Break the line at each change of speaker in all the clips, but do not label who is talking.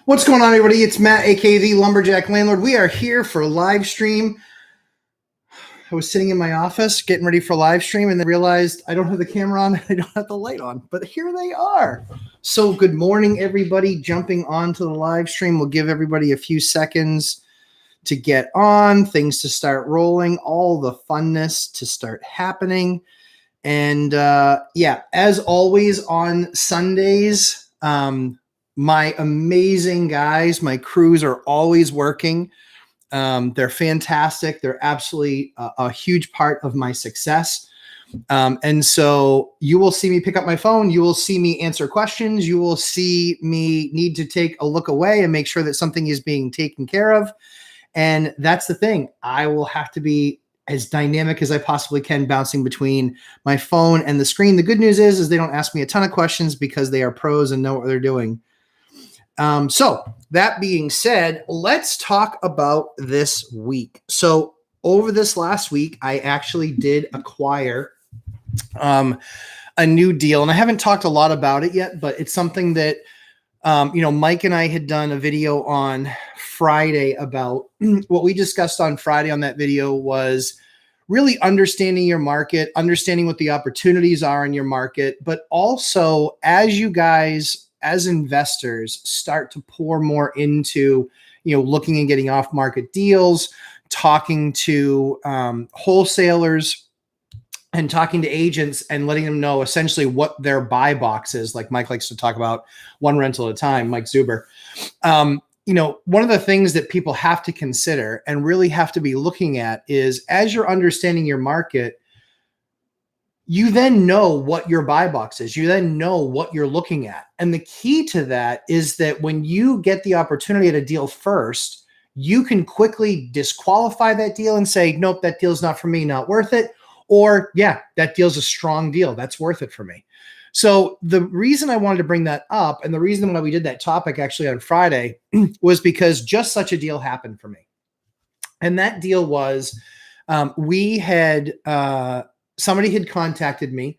What's going on, everybody? It's Matt, aka the Lumberjack Landlord. We are here for a live stream. I was sitting in my office getting ready for a live stream and then realized I don't have the camera on, I don't have the light on, but here they are. So good morning, everybody. Jumping onto the live stream. We'll give everybody a few seconds to get on, things to start rolling, all the funness to start happening. And yeah, as always on Sundays, my amazing guys, my crews are always working. They're fantastic. They're absolutely a huge part of my success. And so you will see me pick up my phone. You will see me answer questions. You will see me need to take a look away and make sure that something is being taken care of. And that's the thing. I will have to be as dynamic as I possibly can, bouncing between my phone and the screen. The good news is they don't ask me a ton of questions because they are pros and know what they're doing. So that being said, let's talk about this week. So over this last week, I actually did acquire a new deal, and I haven't talked a lot about it yet, but it's something that Mike and I had done a video on Friday about. What we discussed on Friday on that video was really understanding your market, understanding what the opportunities are in your market, but also as you guys, as investors, start to pour more into, looking and getting off market deals, talking to wholesalers and talking to agents and letting them know essentially what their buy box is. Like Mike likes to talk about, one rental at a time, Mike Zuber. One of the things that people have to consider and really have to be looking at is, as you're understanding your market, you then know what your buy box is. You then know what you're looking at. And the key to that is that when you get the opportunity at a deal first, you can quickly disqualify that deal and say, nope, that deal's not for me, not worth it. Or, yeah, that deal's a strong deal. That's worth it for me. So the reason I wanted to bring that up, and the reason why we did that topic actually on Friday, was because just such a deal happened for me. And that deal was, somebody had contacted me.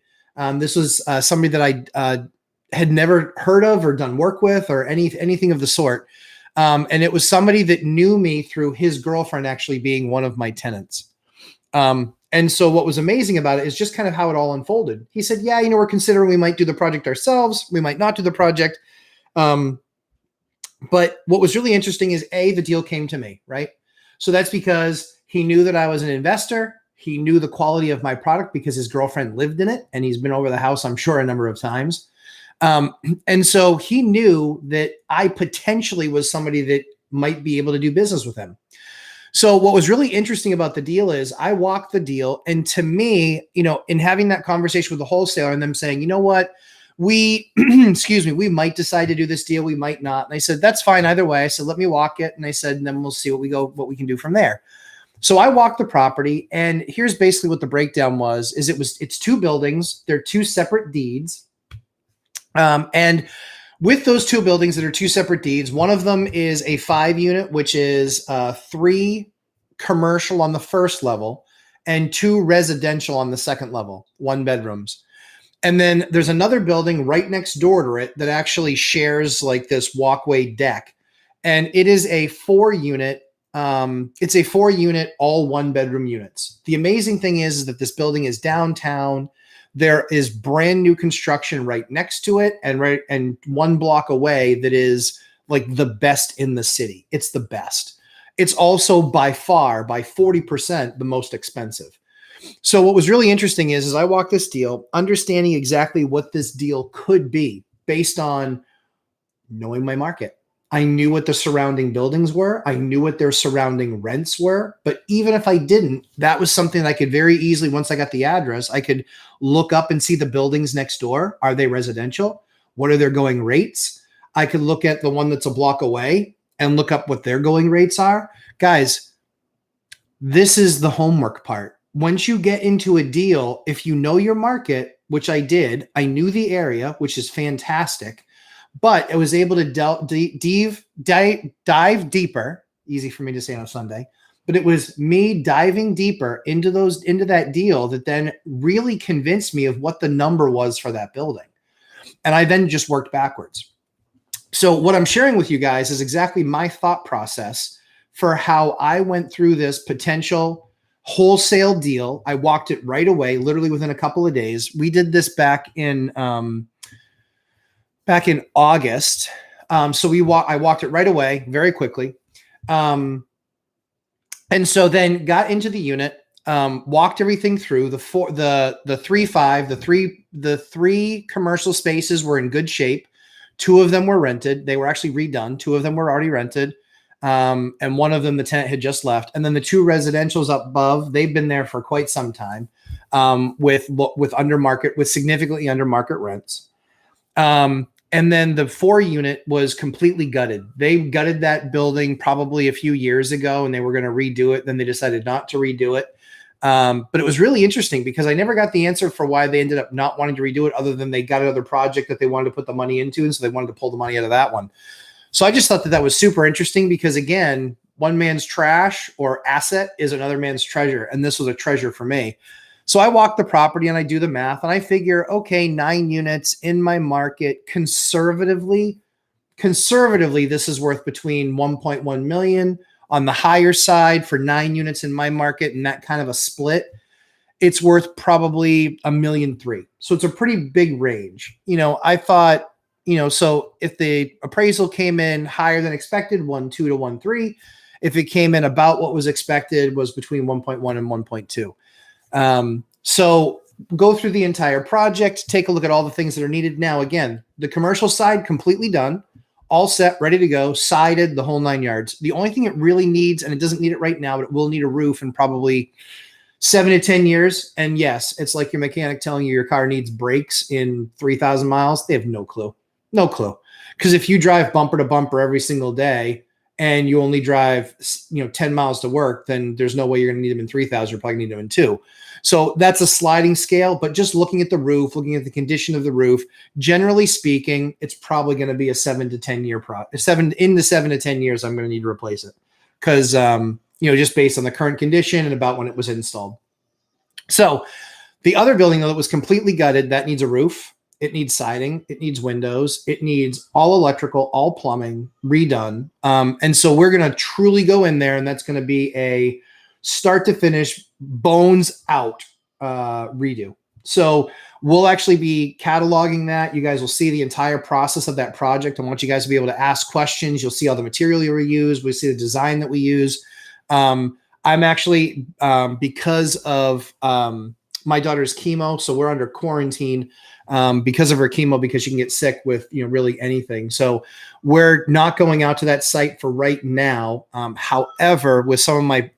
This was somebody that I had never heard of or done work with or anything of the sort. And it was somebody that knew me through his girlfriend actually being one of my tenants. And so what was amazing about it is just kind of how it all unfolded. He said, yeah, we're considering we might do the project ourselves. We might not do the project. But what was really interesting is, the deal came to me, right? So that's because he knew that I was an investor. He knew the quality of my product because his girlfriend lived in it, and he's been over the house, I'm sure, a number of times. And so he knew that I potentially was somebody that might be able to do business with him. So what was really interesting about the deal is I walked the deal, and to me, in having that conversation with the wholesaler and them saying, you know what, we, we might decide to do this deal. We might not. And I said, that's fine either way. I said, let me walk it. And I said, and then we'll see what we can do from there. So I walked the property, and here's basically what the breakdown was, it's two buildings. They're two separate deeds. And with those two buildings that are two separate deeds, one of them is a 5-unit, which is 3 commercial on the first level and 2 residential on the second level, 1 bedrooms. And then there's another building right next door to it that actually shares like this walkway deck. And it is a 4-unit. It's a 4-unit, all 1-bedroom units. The amazing thing is that this building is downtown. There is brand new construction right next to it, and 1 block away that is like the best in the city. It's the best. It's also by 40% the most expensive. So what was really interesting is I walked this deal understanding exactly what this deal could be based on knowing my market. I knew what the surrounding buildings were. I knew what their surrounding rents were. But even if I didn't, that was something that I could very easily, once I got the address, I could look up and see the buildings next door. Are they residential? What are their going rates? I could look at the one that's a block away and look up what their going rates are. Guys, this is the homework part. Once you get into a deal, if you know your market, which I did, I knew the area, which is fantastic. But I was able to dive deeper. Easy for me to say on a Sunday, but it was me diving deeper into that deal that then really convinced me of what the number was for that building. And I then just worked backwards. So what I'm sharing with you guys is exactly my thought process for how I went through this potential wholesale deal. I walked it right away, literally within a couple of days. We did this back in August. I walked it right away, very quickly. And so then got into the unit, walked everything through the three commercial spaces were in good shape. 2 of them were rented. They were actually redone. 2 of them were already rented. And one of them, the tenant had just left. And then the 2 residentials up above, they've been there for quite some time, with significantly under market rents. And then the 4 unit was completely gutted. They gutted that building probably a few years ago, and they were going to redo it. Then they decided not to redo it. But it was really interesting because I never got the answer for why they ended up not wanting to redo it, other than they got another project that they wanted to put the money into. And so they wanted to pull the money out of that one. So I just thought that was super interesting because, again, one man's trash or asset is another man's treasure. And this was a treasure for me. So I walk the property and I do the math and I figure, okay, 9 units in my market, conservatively, this is worth between 1.1 million on the higher side for 9 units in my market. And that kind of a split, it's worth probably $1.3 million. So it's a pretty big range. I thought, so if the appraisal came in higher than expected, 1.2 to 1.3, if it came in about what was expected, was between 1.1 and 1.2. So go through the entire project, take a look at all the things that are needed. Now, again, the commercial side completely done, all set, ready to go, sided, the whole 9 yards. The only thing it really needs, and it doesn't need it right now, but it will need a roof in probably 7 to 10 years. And yes, it's like your mechanic telling you your car needs brakes in 3,000 miles. They have no clue. No clue. Because if you drive bumper to bumper every single day and you only drive 10 miles to work, then there's no way you're going to need them in 3,000. You're probably going to need them in 2. So that's a sliding scale. But just looking at the roof, looking at the condition of the roof, generally speaking, it's probably going to be a 7 to 10 year in the 7 to 10 years, I'm going to need to replace it because just based on the current condition and about when it was installed. So the other building that was completely gutted, that needs a roof. It needs siding. It needs windows. It needs all electrical, all plumbing redone. And so we're going to truly go in there, and that's going to be a start to finish, bones out redo. So we'll actually be cataloging that. You guys will see the entire process of that project. I want you guys to be able to ask questions. You'll see all the material we use. We'll see the design that we use. I'm actually, because of my daughter's chemo, so we're under quarantine because of her chemo, because she can get sick with really anything. So we're not going out to that site for right now. However, with some of my,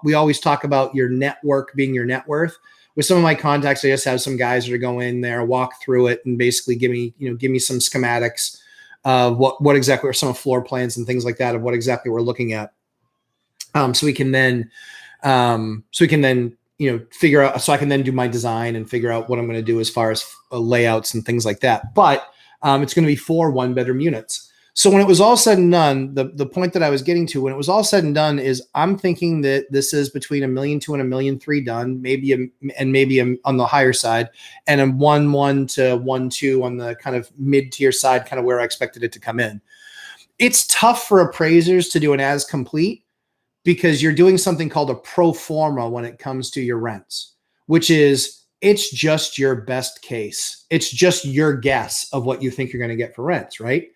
we always talk about your network being your net worth. With some of my contacts, I just have some guys that are go in there, walk through it, and basically give me some schematics of what exactly are some floor plans and things like that of what exactly we're looking at. So we can then figure out, so I can then do my design and figure out what I'm going to do as far as layouts and things like that. But it's going to be 4 1-bedroom units. So when it was all said and done, the point that I was getting to when it was all said and done is I'm thinking that this is between $1.2 million and $1.3 million done, maybe on the higher side, and a 1.1 to 1.2 on the kind of mid-tier side, kind of where I expected it to come in. It's tough for appraisers to do an as complete, because you're doing something called a pro forma when it comes to your rents, which is it's just your best case. It's just your guess of what you think you're going to get for rents, right?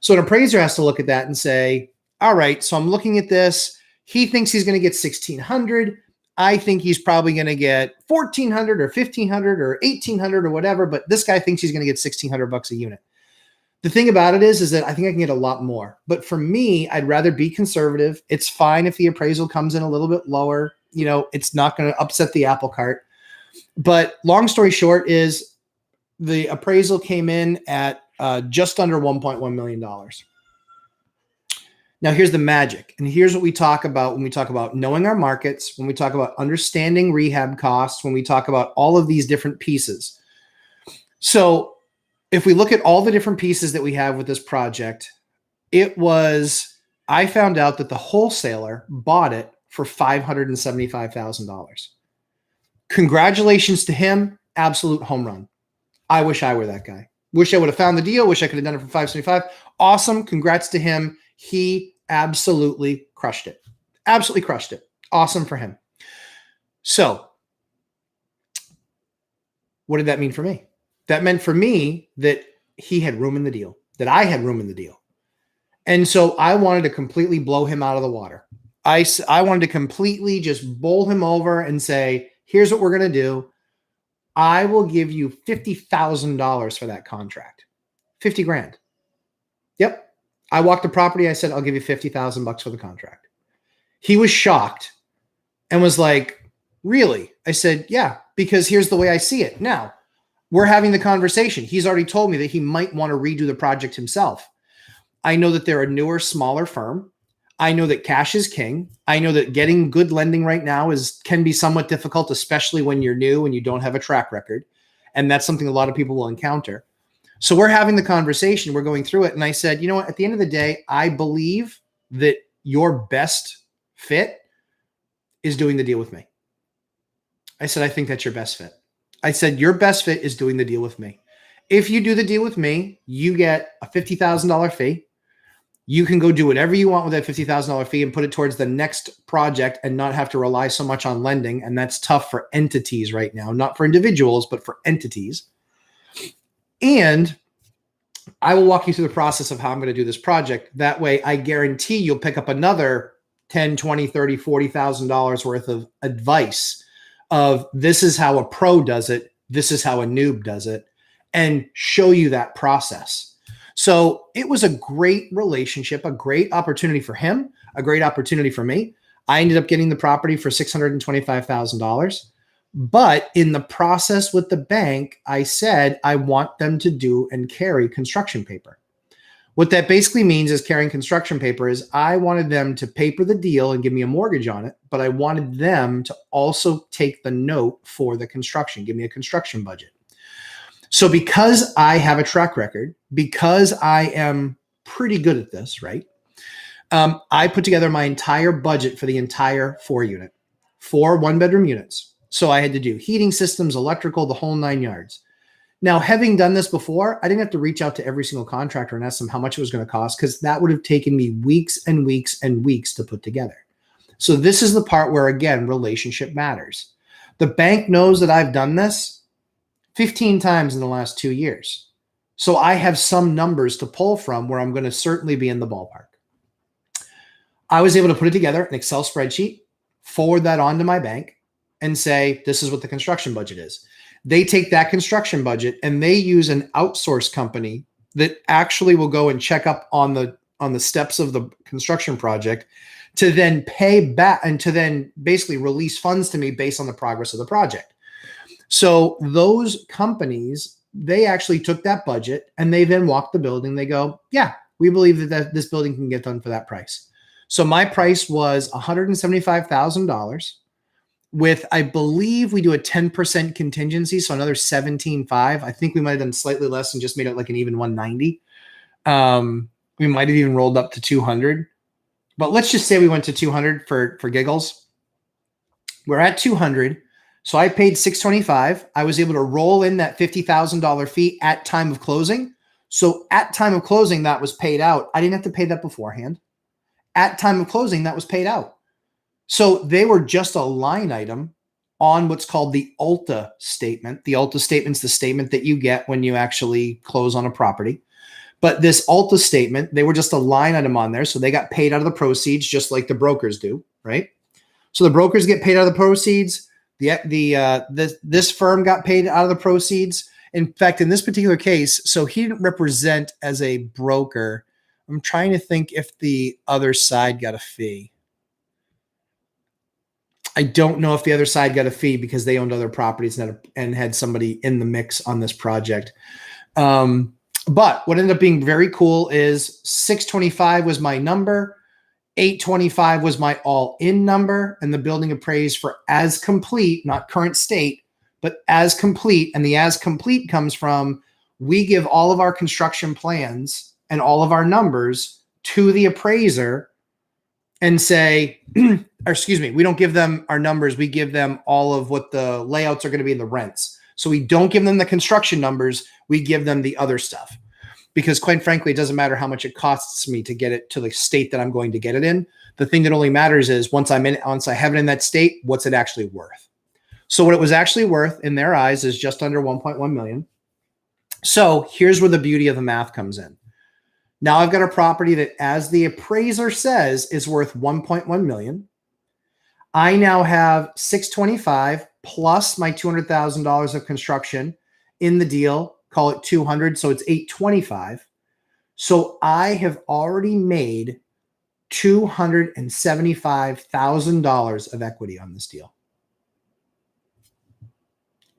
So an appraiser has to look at that and say, all right, so I'm looking at this. He thinks he's going to get $1,600. I think he's probably going to get $1,400 or $1,500 or $1,800 or whatever, but this guy thinks he's going to get $1,600 a unit. The thing about it is that I think I can get a lot more. But for me, I'd rather be conservative. It's fine if the appraisal comes in a little bit lower. It's not going to upset the apple cart. But long story short is the appraisal came in at just under $1.1 million. Now, here's the magic. And here's what we talk about when we talk about knowing our markets, when we talk about understanding rehab costs, when we talk about all of these different pieces. So if we look at all the different pieces that we have with this project, I found out that the wholesaler bought it for $575,000. Congratulations to him. Absolute home run. I wish I were that guy. Wish I would have found the deal. Wish I could have done it for 575. Awesome. Congrats to him. He absolutely crushed it. Absolutely crushed it. Awesome for him. So what did that mean for me? That meant for me that he had room in the deal, that I had room in the deal. And so I wanted to completely blow him out of the water. I wanted to completely just bowl him over and say, here's what we're going to do. I will give you $50,000 for that contract. 50 grand. Yep. I walked the property. I said, I'll give you $50,000 for the contract. He was shocked and was like, really? I said, yeah, because here's the way I see it. Now, we're having the conversation. He's already told me that he might want to redo the project himself. I know that they're a newer, smaller firm. I know that cash is king. I know that getting good lending right now can be somewhat difficult, especially when you're new and you don't have a track record. And that's something a lot of people will encounter. So we're having the conversation. We're going through it. And I said, you know what? At the end of the day, I believe that your best fit is doing the deal with me. I said, I think that's your best fit. I said, your best fit is doing the deal with me. If you do the deal with me, you get a $50,000 fee. You can go do whatever you want with that $50,000 fee and put it towards the next project and not have to rely so much on lending. And that's tough for entities right now, not for individuals, but for entities. And I will walk you through the process of how I'm going to do this project. That way, I guarantee you'll pick up another $10, $20, $30, $40,000 worth of advice of this is how a pro does it. This is how a noob does it, and show you that process. So it was a great relationship, a great opportunity for him, a great opportunity for me. I ended up getting the property for $625,000. But in the process with the bank, I said, I want them to do and carry construction paper. What that basically means is carrying construction paper is I wanted them to paper the deal and give me a mortgage on it, but I wanted them to also take the note for the construction, give me a construction budget. So because I have a track record, because I am pretty good at this, right? I put together my entire budget for the entire 4 one-bedroom units. So I had to do heating systems, electrical, the whole 9 yards. Now, having done this before, I didn't have to reach out to every single contractor and ask them how much it was going to cost, because that would have taken me weeks and weeks and weeks to put together. So this is the part where, again, relationship matters. The bank knows that I've done this 15 times in the last 2 years. So I have some numbers to pull from where I'm going to certainly be in the ballpark. I was able to put it together, an Excel spreadsheet, forward that on to my bank and say, this is what the construction budget is. They take that construction budget and they use an outsourced company that actually will go and check up on the steps of the construction project to then pay back and to then basically release funds to me based on the progress of the project. So those companies, they actually took that budget and they then walked the building. They go, yeah, we believe that this building can get done for that price. So my price was $175,000 with, I believe we do a 10% contingency. So another 17.5. I think we might've done slightly less and just made it like an even 190. We might've even rolled up to 200, but let's just say we went to 200 for giggles. We're at 200. So I paid $625. I was able to roll in that $50,000 fee at time of closing. So at time of closing, that was paid out. I didn't have to pay that beforehand. At time of closing, that was paid out. So they were just a line item on what's called the ULTA statement. The ULTA statement's the statement that you get when you actually close on a property. But this ULTA statement, they were just a line item on there. So they got paid out of the proceeds just like the brokers do, right? So the brokers get paid out of the proceeds. This firm got paid out of the proceeds. In fact, in this particular case, so he didn't represent as a broker. I'm trying to think if the other side got a fee. I don't know if the other side got a fee because they owned other properties and had somebody in the mix on this project. But what ended up being very cool is 625 was my number. 825 was my all-in number, and the building appraised for as complete, not current state, but as complete. And the as complete comes from, we give all of our construction plans and all of our numbers to the appraiser and say, or excuse me, we don't give them our numbers. We give them all of what the layouts are going to be in the rents. So we don't give them the construction numbers. We give them the other stuff. Because quite frankly, it doesn't matter how much it costs me to get it to the state that I'm going to get it in. The thing that only matters is once I have it in that state, what's it actually worth? So what it was actually worth in their eyes is just under 1.1 million. So here's where the beauty of the math comes in. Now I've got a property that, as the appraiser says, is worth 1.1 million. I now have 625 plus my $200,000 of construction in the deal. Call it 200, so it's 825. So I have already made $275,000 of equity on this deal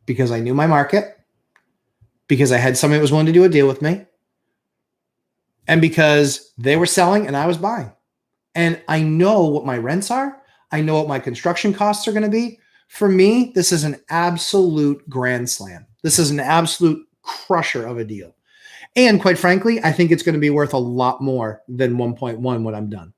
because I knew my market, because I had somebody that was willing to do a deal with me, and because they were selling and I was buying. And I know what my rents are. I know what my construction costs are going to be. For me, this is an absolute grand slam. This is an absolute crusher of a deal. And quite frankly, I think it's going to be worth a lot more than 1.1 when I'm done.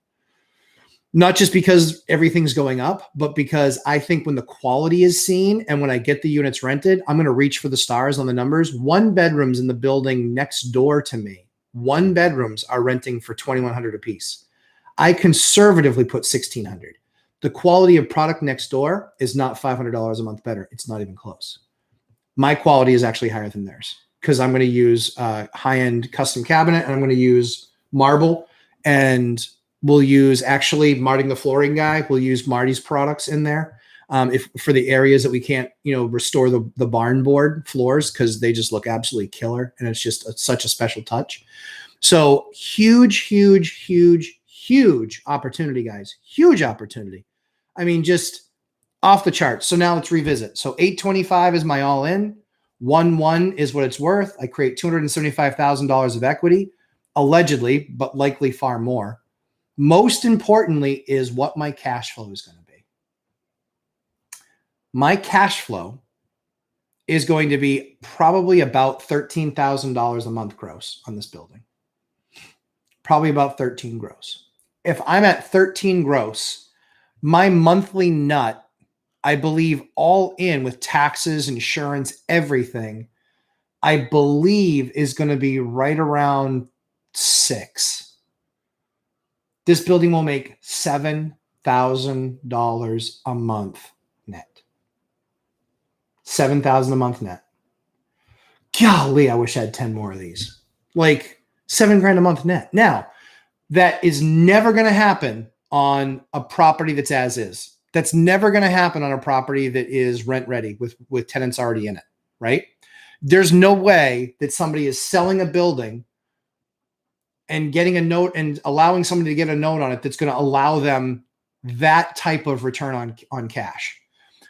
Not just because everything's going up, but because I think when the quality is seen and when I get the units rented, I'm going to reach for the stars on the numbers. 1 bedrooms in the building next door to me, 1 bedrooms are renting for $2,100 a piece. I conservatively put $1,600. The quality of product next door is not $500 a month better. It's not even close. My quality is actually higher than theirs because I'm going to use high-end custom cabinet, and I'm going to use marble, and we'll use actually Marty, the flooring guy. We'll use Marty's products in there if for the areas that we can't, restore the barn board floors because they just look absolutely killer, and it's just such a special touch. So huge, huge, huge, huge opportunity, guys. Huge opportunity. I mean, just off the charts. So now let's revisit. So 825 is my all in. 1.1 is what it's worth. I create $275,000 of equity, allegedly, but likely far more. Most importantly is what my cash flow is going to be. My cash flow is going to be probably about $13,000 a month gross on this building. Probably about 13 gross. If I'm at 13 gross, my monthly nut, I believe all in with taxes, insurance, everything, I believe is going to be right around 6. This building will make $7,000 a month net. $7,000 a month net. Golly, I wish I had 10 more of these. Like $7,000 a month net. Now, that is never going to happen on a property that's as is. That's never going to happen on a property that is rent ready with tenants already in it, right? There's no way that somebody is selling a building and getting a note and allowing somebody to get a note on it that's going to allow them that type of return on cash.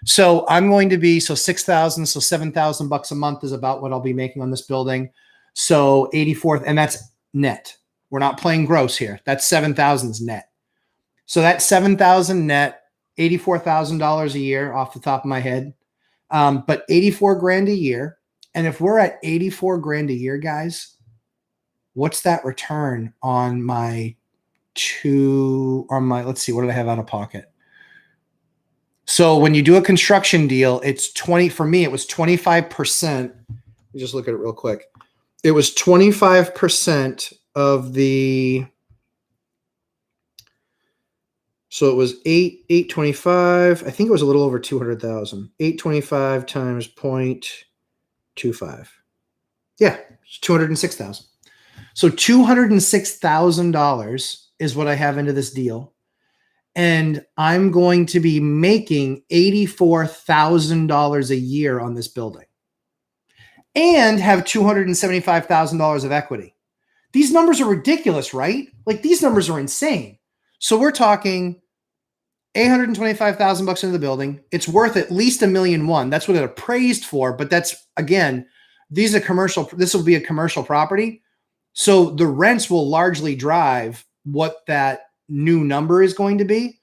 So I'm going to be, so 6,000, so $7,000 a month is about what I'll be making on this building. So 84, and that's net. We're not playing gross here. That's 7,000's net. So that 7,000 net, $84,000 a year off the top of my head, but 84 grand a year. And if we're at 84 grand a year, guys, what's that return on my let's see, what did I have out of pocket? So when you do a construction deal, it's 20, for me, it was 25%. Let me just look at it real quick. It was 25% of the, so it was 825. I think it was a little over 200,000. 825 times 0.25. Yeah, it's 206,000. So $206,000 is what I have into this deal. And I'm going to be making $84,000 a year on this building and have $275,000 of equity. These numbers are ridiculous, right? Like these numbers are insane. So we're talking $825,000 into the building. It's worth at least $1.1 million. That's what it appraised for. But that's, again, this will be a commercial property. So the rents will largely drive what that new number is going to be.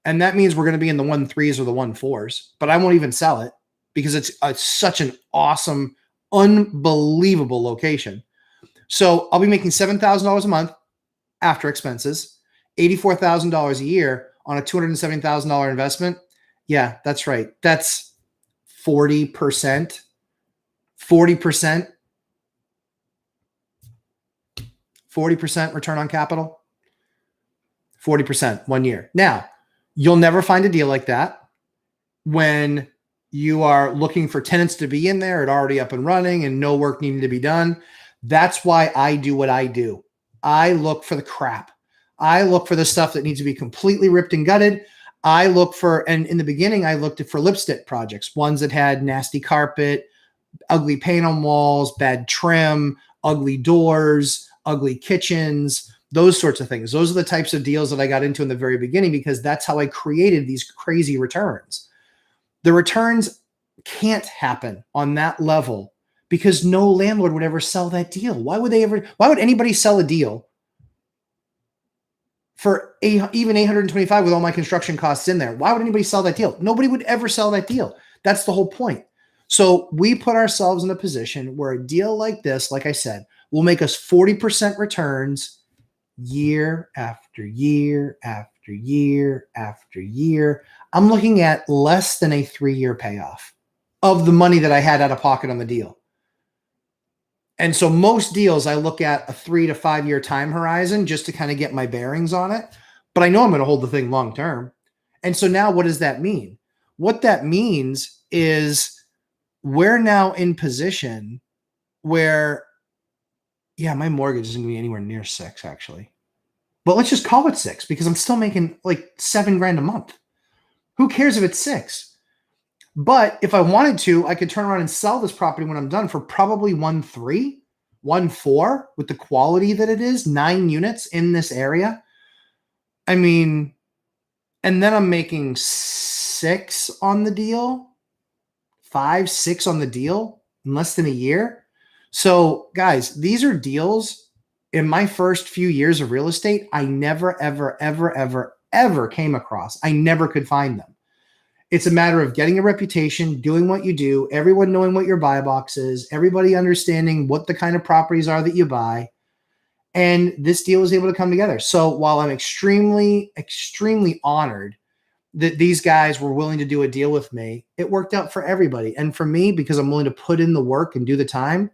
And that means we're going to be in the 1.3s or the 1.4s, but I won't even sell it because it's such an awesome, unbelievable location. So I'll be making $7,000 a month after expenses, $84,000 a year on a $270,000 investment. Yeah, that's right. That's 40%. 40%, 40% return on capital, 40% 1 year. Now, you'll never find a deal like that when you are looking for tenants to be in there, it already up and running and no work needing to be done. That's why I do what I do. I look for the crap. I look for the stuff that needs to be completely ripped and gutted. I look for, and in the beginning, I looked for lipstick projects, ones that had nasty carpet, ugly paint on walls, bad trim, ugly doors, ugly kitchens, those sorts of things. Those are the types of deals that I got into in the very beginning because that's how I created these crazy returns. The returns can't happen on that level because no landlord would ever sell that deal. Why would anybody sell a deal for even $825 with all my construction costs in there? Why would anybody sell that deal? Nobody would ever sell that deal. That's the whole point. So we put ourselves in a position where a deal like this, like I said, will make us 40% returns year after year after year after year. I'm looking at less than a 3-year payoff of the money that I had out of pocket on the deal. And so most deals, I look at a 3 to 5 year time horizon just to kind of get my bearings on it. But I know I'm going to hold the thing long term. And so now what does that mean? What that means is we're now in position where, yeah, my mortgage isn't going to be anywhere near 6 actually. But let's just call it 6 because I'm still making like $7,000 a month. Who cares if it's 6? But if I wanted to, I could turn around and sell this property when I'm done for probably 1.3, 1.4 with the quality that it is, 9 units in this area. I mean, and then I'm making 6 on the deal, 5, 6 on the deal in less than a year. So guys, these are deals in my first few years of real estate I never, ever, ever, ever, ever came across. I never could find them. It's a matter of getting a reputation, doing what you do, everyone knowing what your buy box is, everybody understanding what the kind of properties are that you buy. And this deal was able to come together. So while I'm extremely, extremely honored that these guys were willing to do a deal with me, it worked out for everybody. And for me, because I'm willing to put in the work and do the time,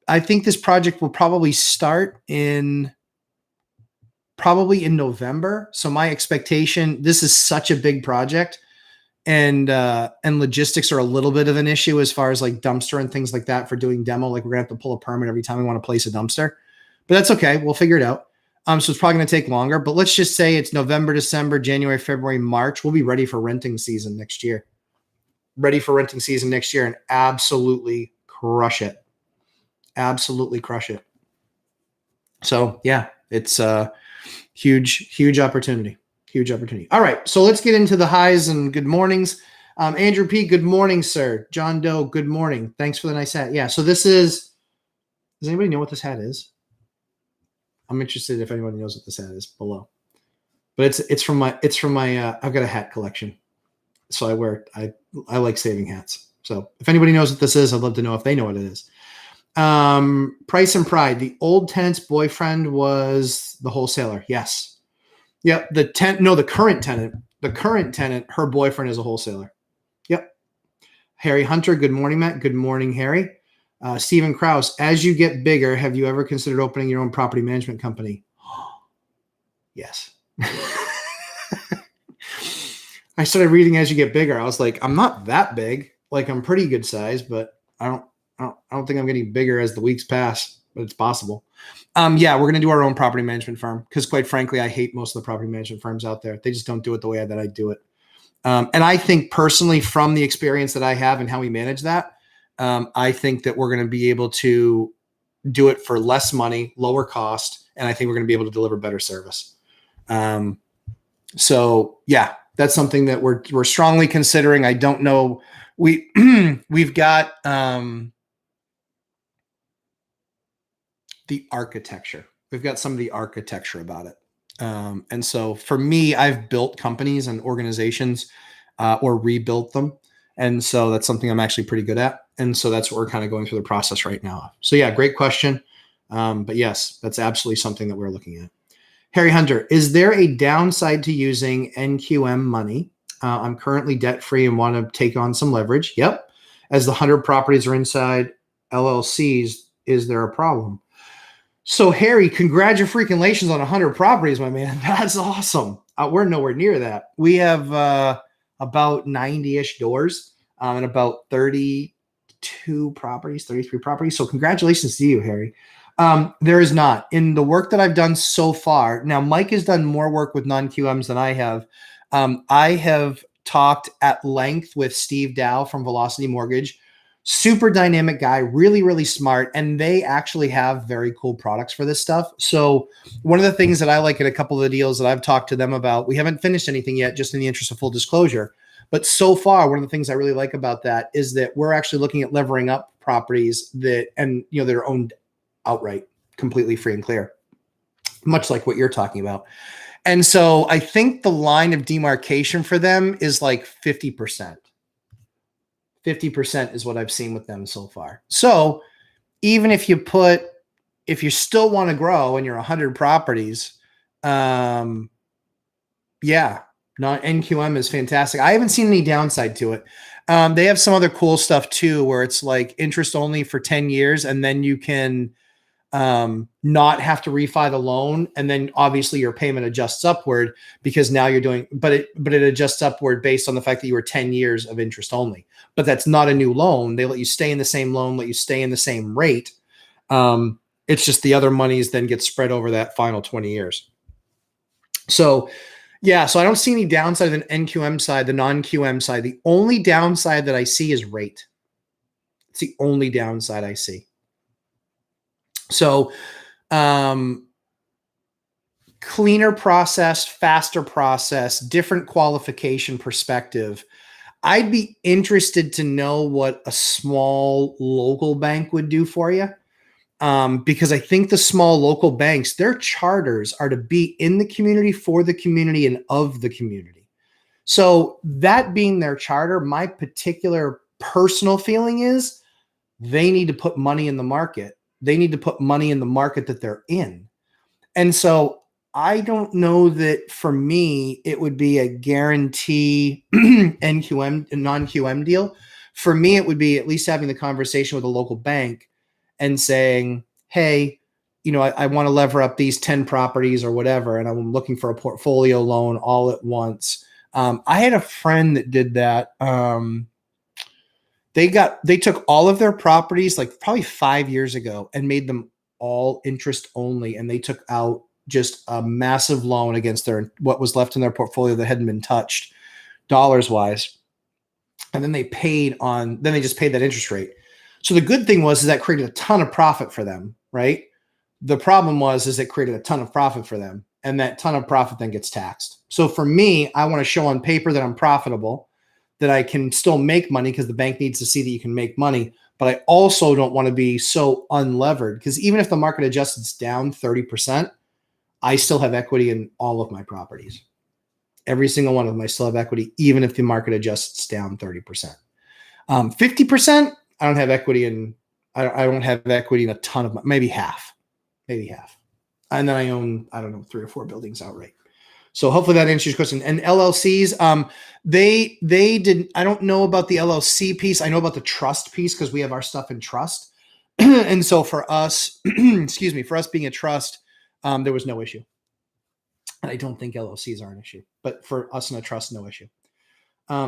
I think this project will probably start probably in November. So my expectation, this is such a big project. And logistics are a little bit of an issue as far as like dumpster and things like that for doing demo. Like we're gonna have to pull a permit every time we want to place a dumpster, but that's okay. We'll figure it out. So it's probably going to take longer, but let's just say it's November, December, January, February, March. We'll be ready for renting season next year. Ready for renting season next year and absolutely crush it. Absolutely crush it. So yeah, it's a huge, huge opportunity. Huge opportunity. All right. So let's get into the highs and good mornings. Andrew P., good morning, sir. John Doe, good morning. Thanks for the nice hat. Yeah. So this is, does anybody know what this hat is? I'm interested if anybody knows what this hat is below. But it's from my I've got a hat collection. So I like saving hats. So if anybody knows what this is, I'd love to know if they know what it is. Price and Pride. The old tenant's boyfriend was the wholesaler. Yes. Yep. The current tenant, her boyfriend is a wholesaler. Yep. Harry Hunter. Good morning, Matt. Good morning, Harry. Stephen Krause. As you get bigger, have you ever considered opening your own property management company? Yes. I started reading As You Get Bigger. I was like, I'm not that big. Like I'm pretty good size, but I don't think I'm getting bigger as the weeks pass, but it's possible. Yeah, we're going to do our own property management firm because quite frankly, I hate most of the property management firms out there. They just don't do it the way that I do it. And I think personally from the experience that I have and how we manage that, I think that we're going to be able to do it for less money, lower cost. And I think we're going to be able to deliver better service. So yeah, that's something that we're strongly considering. I don't know. We've got, the architecture. We've got some of the architecture about it. And so for me, I've built companies and organizations or rebuilt them. And so that's something I'm actually pretty good at. And so that's what we're kind of going through the process right now. So yeah, great question. But yes, that's absolutely something that we're looking at. Harry Hunter, is there a downside to using NQM money? I'm currently debt-free and want to take on some leverage. Yep. As the 100 properties are inside LLCs, is there a problem? So Harry, congratulations on 100 properties, my man. That's awesome. We're nowhere near that. We have about 90-ish doors and about 32 properties, 33 properties. So congratulations to you, Harry. There is not. In the work that I've done so far, now Mike has done more work with non-QMs than I have. I have talked at length with Steve Dow from Velocity Mortgage. Super dynamic guy, really, really smart. And they actually have very cool products for this stuff. So one of the things that I like in a couple of the deals that I've talked to them about, we haven't finished anything yet, just in the interest of full disclosure. But so far, one of the things I really like about that is that we're actually looking at levering up properties that are owned outright, completely free and clear, much like what you're talking about. And so I think the line of demarcation for them is like 50%. 50% is what I've seen with them so far. So even if you still want to grow and you're 100 properties, yeah, NQM is fantastic. I haven't seen any downside to it. They have some other cool stuff too, where it's like interest only for 10 years, and then you can not have to refi the loan, and then obviously your payment adjusts upward because now you're doing, but it adjusts upward based on the fact that you were 10 years of interest only. But that's not a new loan. They let you stay in the same loan, let you stay in the same rate. It's just the other monies then get spread over that final 20 years. So yeah, so I don't see any downside of the NQM side, the non-QM side. The only downside that I see is rate. It's the only downside I see. So cleaner process, faster process, different qualification perspective. I'd be interested to know what a small local bank would do for you. Because I think the small local banks, their charters are to be in the community, for the community, and of the community. So that being their charter, my particular personal feeling is they need to put money in the market. They need to put money in the market that they're in. And so I don't know that for me, it would be a guarantee NQM, non-QM deal. For me, it would be at least having the conversation with a local bank and saying, hey, I want to lever up these 10 properties or whatever, and I'm looking for a portfolio loan all at once. I had a friend that did that. They took all of their properties like probably 5 years ago and made them all interest only. And they took out just a massive loan against what was left in their portfolio that hadn't been touched dollars wise. And then they just paid that interest rate. So the good thing is that created a ton of profit for them, right? The problem is it created a ton of profit for them, and that ton of profit then gets taxed. So for me, I want to show on paper that I'm profitable, that I can still make money because the bank needs to see that you can make money. But I also don't want to be so unlevered, because even if the market adjusts down 30%, I still have equity in all of my properties. Every single one of them, I still have equity, even if the market adjusts down 30%. 50%, I don't have equity in. I don't have equity in a ton of, maybe half. And then I own, 3 or 4 buildings outright. So hopefully that answers your question. And LLCs, they didn't. I don't know about the LLC piece. I know about the trust piece because we have our stuff in trust. And so for us, for us being a trust, there was no issue. And I don't think LLCs are an issue, but for us in a trust, no issue.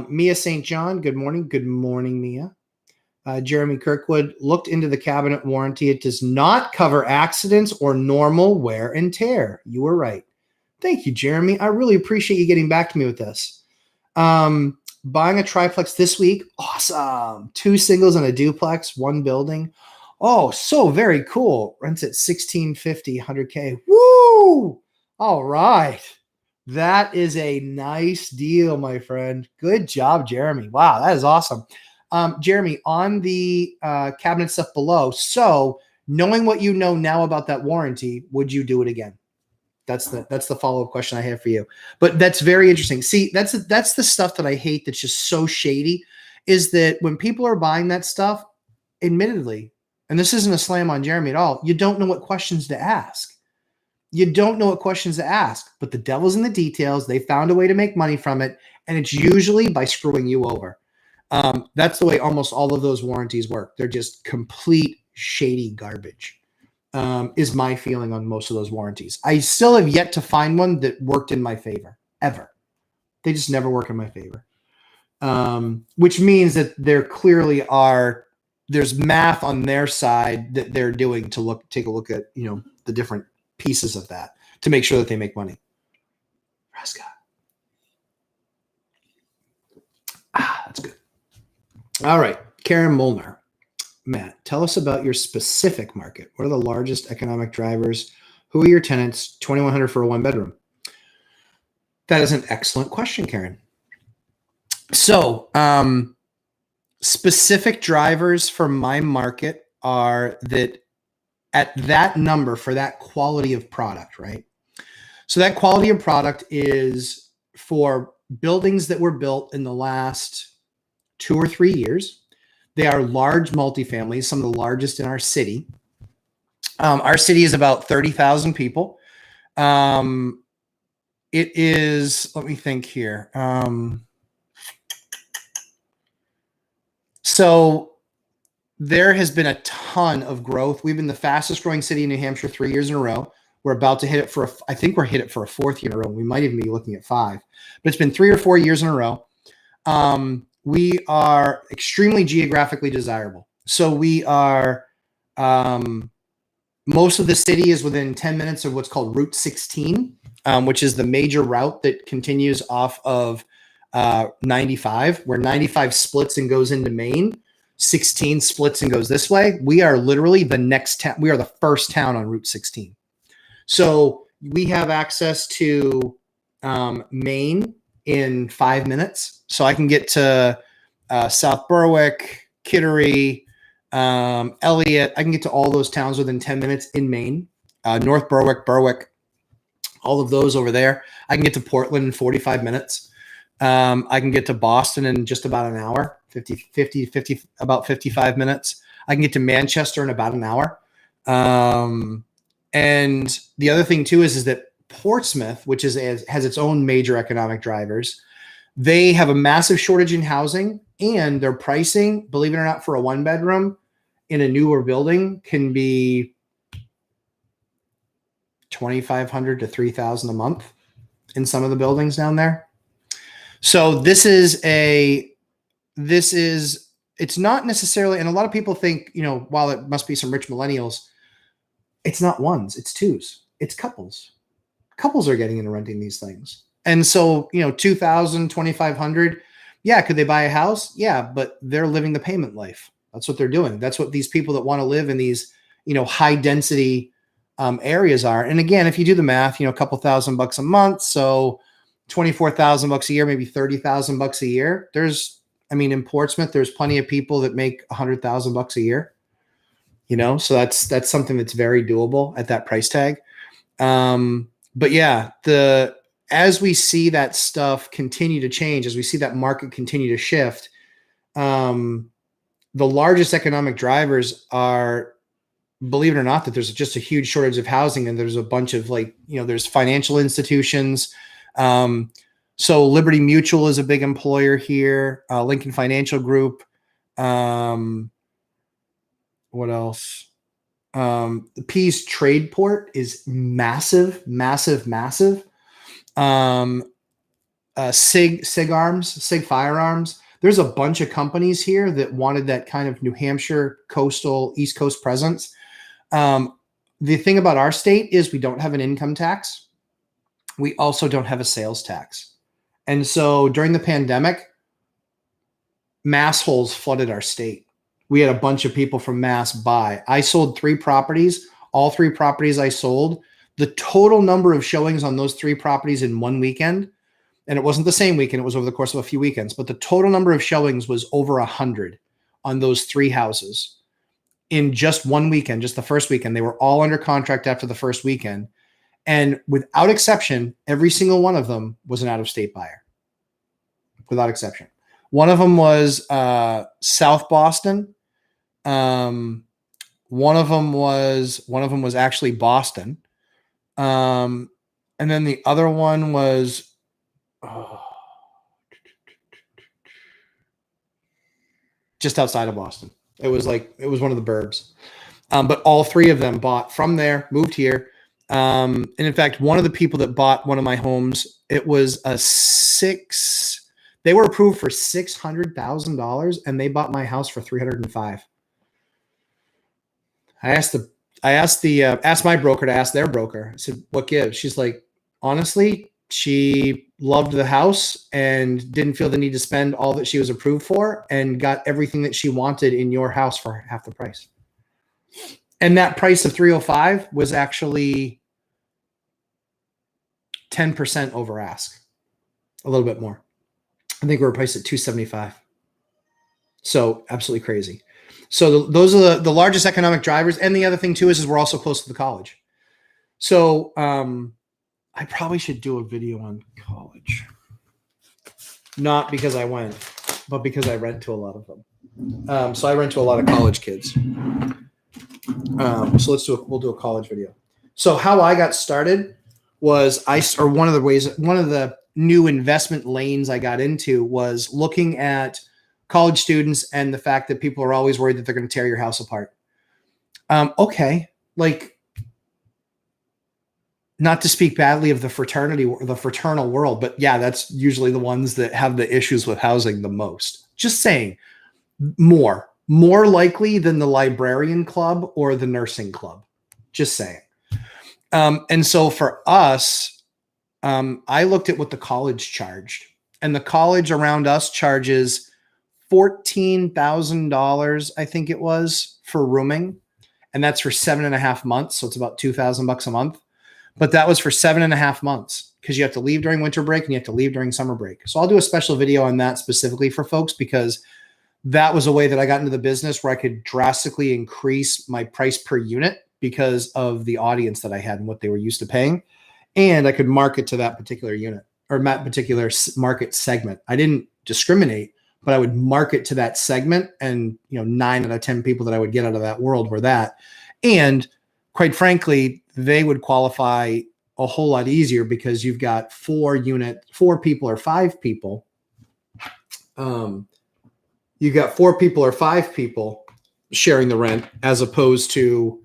Mia St. John, good morning. Good morning, Mia. Jeremy Kirkwood, looked into the cabinet warranty. It does not cover accidents or normal wear and tear. You were right. Thank you, Jeremy. I really appreciate you getting back to me with this. Buying a triplex this week. Awesome. 2 singles and a duplex, 1 building. Oh, so very cool. Rents at $1,650, $100K. Woo! All right. That is a nice deal, my friend. Good job, Jeremy. Wow, that is awesome. Jeremy, on the cabinet stuff below, so knowing what you know now about that warranty, would you do it again? That's the follow-up question I have for you. But that's very interesting. See, that's the stuff that I hate that's just so shady, is that when people are buying that stuff, admittedly, and this isn't a slam on Jeremy at all, you don't know what questions to ask. You don't know what questions to ask, but the devil's in the details. They found a way to make money from it, and it's usually by screwing you over. That's the way almost all of those warranties work. They're just complete shady garbage, is my feeling on most of those warranties. I still have yet to find one that worked in my favor, ever. They just never work in my favor, which means that there clearly there's math on their side that they're doing to take a look at, the different pieces of that to make sure that they make money. Raska. That's good. All right. Karen Molnar. Matt, tell us about your specific market. What are the largest economic drivers? Who are your tenants? 2,100 for a one bedroom. That is an excellent question, Karen. So, specific drivers for my market are that at that number for that quality of product, right? So that quality of product is for buildings that were built in the last 2 or 3 years. They are large multifamilies, some of the largest in our city. Our city is about 30,000 people. It is, let me think here. So there has been a ton of growth. We've been the fastest growing city in New Hampshire 3 years in a row. We're about to hit it I think we're hit it for a fourth year in a row. We might even be looking at 5, but it's been 3 or 4 years in a row. We are extremely geographically desirable. So we are, most of the city is within 10 minutes of what's called Route 16, which is the major route that continues off of 95, where 95 splits and goes into Maine. 16 splits and goes this way. We are literally the next town. We are the first town on Route 16. So we have access to Maine in 5 minutes. So I can get to South Berwick, Kittery, Elliott. I can get to all those towns within 10 minutes in Maine. North Berwick, all of those over there. I can get to Portland in 45 minutes. I can get to Boston in just about an hour, 50, about 55 minutes. I can get to Manchester in about an hour. And the other thing too is that Portsmouth, which has its own major economic drivers, they have a massive shortage in housing, and their pricing, believe it or not, for a one bedroom in a newer building can be $2,500 to $3,000 a month in some of the buildings down there. So it's not necessarily, and a lot of people think, while it must be some rich millennials, it's not ones, it's twos, it's couples. Couples are getting into renting these things. And so, $2,000, $2,500. Yeah. Could they buy a house? Yeah. But they're living the payment life. That's what they're doing. That's what these people that want to live in these, high density areas are. And again, if you do the math, a couple $1,000 a month, so $24,000 a year, maybe $30,000 a year. In Portsmouth, there's plenty of people that make $100,000 a year. So that's something that's very doable at that price tag. But yeah, as we see that stuff continue to change, as we see that market continue to shift, the largest economic drivers are, believe it or not, that there's just a huge shortage of housing, and there's a bunch of there's financial institutions. So Liberty Mutual is a big employer here. Lincoln Financial Group. What else? The Pease Trade Port is massive. SIG Firearms. There's a bunch of companies here that wanted that kind of New Hampshire coastal East Coast presence. The thing about our state is we don't have an income tax. We also don't have a sales tax. And so during the pandemic, mass holes flooded our state. We had a bunch of people from Mass buy. I sold 3 properties. All 3 properties I sold, the total number of showings on those 3 properties in one weekend, and it wasn't the same weekend, it was over the course of a few weekends, but the total number of showings was over 100 on those 3 houses in just one weekend, just the first weekend. They were all under contract after the first weekend. And without exception, every single one of them was an out-of-state buyer. Without exception. One of them was South Boston. One of them was actually Boston. And then the other one was just outside of Boston. It was one of the burbs. But all three of them bought from there, moved here. And in fact, one of the people that bought one of my homes, it was they were approved for $600,000 and they bought my house for $305,000. I asked my broker to ask their broker. I said, what gives? She's like, honestly, she loved the house and didn't feel the need to spend all that she was approved for and got everything that she wanted in your house for half the price. And that price of $305,000 was actually 10% over ask, a little bit more. I think we were priced at $275,000. So absolutely crazy. So those are the largest economic drivers. And the other thing too is we're also close to the college. So I probably should do a video on college. Not because I went, but because I rent to a lot of them. So I rent to a lot of college kids. So we'll do a college video. So how I got started was one of the new investment lanes I got into was looking at college students and the fact that people are always worried that they're going to tear your house apart. Okay. Like, not to speak badly of the fraternity or the fraternal world, but yeah, that's usually the ones that have the issues with housing the most. Just saying, more likely than the librarian club or the nursing club. Just saying. And so for us, I looked at what the college charged, and the college around us charges $14,000, I think it was, for rooming. And that's for 7.5 months. So it's about $2,000 a month. But that was for 7.5 months because you have to leave during winter break and you have to leave during summer break. So I'll do a special video on that specifically for folks, because that was a way that I got into the business where I could drastically increase my price per unit because of the audience that I had and what they were used to paying. And I could market to that particular unit or that particular market segment. I didn't discriminate, but I would market to that segment. And, 9 out of 10 people that I would get out of that world were that. And quite frankly, they would qualify a whole lot easier because you've got 4 people or 5 people. You've got 4 people or 5 people sharing the rent as opposed to,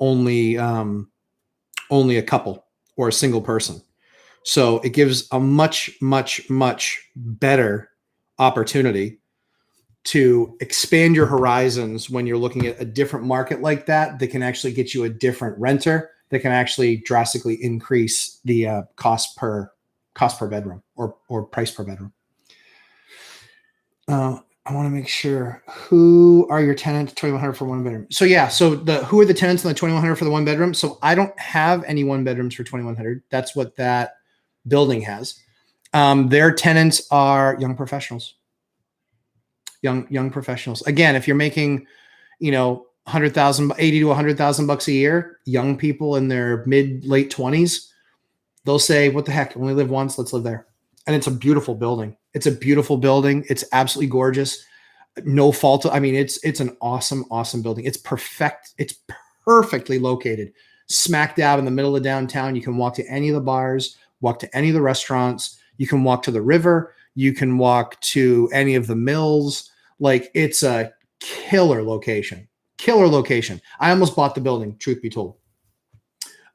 only a couple or a single person. So it gives a much, much, much better opportunity to expand your horizons when you're looking at a different market like that can actually get you a different renter that can actually drastically increase the cost per bedroom or price per bedroom. I want to make sure, who are your tenants? 2,100 for 1 bedroom. So yeah, who are the tenants in the 2,100 for the 1 bedroom? So I don't have any 1 bedrooms for 2,100. That's what that building has. Their tenants are young professionals. Young professionals. Again, if you're making, $80,000 to $100,000 a year, young people in their late 20s, they'll say, what the heck? Only live once. Let's live there. And it's a beautiful building. It's absolutely gorgeous. No fault. I mean, it's an awesome, awesome building. It's perfect. It's perfectly located, smack dab in the middle of downtown. You can walk to any of the bars, walk to any of the restaurants. You can walk to the river. You can walk to any of the mills. Like, it's a killer location. I almost bought the building, truth be told.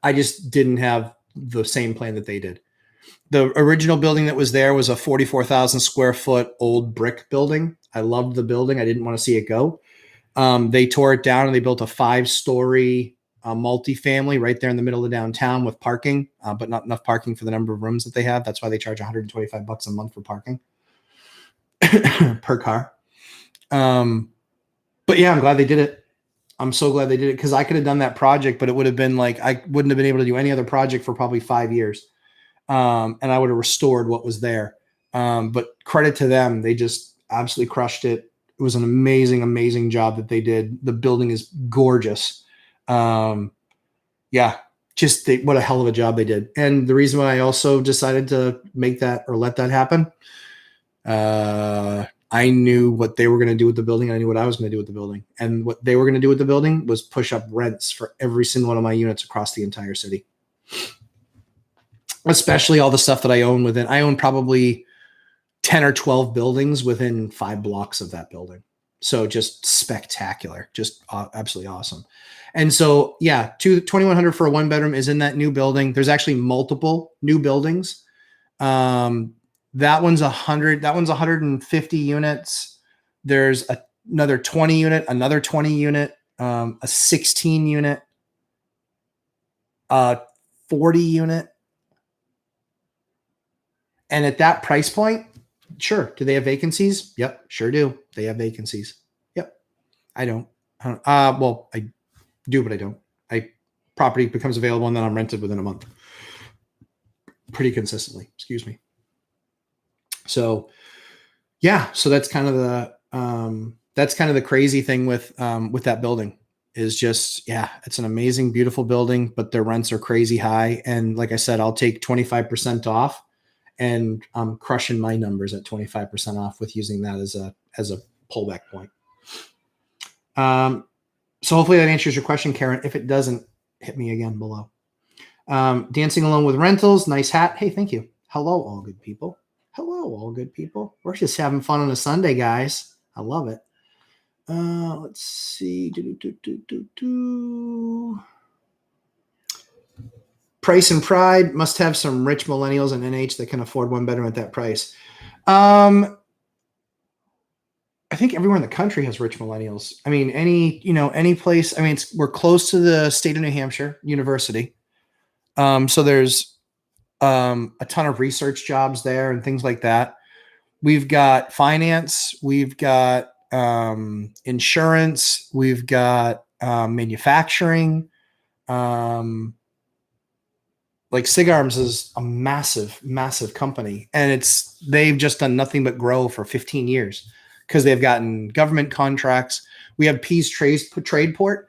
I just didn't have the same plan that they did. The original building that was there was a 44,000 square foot old brick building. I loved the building. I didn't want to see it go. They tore it down and they built a 5-story multifamily right there in the middle of downtown with parking, but not enough parking for the number of rooms that they have. That's why they charge $125 a month for parking per car. But yeah, I'm glad they did it. I'm so glad they did it, because I could have done that project, but it would have been like, I wouldn't have been able to do any other project for probably 5 years. And I would have restored what was there. But credit to them. They just absolutely crushed it. It was an amazing, amazing job that they did. The building is gorgeous. What a hell of a job they did. And the reason why I also decided to make that or let that happen, I knew what they were going to do with the building. I knew what I was going to do with the building. And what they were going to do with the building was push up rents for every single one of my units across the entire city. Especially all the stuff that I own I own probably 10 or 12 buildings within 5 blocks of that building. So just spectacular, just absolutely awesome. And so, yeah, 2,100 for a 1-bedroom is in that new building. There's actually multiple new buildings. That one's 100. That one's 150 units. There's another 20 unit, another 20 unit, a 16 unit, a 40 unit. And at that price point, sure. Do they have vacancies? Yep, sure do. They have vacancies. Yep. I don't. Well, I do, but I don't. Property becomes available and then I'm rented within a month. Pretty consistently. Excuse me. So, yeah. So that's kind of the crazy thing with that building is just, yeah, it's an amazing, beautiful building, but their rents are crazy high. And like I said, I'll take 25% off. And I'm crushing my numbers at 25% off with using that as a pullback point. So hopefully that answers your question, Karen. If it doesn't, hit me again below. Dancing alone with rentals. Nice hat. Hey, thank you. Hello, all good people. Hello, all good people. We're just having fun on a Sunday, guys. I love it. Let's see. Price and Pride must have some rich millennials in NH that can afford 1-bedroom at that price. I think everywhere in the country has rich millennials. I mean, any place. I mean, we're close to the state of New Hampshire University. So there's a ton of research jobs there and things like that. We've got finance. We've got insurance. We've got manufacturing. Like Sig Arms is a massive, massive company, and they've just done nothing but grow for 15 years because they've gotten government contracts. We have Pease Trade Port,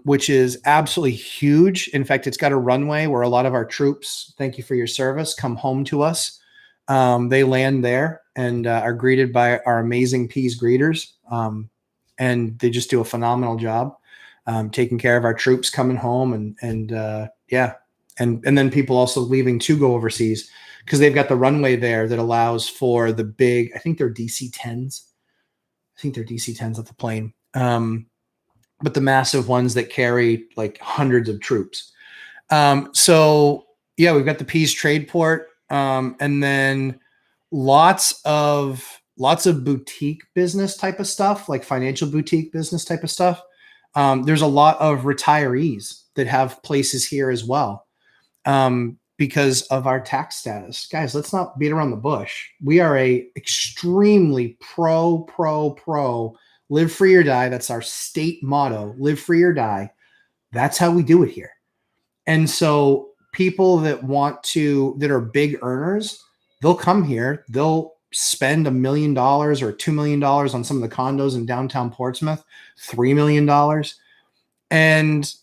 which is absolutely huge. In fact, it's got a runway where a lot of our troops, thank you for your service, come home to us. They land there and are greeted by our amazing Pease greeters, and they just do a phenomenal job taking care of our troops coming home and yeah. And then people also leaving to go overseas because they've got the runway there that allows for the big, I think they're DC-10s. I think they're DC-10s at the plane. But the massive ones that carry like hundreds of troops. So yeah, we've got the Pease Trade Port. And then lots of boutique business type of stuff, like financial boutique business type of stuff. There's a lot of retirees that have places here as well. Because of our tax status. Guys, let's not beat around the bush. We are a extremely pro live free or die. That's our state motto, live free or die. That's how we do it here. And so people that are big earners, they'll come here, they'll spend $1 million or $2 million on some of the condos in downtown Portsmouth, $3 million. And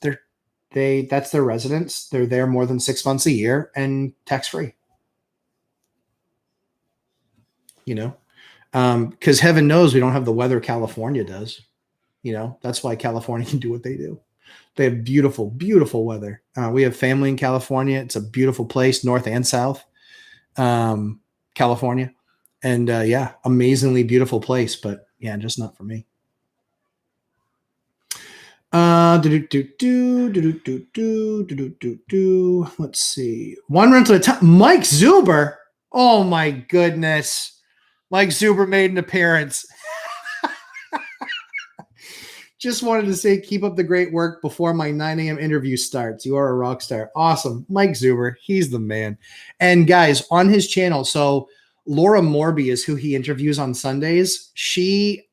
that's their residence. They're there more than 6 months a year and tax free. Because heaven knows we don't have the weather California does. That's why California can do what they do. They have beautiful, beautiful weather. We have family in California. It's a beautiful place, north and south, California, and yeah, amazingly beautiful place. But yeah, just not for me. Let's see. One rental at a time. Mike Zuber. Oh my goodness. Mike Zuber made an appearance. Just wanted to say, keep up the great work before my 9 a.m. interview starts. You are a rock star. Awesome. Mike Zuber. He's the man. And guys, on his channel, so Laura Morby is who he interviews on Sundays.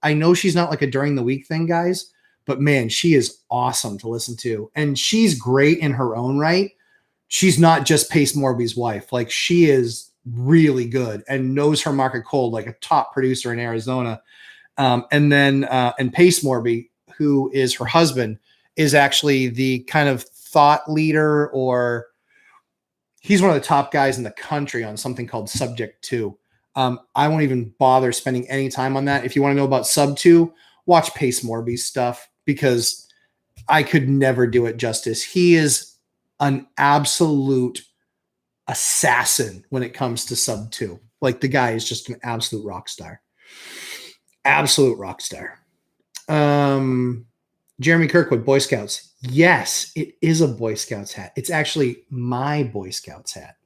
I know she's not like a during the week thing, guys. But man, she is awesome to listen to. And she's great in her own right. She's not just Pace Morby's wife. Like, she is really good and knows her market cold, like a top producer in Arizona. And Pace Morby, who is her husband, is actually the kind of thought leader, or he's one of the top guys in the country on something called Subject 2. I won't even bother spending any time on that. If you want to know about Sub 2, watch Pace Morby's stuff, because I could never do it justice. He is an absolute assassin when it comes to Sub 2. Like, the guy is just an absolute rock star. Absolute rock star. Jeremy Kirkwood, Boy Scouts. Yes, it is a Boy Scouts hat. It's actually my Boy Scouts hat.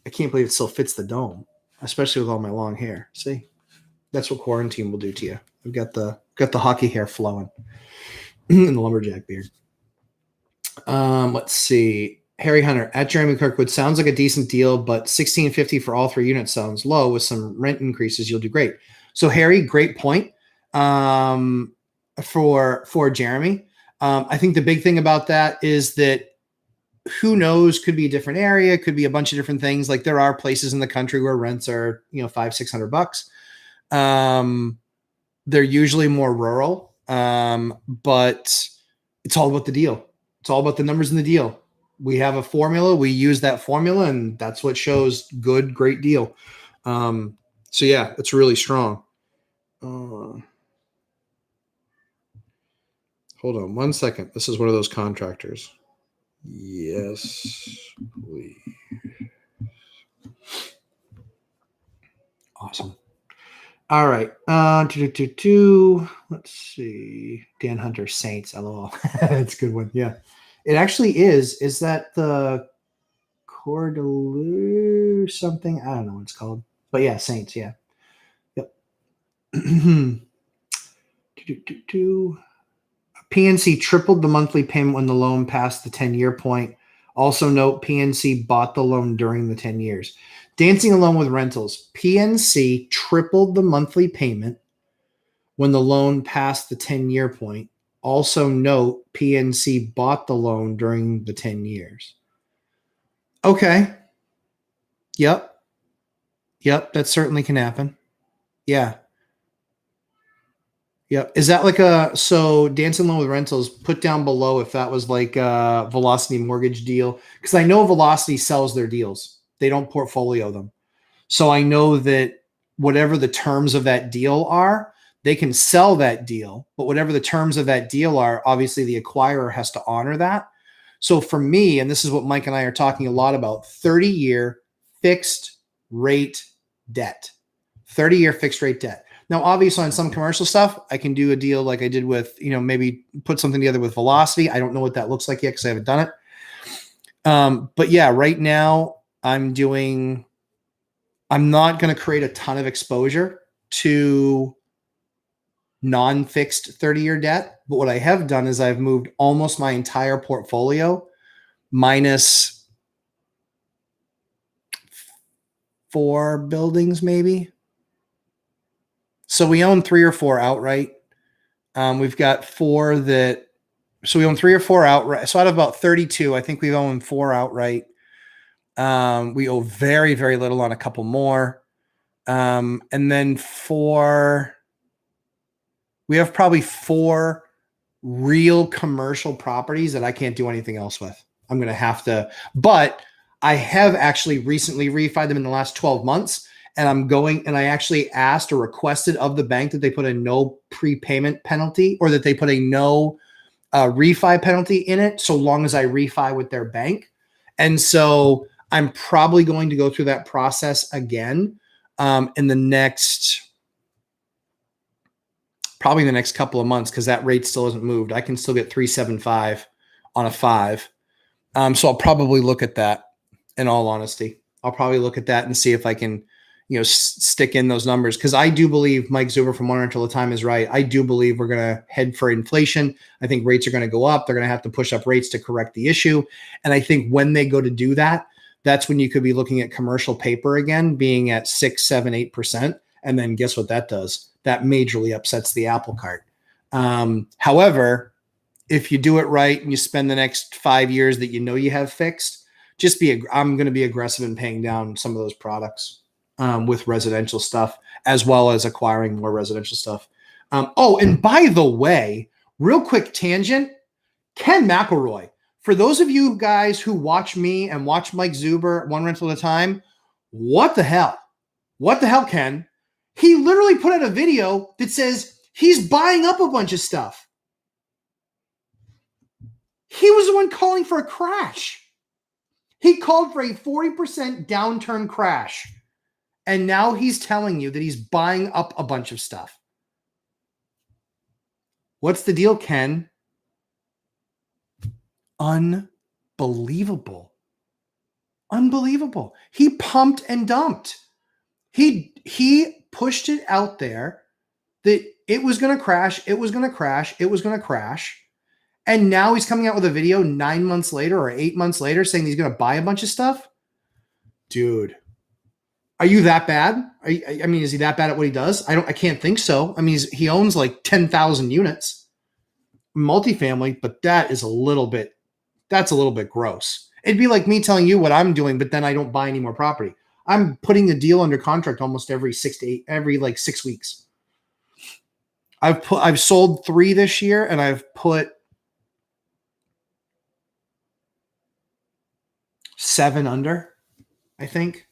I can't believe it still fits the dome, especially with all my long hair. See, that's what quarantine will do to you. I've got the hockey hair flowing and the lumberjack beard. Let's see. Harry Hunter at Jeremy Kirkwood sounds like a decent deal, but $1,650 for all 3 units sounds low. With some rent increases, you'll do great. So Harry, great point. For Jeremy, I think the big thing about that is that who knows, could be a different area, could be a bunch of different things. Like there are places in the country where rents are, $500-600. They're usually more rural, but it's all about the deal. It's all about the numbers in the deal. We have a formula. We use that formula, and that's what shows good, great deal. So yeah, it's really strong. Hold on 1 second. This is one of those contractors. Yes, please. Awesome. All right. Let's see. Dan Hunter, Saints. LOL. That's a good one. Yeah. It actually is. Is that the Cordelou something? I don't know what it's called. But yeah, Saints. Yeah. Yep. PNC tripled the monthly payment when the loan passed the 10-year point. Also note, PNC bought the loan during the 10 years. Dancing alone with rentals. PNC tripled the monthly payment when the loan passed the 10-year point. Also note, PNC bought the loan during the 10 years. Okay. Yep. That certainly can happen. Yeah. Yep. Is that like so Dancing Alone with Rentals, put down below if that was like a Velocity mortgage deal? Because I know Velocity sells their deals. They don't portfolio them. So I know that whatever the terms of that deal are, they can sell that deal. But whatever the terms of that deal are, obviously the acquirer has to honor that. So for me, and this is what Mike and I are talking a lot about, 30-year fixed rate debt. 30-year fixed rate debt. Now, obviously, on some commercial stuff, I can do a deal like I did with, maybe put something together with Velocity. I don't know what that looks like yet because I haven't done it. But yeah, right now I'm not going to create a ton of exposure to non-fixed 30-year debt. But what I have done is I've moved almost my entire portfolio minus 4 buildings, maybe. So we own 3 or 4 outright. We've got 4 so we own 3 or 4 outright. So out of about 32, I think we've owned 4 outright. We owe very, very little on a couple more. And then we have probably 4 real commercial properties that I can't do anything else with. I'm going to have to, but I have actually recently refied them in the last 12 months. And I actually asked or requested of the bank that they put a no prepayment penalty, or that they put a no refi penalty in it, so long as I refi with their bank. And so I'm probably going to go through that process again in the next couple of months, because that rate still hasn't moved. I can still get 3.75 on a 5. So I'll probably look at that. In all honesty, I'll probably look at that and see if I can stick in those numbers, because I do believe Mike Zuber from One Rental at a Time is right. I do believe we're going to head for inflation. I think rates are going to go up. They're going to have to push up rates to correct the issue. And I think when they go to do that, that's when you could be looking at commercial paper again being at 6, 7, 8%. And then guess what that does? That majorly upsets the apple cart. However, if you do it right and you spend the next 5 years that you have fixed, I'm going to be aggressive in paying down some of those products. With residential stuff, as well as acquiring more residential stuff. And by the way, real quick tangent, Ken McElroy. For those of you guys who watch me and watch Mike Zuber, One Rental at a Time, what the hell? What the hell, Ken? He literally put out a video that says he's buying up a bunch of stuff. He was the one calling for a crash. He called for a 40% downturn crash. And now he's telling you that he's buying up a bunch of stuff. What's the deal, Ken? Unbelievable. Unbelievable. He pumped and dumped. He pushed it out there that it was going to crash. It was going to crash. It was going to crash. And now he's coming out with a video 9 months later or 8 months later saying he's going to buy a bunch of stuff. Dude, are you that bad? I mean, is he that bad at what he does? I can't think so. I mean, he owns like 10,000 units, multifamily, but that's a little bit gross. It'd be like me telling you what I'm doing, but then I don't buy any more property. I'm putting a deal under contract almost every 6 weeks. I've sold 3 this year, and I've put 7 under, I think,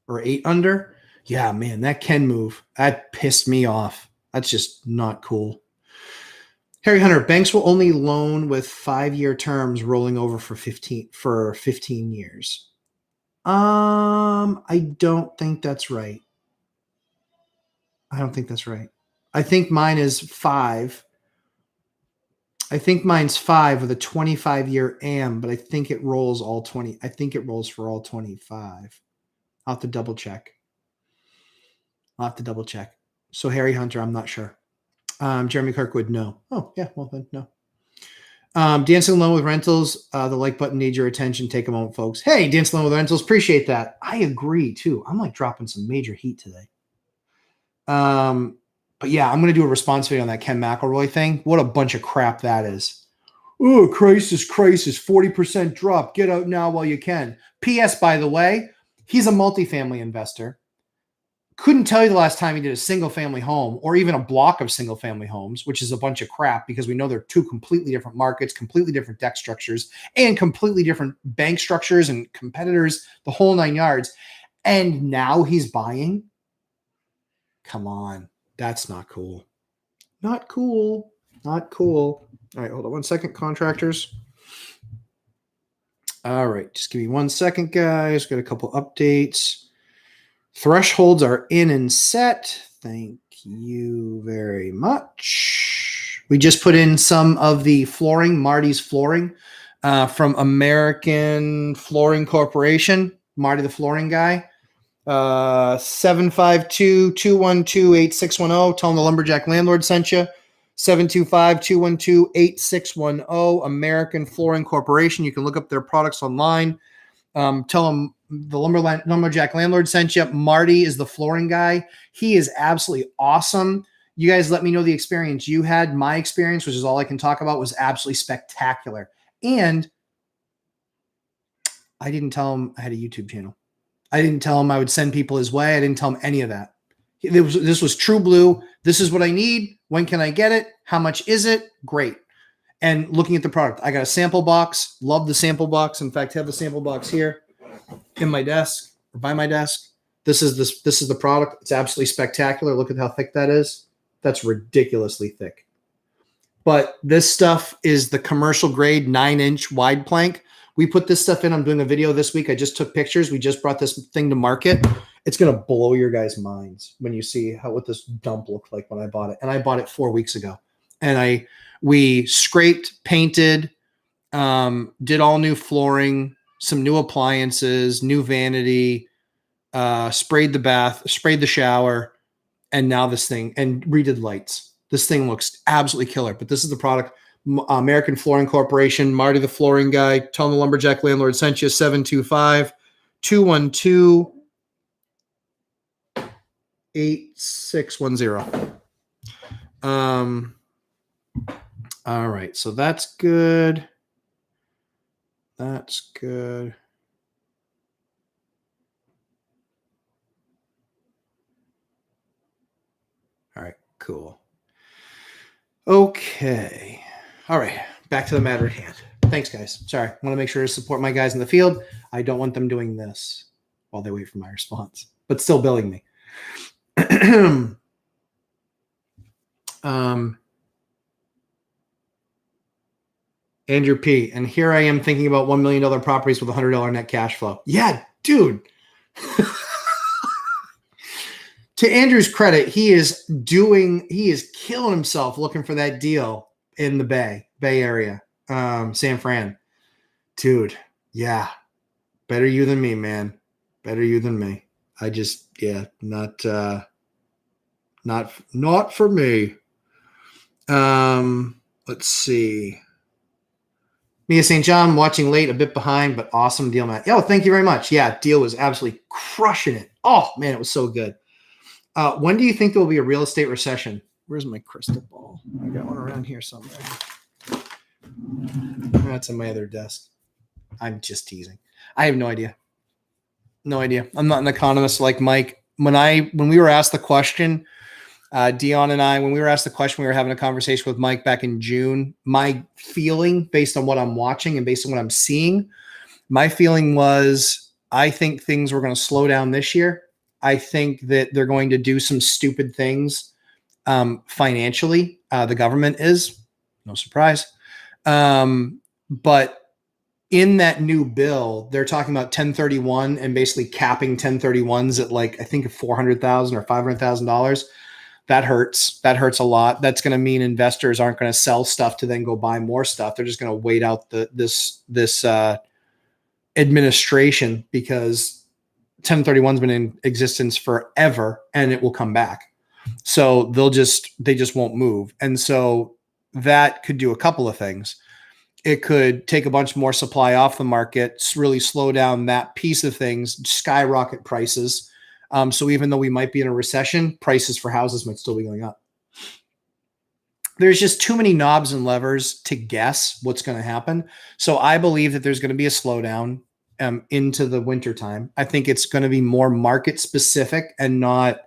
or 8 under. Yeah, man, that can move. That pissed me off. That's just not cool. Harry Hunter, banks will only loan with 5-year terms rolling over for 15 years. I don't think that's right. I think mine is 5. I think mine's 5 with a 25-year AM, but I think it rolls all 20. I think it rolls for all 25. I'll have to double check. So Harry Hunter, I'm not sure. Jeremy Kirkwood, no. Oh, yeah, well then, no. Dancing Alone with Rentals, the like button needs your attention. Take a moment, folks. Hey, Dancing Alone with Rentals, appreciate that. I agree, too. I'm like dropping some major heat today. But yeah, I'm going to do a response video on that Ken McElroy thing. What a bunch of crap that is. Oh, crisis, 40% drop. Get out now while you can. P.S., by the way, he's a multifamily investor. Couldn't tell you the last time he did a single family home or even a block of single family homes, which is a bunch of crap because we know they're 2 completely different markets, completely different deck structures, and completely different bank structures and competitors, the whole 9 yards. And now he's buying? Come on. That's not cool. Not cool. All right, hold on 1 second, contractors. All right, just give me 1 second, guys. Got a couple updates. Thresholds are in and set. Thank you very much. We just put in some of the flooring, Marty's flooring, from American Flooring Corporation. Marty, the flooring guy. 752-212-8610. Tell him the Lumberjack Landlord sent you. 725-212-8610. American Flooring Corporation. You can look up their products online. Tell them the Lumberjack Landlord sent you. Marty is the flooring guy. He is absolutely awesome. You guys let me know the experience you had. My experience, which is all I can talk about, was absolutely spectacular. And I didn't tell him I had a YouTube channel. I didn't tell him I would send people his way. I didn't tell him any of that. This was true blue. This is what I need. When can I get it? How much is it? Great. And looking at the product, I got a sample box. Love the sample box. In fact, I have the sample box here in my desk or by my desk. This is the product. It's absolutely spectacular. Look at how thick that is. That's ridiculously thick. But this stuff is the commercial grade 9-inch wide plank. We put this stuff in. I'm doing a video this week. I just took pictures. We just brought this thing to market. It's going to blow your guys' minds when you see what this dump looked like when I bought it. And I bought it 4 weeks ago. And we scraped, painted, did all new flooring, some new appliances, new vanity, sprayed the shower, and now this thing, and redid lights. This thing looks absolutely killer. But this is the product. American Flooring Corporation, Marty the flooring guy. Tell him the Lumberjack Landlord sent you. 725-212-8610. All right, so that's good. That's good. All right, cool. Okay. All right, back to the matter at hand. Thanks, guys. Sorry, I want to make sure to support my guys in the field. I don't want them doing this while they wait for my response, but still billing me. Andrew P. And here I am thinking about $1 million properties with $100 net cash flow. Yeah, dude. To Andrew's credit, he is killing himself looking for that deal in the Bay Area, San Fran. Dude, yeah. Better you than me, man. Better you than me. I just, yeah, not for me. Let's see. Mia St. John, watching late, a bit behind, but awesome deal, Matt. Yo, thank you very much. Yeah, deal was absolutely crushing it. Oh, man, it was so good. When do you think there will be a real estate recession? Where's my crystal ball? I got one around here somewhere. That's on my other desk. I'm just teasing. I have no idea. No idea. I'm not an economist like Mike. When we were asked the question, Dion and I, when we were asked the question, we were having a conversation with Mike back in June. My feeling, based on what I'm watching and based on what I'm seeing, my feeling was I think things were going to slow down this year. I think that they're going to do some stupid things financially. The government is, no surprise. But in that new bill, they're talking about 1031 and basically capping 1031s at like, I think $400,000 or $500,000. That hurts. That hurts a lot. That's going to mean investors aren't going to sell stuff to then go buy more stuff. They're just going to wait out this administration, because 1031's been in existence forever and it will come back. So they just won't move. And so that could do a couple of things. It could take a bunch more supply off the market, really slow down that piece of things, skyrocket prices. So even though we might be in a recession, prices for houses might still be going up. There's just too many knobs and levers to guess what's going to happen. So I believe that there's going to be a slowdown into the wintertime. I think it's going to be more market specific and not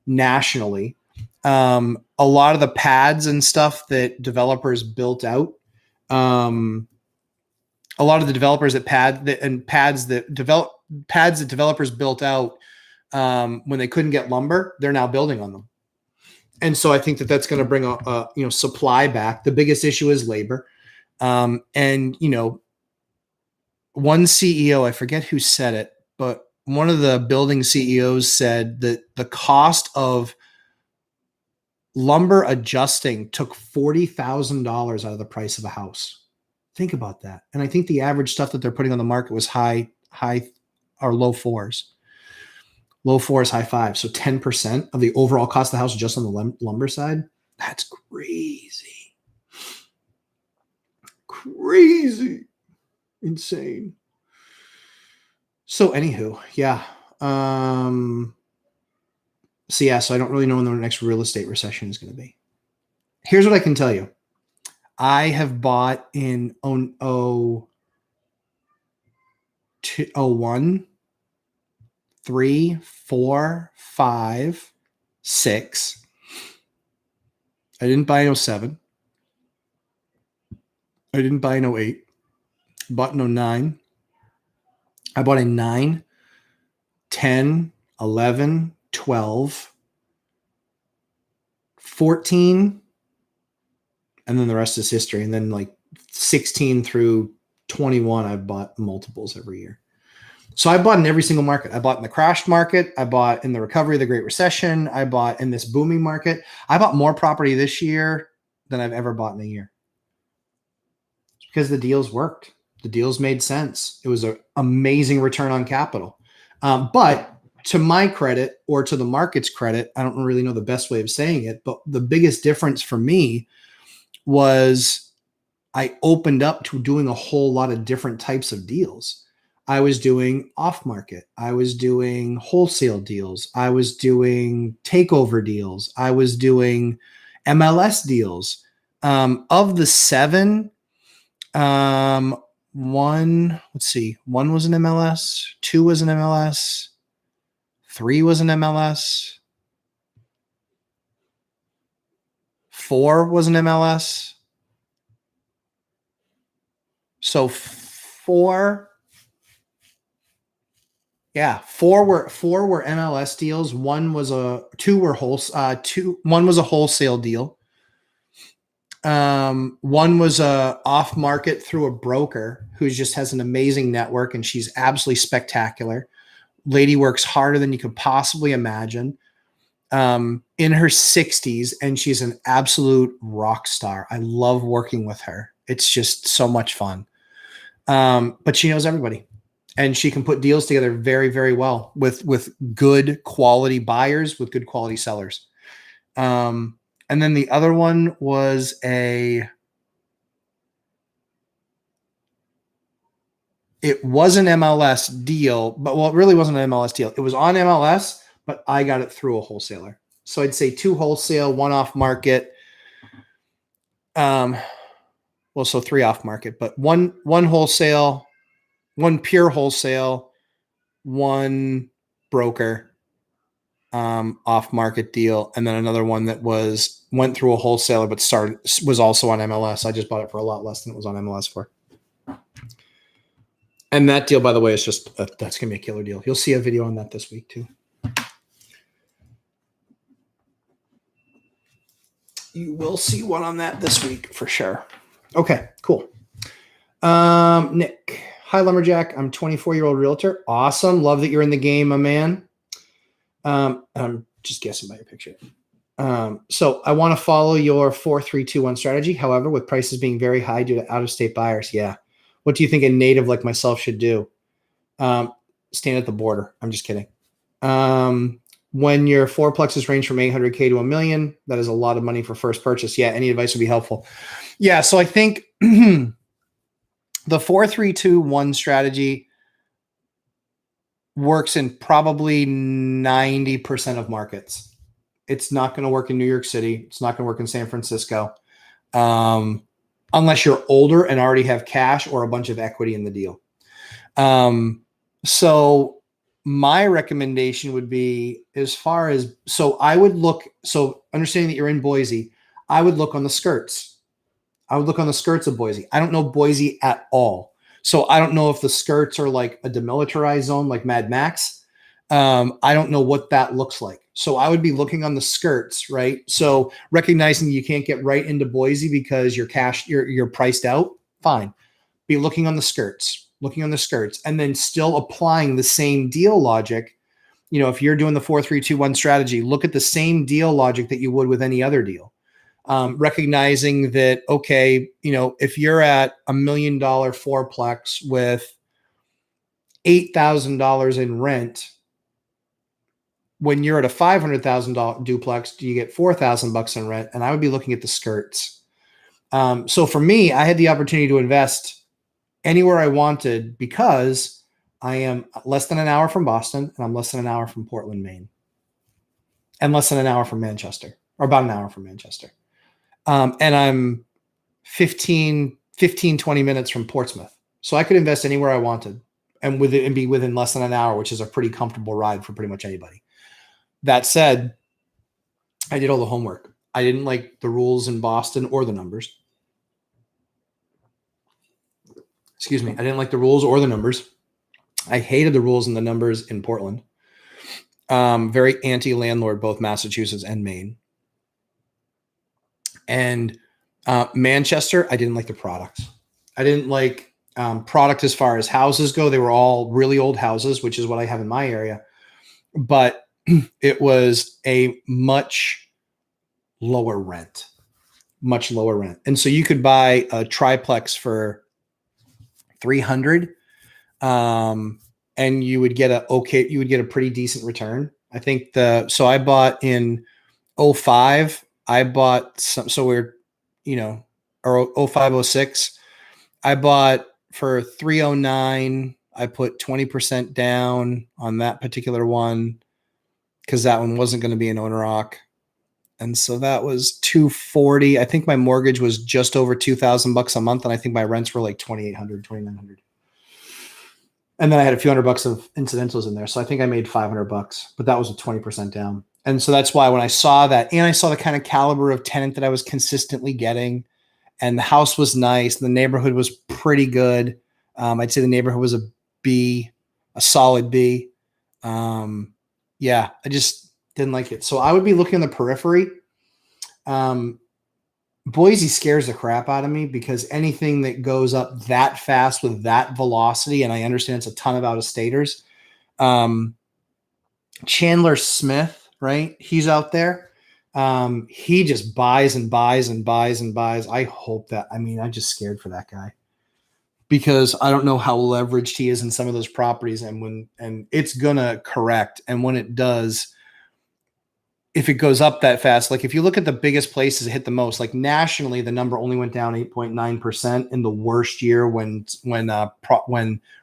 nationally. A lot of the pads and stuff that developers built out, a lot of the developers pads that developers built out when they couldn't get lumber, they're now building on them. And so I think that that's going to bring a supply back. The biggest issue is labor. And one CEO, I forget who said it, but one of the building CEOs said that the cost of lumber adjusting took $40,000 out of the price of a house. Think about that. And I think the average stuff that they're putting on the market was high or low fours, high fives. So 10% of the overall cost of the house just on the lumber side. That's crazy. Crazy. Insane. So anywho, yeah. So I don't really know when the next real estate recession is going to be. Here's what I can tell you. I have bought in 01, 3, 4, 5, 6. I didn't buy in 07. I didn't buy in 08. Bought in 09. I bought in 9, 10, 11, 12, 14, and then the rest is history. And then like 16 through 21, I've bought multiples every year. So I bought in every single market. I bought in the crashed market. I bought in the recovery of the Great Recession. I bought in this booming market. I bought more property this year than I've ever bought in a year. It's because the deals worked. The deals made sense. It was an amazing return on capital. But to my credit, or to the market's credit, I don't really know the best way of saying it, but the biggest difference for me was I opened up to doing a whole lot of different types of deals. I was doing off market. I was doing wholesale deals. I was doing takeover deals. I was doing MLS deals. Of the 7, one was an MLS, 2 was an MLS, 3 was an MLS, 4 was an MLS. So 4 were MLS deals. One was one was a wholesale deal. One was off market through a broker who just has an amazing network, and she's absolutely spectacular. Lady works harder than you could possibly imagine. in her 60s, and she's an absolute rock star. I love working with her. It's just so much fun. But she knows everybody, and she can put deals together very, very well with good quality buyers, with good quality sellers. And then the other one was it was an MLS deal, but well, it really wasn't an MLS deal. It was on MLS, but I got it through a wholesaler. So I'd say 2 wholesale, 1 off market. Well, so 3 off market, but one wholesale, 1 pure wholesale, 1 broker, off market deal, and then another one that went through a wholesaler but was also on MLS. I just bought it for a lot less than it was on MLS for. And that deal, by the way, is just that's gonna be a killer deal. You'll see a video on that this week too. You will see one on that this week for sure. Okay, cool. Nick, hi Lumberjack. I'm 24-year-old realtor. Awesome. Love that you're in the game, my man. I'm just guessing by your picture. So I want to follow your 4-3-2-1 strategy. However, with prices being very high due to out-of-state buyers, yeah. What do you think a native like myself should do? Stand at the border. I'm just kidding. When your fourplexes range from 800K to $1 million, that is a lot of money for first purchase. Yeah, any advice would be helpful. Yeah, so I think the 4-3-2-1 strategy works in probably 90% of markets. It's not going to work in New York City. It's not going to work in San Francisco, unless you're older and already have cash or a bunch of equity in the deal. So my recommendation would be, as far as, I would look, understanding that you're in Boise, I would look on the skirts. I would look on the skirts of Boise. I don't know Boise at all. So I don't know if the skirts are like a demilitarized zone like Mad Max. I don't know what that looks like. So I would be looking on the skirts, right? So recognizing you can't get right into Boise because you're priced out, fine. Be looking on the skirts, and then still applying the same deal logic. You know, if you're doing the 4-3-2-1 strategy, look at the same deal logic that you would with any other deal. Recognizing that, okay, you know, if you're at $1 million fourplex with $8,000 in rent, when you're at a $500,000 duplex, do you get $4,000 in rent? And I would be looking at the skirts. So for me, I had the opportunity to invest anywhere I wanted because I am less than an hour from Boston, and I'm less than an hour from Portland, Maine, and less than an hour from Manchester, or about an hour from Manchester. And I'm 20 minutes from Portsmouth. So I could invest anywhere I wanted and be within less than an hour, which is a pretty comfortable ride for pretty much anybody. That said, I did all the homework. I didn't like the rules in Boston or the numbers. Excuse me. I didn't like the rules or the numbers. I hated the rules and the numbers in Portland. Very anti-landlord, both Massachusetts and Maine. And Manchester, I didn't like the product. I didn't like product as far as houses go. They were all really old houses, which is what I have in my area. But it was a much lower rent. And so you could buy a triplex for $300, and you would get a pretty decent return. I think so I bought in 05. I bought some, so we're, or 05, 06. I bought for 309. I put 20% down on that particular one because that one wasn't going to be an owner occ. And so that was 240. I think my mortgage was just over $2,000 a month. And I think my rents were like 2,800, 2,900. And then I had a few $100 of incidentals in there. So I think I made $500, but that was a 20% down. And so that's why when I saw that, and I saw the kind of caliber of tenant that I was consistently getting, and the house was nice, and the neighborhood was pretty good. I'd say the neighborhood was a B, a solid B. Yeah, I just didn't like it. So I would be looking on the periphery. Boise scares the crap out of me because anything that goes up that fast with that velocity, and I understand it's a ton of out-of-staters. Chandler Smith, right? He's out there. He just buys and buys and buys and buys. I hope that, I mean, I'm just scared for that guy because I don't know how leveraged he is in some of those properties, and it's gonna correct. And when it does, if it goes up that fast, like if you look at the biggest places it hit the most, like nationally, the number only went down 8.9% in the worst year when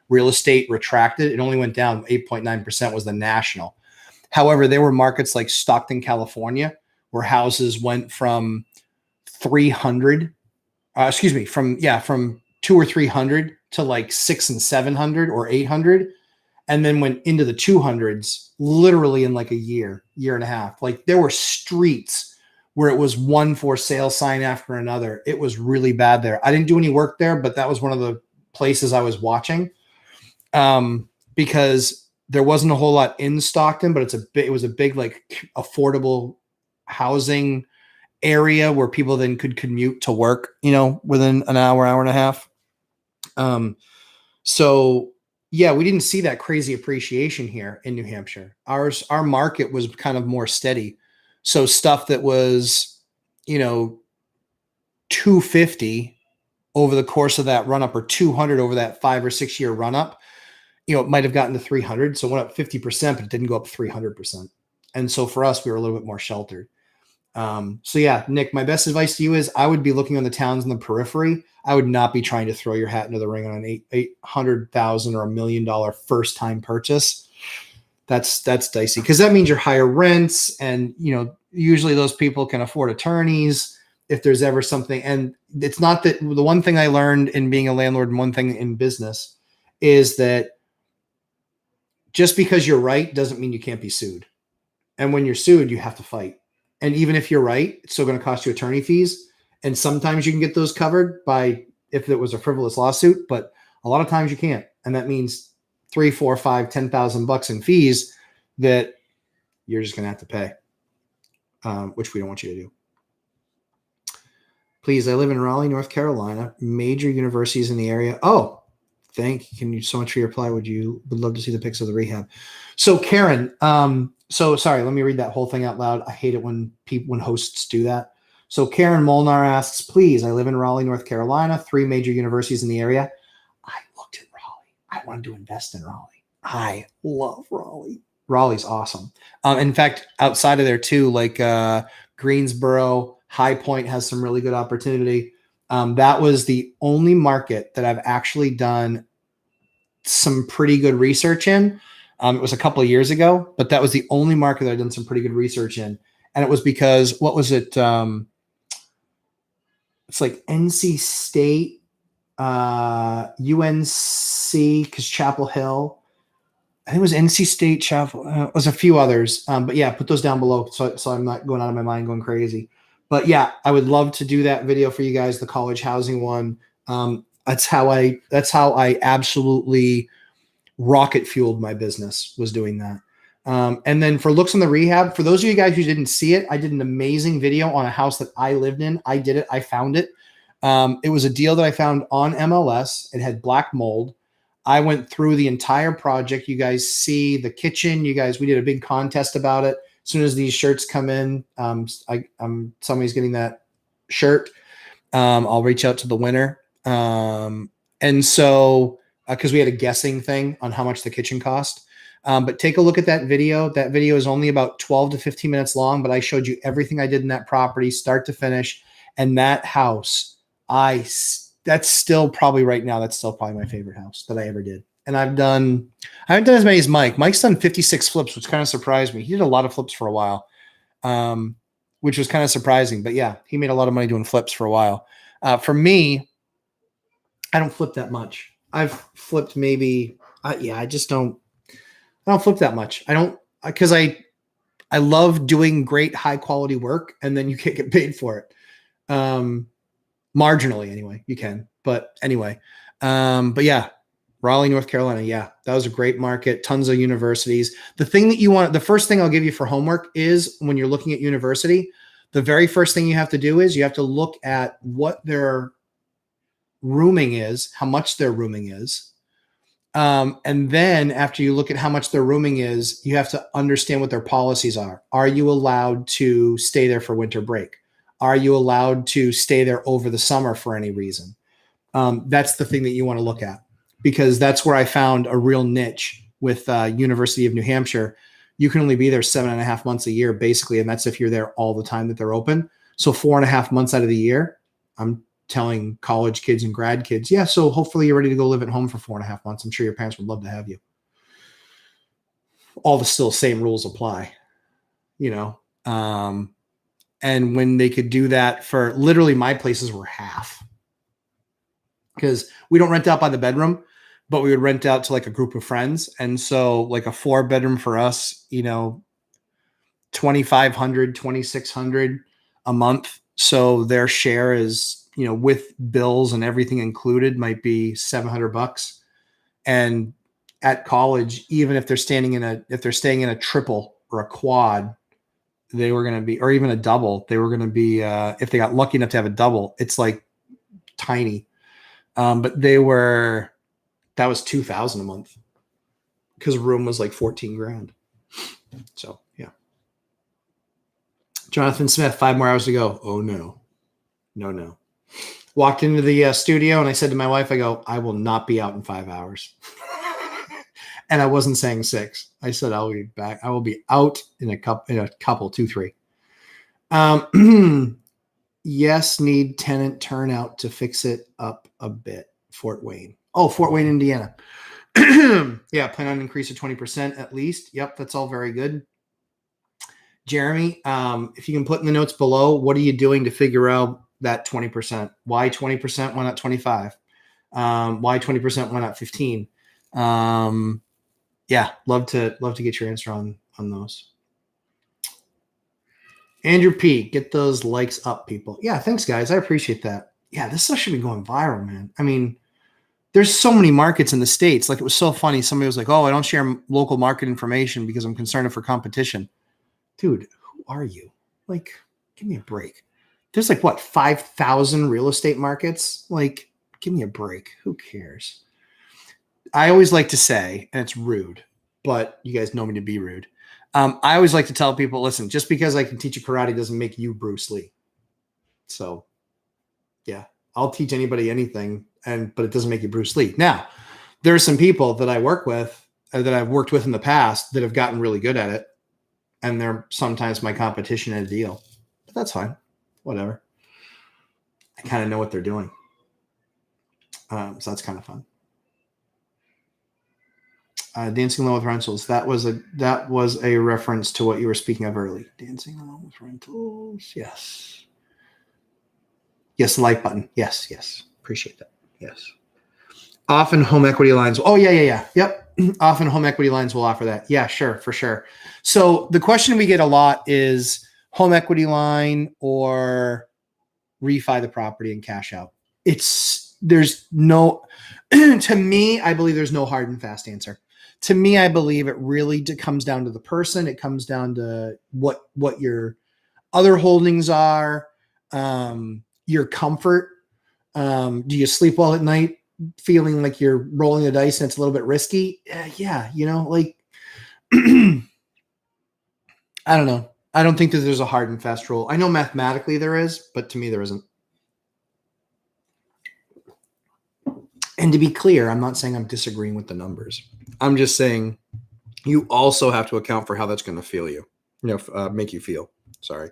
real estate retracted. It only went down 8.9% was the national. However, there were markets like Stockton, California, where houses went from 300, from 2 or 300 to like 600 and 700 or 800, and then went into the 200s literally in like a year and a half. Like there were streets where it was one for sale sign after another. It was really bad there. I didn't do any work there, but that was one of the places I was watching, because there wasn't a whole lot in Stockton, but it was a big like affordable housing area where people then could commute to work, within an hour and a half. So yeah, we didn't see that crazy appreciation here in New Hampshire. Our market was kind of more steady. So stuff that was, 250 over the course of that run up, or 200 over that 5 or 6 year run up, it might have gotten to 300. So it went up 50%, but it didn't go up 300%. And so for us, we were a little bit more sheltered. So yeah, Nick, my best advice to you is I would be looking on the towns in the periphery. I would not be trying to throw your hat into the ring on an $800,000 or $1 million first time purchase. That's dicey because that means you're higher rents, and usually those people can afford attorneys if there's ever something. And it's not that the one thing I learned in being a landlord and one thing in business is that just because you're right doesn't mean you can't be sued. And when you're sued, you have to fight. And even if you're right, it's still going to cost you attorney fees. And sometimes you can get those covered if it was a frivolous lawsuit, but a lot of times you can't. And that means $3,000, $4,000, $5,000, $10,000 in fees that you're just going to have to pay, which we don't want you to do. Please, I live in Raleigh, North Carolina, major universities in the area. Oh, thank you so much for your reply. Would love to see the pics of the rehab. So Karen, so sorry, let me read that whole thing out loud. I hate it when hosts do that. So Karen Molnar asks, please, I live in Raleigh, North Carolina, 3 major universities in the area. I looked at Raleigh. I wanted to invest in Raleigh. I love Raleigh. Raleigh's awesome. In fact, outside of there too, like Greensboro, High Point has some really good opportunity. That was the only market that I've actually done some pretty good research in. It was a couple of years ago, but that was the only market that I'd done some pretty good research in. And it was because, what was it? It's like NC State, UNC, because Chapel Hill. I think it was NC State, Chapel. It was a few others. But yeah, put those down below so I'm not going out of my mind going crazy. But yeah, I would love to do that video for you guys, the college housing one. That's how I absolutely rocket fueled my business, was doing that. And then for looks on the rehab, for those of you guys who didn't see it, I did an amazing video on a house that I lived in. I did it. I found it. It was a deal that I found on MLS. It had black mold. I went through the entire project. You guys see the kitchen. We did a big contest about it. As soon as these shirts come in, somebody's getting that shirt. I'll reach out to the winner. And so, because we had a guessing thing on how much the kitchen cost. But take a look at that video. That video is only about 12 to 15 minutes long, but I showed you everything I did in that property, start to finish. And that house, that's still probably right now, that's still probably my favorite house that I ever did. And I haven't done as many as Mike. Mike's done 56 flips, which kind of surprised me. He did a lot of flips for a while, which was kind of surprising. But yeah, he made a lot of money doing flips for a while. For me, I don't flip that much. I've flipped maybe, I don't flip that much. I don't, because I love doing great high quality work, and then you can't get paid for it. Marginally anyway, you can, but anyway. But yeah, Raleigh, North Carolina. Yeah, that was a great market. Tons of universities. The first thing I'll give you for homework is, when you're looking at university, the very first thing you have to do is you have to look at what their rooming is, how much their rooming is. And then after you look at how much their rooming is, you have to understand what their policies are. Are you allowed to stay there for winter break? Are you allowed to stay there over the summer for any reason? That's the thing that you want to look at, because that's where I found a real niche with University of New Hampshire. You can only be there 7.5 months a year, basically, and that's if you're there all the time that they're open. So 4.5 months out of the year, I'm telling college kids and grad kids, yeah, so hopefully you're ready to go live at home for 4.5 months. I'm sure your parents would love to have you. All the still same rules apply, you know. And when they could do that for literally, my places were half, because we don't rent out by the bedroom, but we would rent out to like a group of friends. And so like a 4-bedroom for us, you know, 2,500, 2,600 a month. So their share is, you know, with bills and everything included, might be $700. And at college, even if they're staying in a triple or a quad, they were going to be, or even a double, they were going to be, if they got lucky enough to have a double, it's like tiny. But that was $2,000 a month, because room was like 14 grand. So yeah. Jonathan Smith, 5 more hours to go. Oh no. Walked into the studio and I said to my wife, I go, I will not be out in 5 hours. And I wasn't saying 6. I said, I'll be back. I will be out in a couple, 2, 3. Yes, need tenant turnout to fix it up a bit. Fort Wayne. Oh, Fort Wayne, Indiana. Yeah, plan on increase of 20% at least. Yep, that's all very good. Jeremy, if you can put in the notes below, what are you doing to figure out that 20%? Why 20%? Why not 25? Why 20%? Why not 15? Yeah, love to get your answer on those. Andrew P, get those likes up, people. Yeah, thanks, guys. I appreciate that. Yeah, this stuff should be going viral, man. I mean, there's so many markets in the States. Like, it was so funny. Somebody was like, oh, I don't share local market information because I'm concerned for competition. Dude, who are you? Like, give me a break. There's like, what, 5,000 real estate markets? Like, give me a break. Who cares? I always like to say, and it's rude, but you guys know me to be rude. I always like to tell people, listen, just because I can teach you karate doesn't make you Bruce Lee. So, yeah, I'll teach anybody anything, but it doesn't make you Bruce Lee. Now, there are some people that I work with, that I've worked with in the past, that have gotten really good at it, and they're sometimes my competition in a deal. But that's fine. Whatever. I kind of know what they're doing. So that's kind of fun. Dancing Alone with Rentals. That was a reference to what you were speaking of early. Dancing Alone with Rentals. Yes. Yes, like button. Yes. Appreciate that. Yes. Often home equity lines. Oh, yeah. Yep. Often home equity lines will offer that. Yeah, sure, for sure. So the question we get a lot is home equity line or refi the property and cash out. There's no, to me, I believe there's no hard and fast answer. To me, I believe it really comes down to the person. It comes down to what your other holdings are, your comfort. Do you sleep well at night feeling like you're rolling the dice and it's a little bit risky? Yeah, like, I don't know. I don't think that there's a hard and fast rule. I know mathematically there is, but to me there isn't. And to be clear, I'm not saying I'm disagreeing with the numbers. I'm just saying you also have to account for how that's going to feel you, make you feel. Sorry.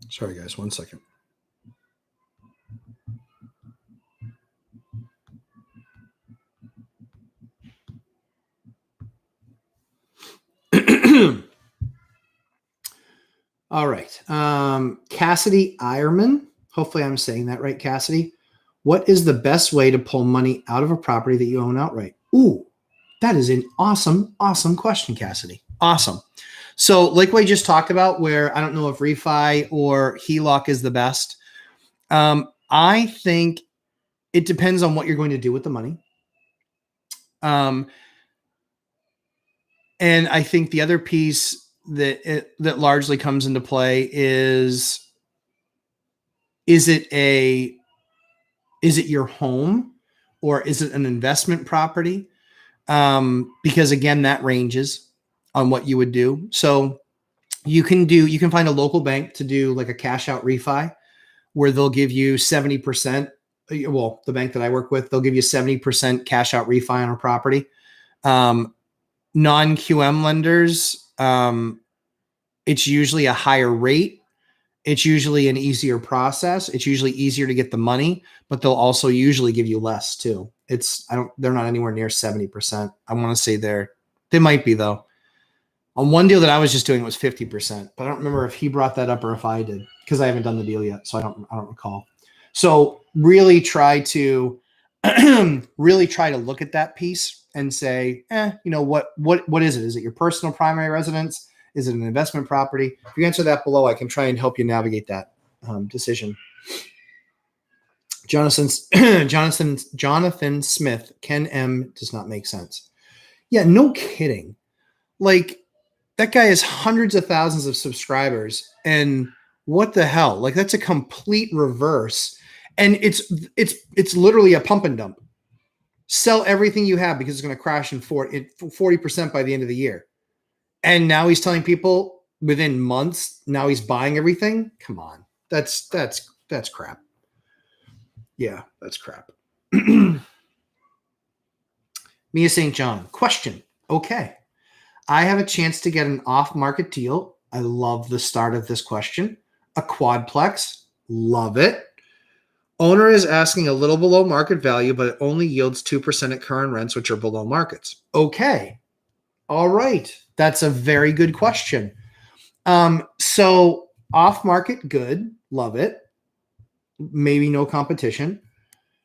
Sorry, guys. 1 second. All right. Cassidy Eierman. Hopefully I'm saying that right, Cassidy. What is the best way to pull money out of a property that you own outright? Ooh, that is an awesome, awesome question, Cassidy. Awesome. So like we just talked about, where I don't know if refi or HELOC is the best. I think it depends on what you're going to do with the money. And I think the other piece that largely comes into play is Is it your home, or is it an investment property? Because again, that ranges on what you would do. So you can find a local bank to do like a cash out refi where they'll give you 70%. Well, the bank that I work with, they'll give you 70% cash out refi on a property. Non-QM lenders, it's usually a higher rate. It's usually an easier process. It's usually easier to get the money, but they'll also usually give you less too. They're not anywhere near 70%. I want to say they might be though. On one deal that I was just doing, it was 50%, but I don't remember if he brought that up or if I did, because I haven't done the deal yet. So I don't recall. So really try to look at that piece and say, what is it? Is it your personal primary residence? Is it an investment property? If you answer that below, I can try and help you navigate that decision. Jonathan Smith, Ken M does not make sense. Yeah, no kidding. Like, that guy has hundreds of thousands of subscribers, and what the hell? Like, that's a complete reverse. And it's literally a pump and dump. Sell everything you have because it's going to crash in 40% by the end of the year. And now he's telling people within months, now he's buying everything. Come on. That's crap. Yeah, that's crap. Mia St. John, question. Okay. I have a chance to get an off-market deal. I love the start of this question. A quadplex. Love it. Owner is asking a little below market value, but it only yields 2% at current rents, which are below markets. Okay. All right. That's a very good question. So off-market, good. Love it. Maybe no competition.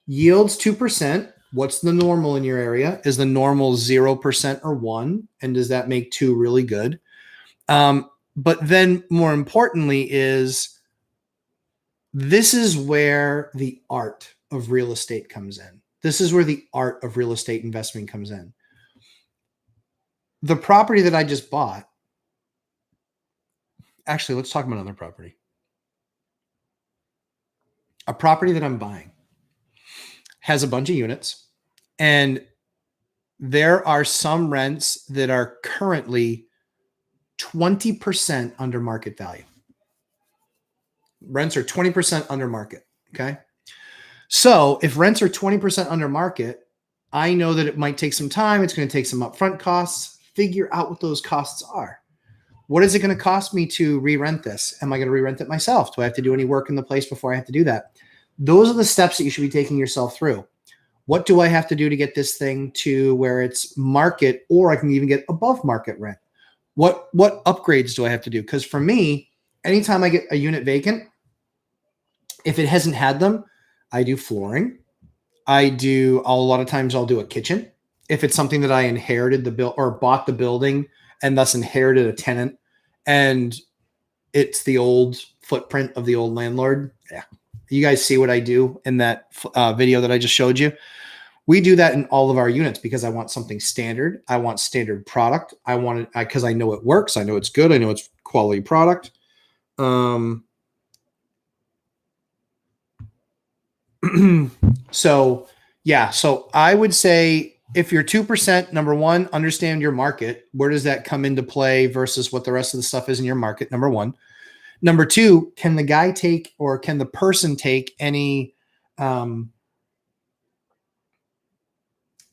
Yields 2%. What's the normal in your area? Is the normal 0% or 1%? And does that make 2 really good? But then more importantly this is where the art of real estate comes in. This is where the art of real estate investing comes in. The property that I just bought, actually, let's talk about another property. A property that I'm buying has a bunch of units, and there are some rents that are currently 20% under market value. Rents are 20% under market. Okay. So if rents are 20% under market, I know that it might take some time. It's going to take some upfront costs. Figure out what those costs are. What is it going to cost me to re-rent this? Am I going to re-rent it myself? Do I have to do any work in the place before I have to do that? Those are the steps that you should be taking yourself through. What do I have to do to get this thing to where it's market, or I can even get above market rent? What upgrades do I have to do? Because for me, anytime I get a unit vacant, if it hasn't had them, I do flooring. A lot of times I'll do a kitchen. If it's something that I inherited or bought the building and thus inherited a tenant, and it's the old footprint of the old landlord. Yeah. You guys see what I do in that video that I just showed you? We do that in all of our units because I want something standard. I want standard product. I want it because I know it works. I know it's good. I know it's quality product. So I would say if you're 2%, number one, understand your market. Where does that come into play versus what the rest of the stuff is in your market? Number one. Number two, can the guy take, or can the person take any, can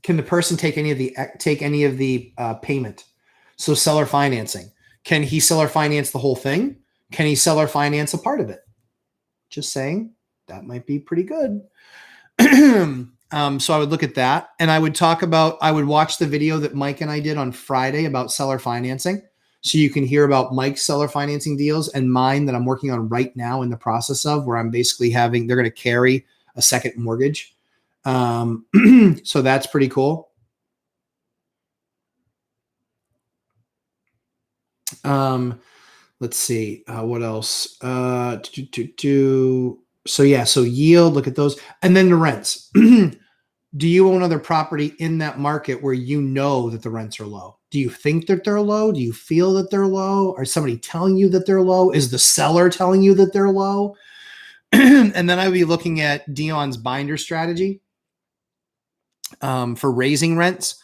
the person take any of the payment? So seller financing. Can he seller finance the whole thing? Can he seller finance a part of it? Just saying, that might be pretty good. So I would look at that, and I would watch the video that Mike and I did on Friday about seller financing. So you can hear about Mike's seller financing deals and mine that I'm working on right now in the process of, where I'm basically they're going to carry a second mortgage. So that's pretty cool. Let's see, what else? So yield, look at those. And then the rents. Do you own other property in that market where you know that the rents are low? Do you think that they're low? Do you feel that they're low? Is somebody telling you that they're low? Is the seller telling you that they're low? And then I would be looking at Dion's binder strategy for raising rents.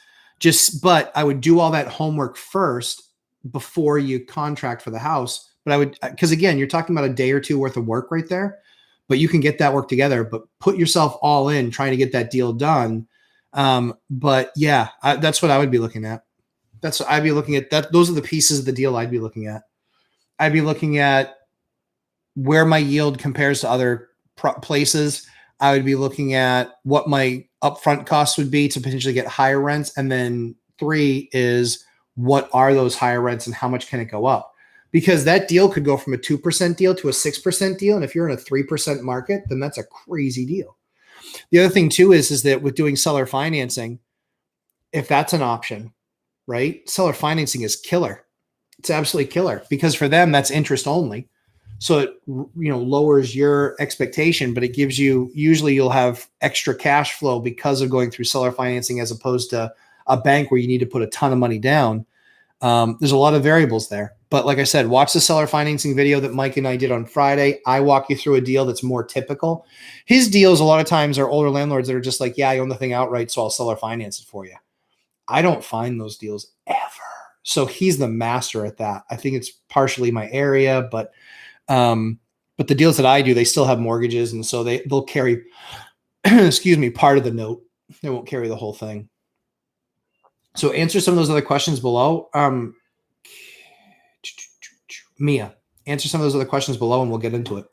But I would do all that homework first before you contract for the house. But I would, because again, you're talking about a day or two worth of work right there, but you can get that work together, but put yourself all in trying to get that deal done. But yeah, that's what I would be looking at. That's what I'd be looking at. That those are the pieces of the deal I'd be looking at. I'd be looking at where my yield compares to other places. I would be looking at what my upfront costs would be to potentially get higher rents. And then 3 is what are those higher rents and how much can it go up? Because that deal could go from a 2% deal to a 6% deal. And if you're in a 3% market, then that's a crazy deal. The other thing too is that with doing seller financing, if that's an option, right? Seller financing is killer. It's absolutely killer because for them, that's interest only. So it, lowers your expectation, but it gives you, usually you'll have extra cash flow because of going through seller financing as opposed to a bank where you need to put a ton of money down. There's a lot of variables there. But like I said, watch the seller financing video that Mike and I did on Friday. I walk you through a deal that's more typical. His deals a lot of times are older landlords that are just like, yeah, I own the thing outright, so I'll seller finance it for you. I don't find those deals ever. So he's the master at that. I think it's partially my area, but the deals that I do, they still have mortgages. And so they'll carry, excuse me, part of the note. They won't carry the whole thing. So answer some of those other questions below. Mia, answer some of those other questions below and we'll get into it.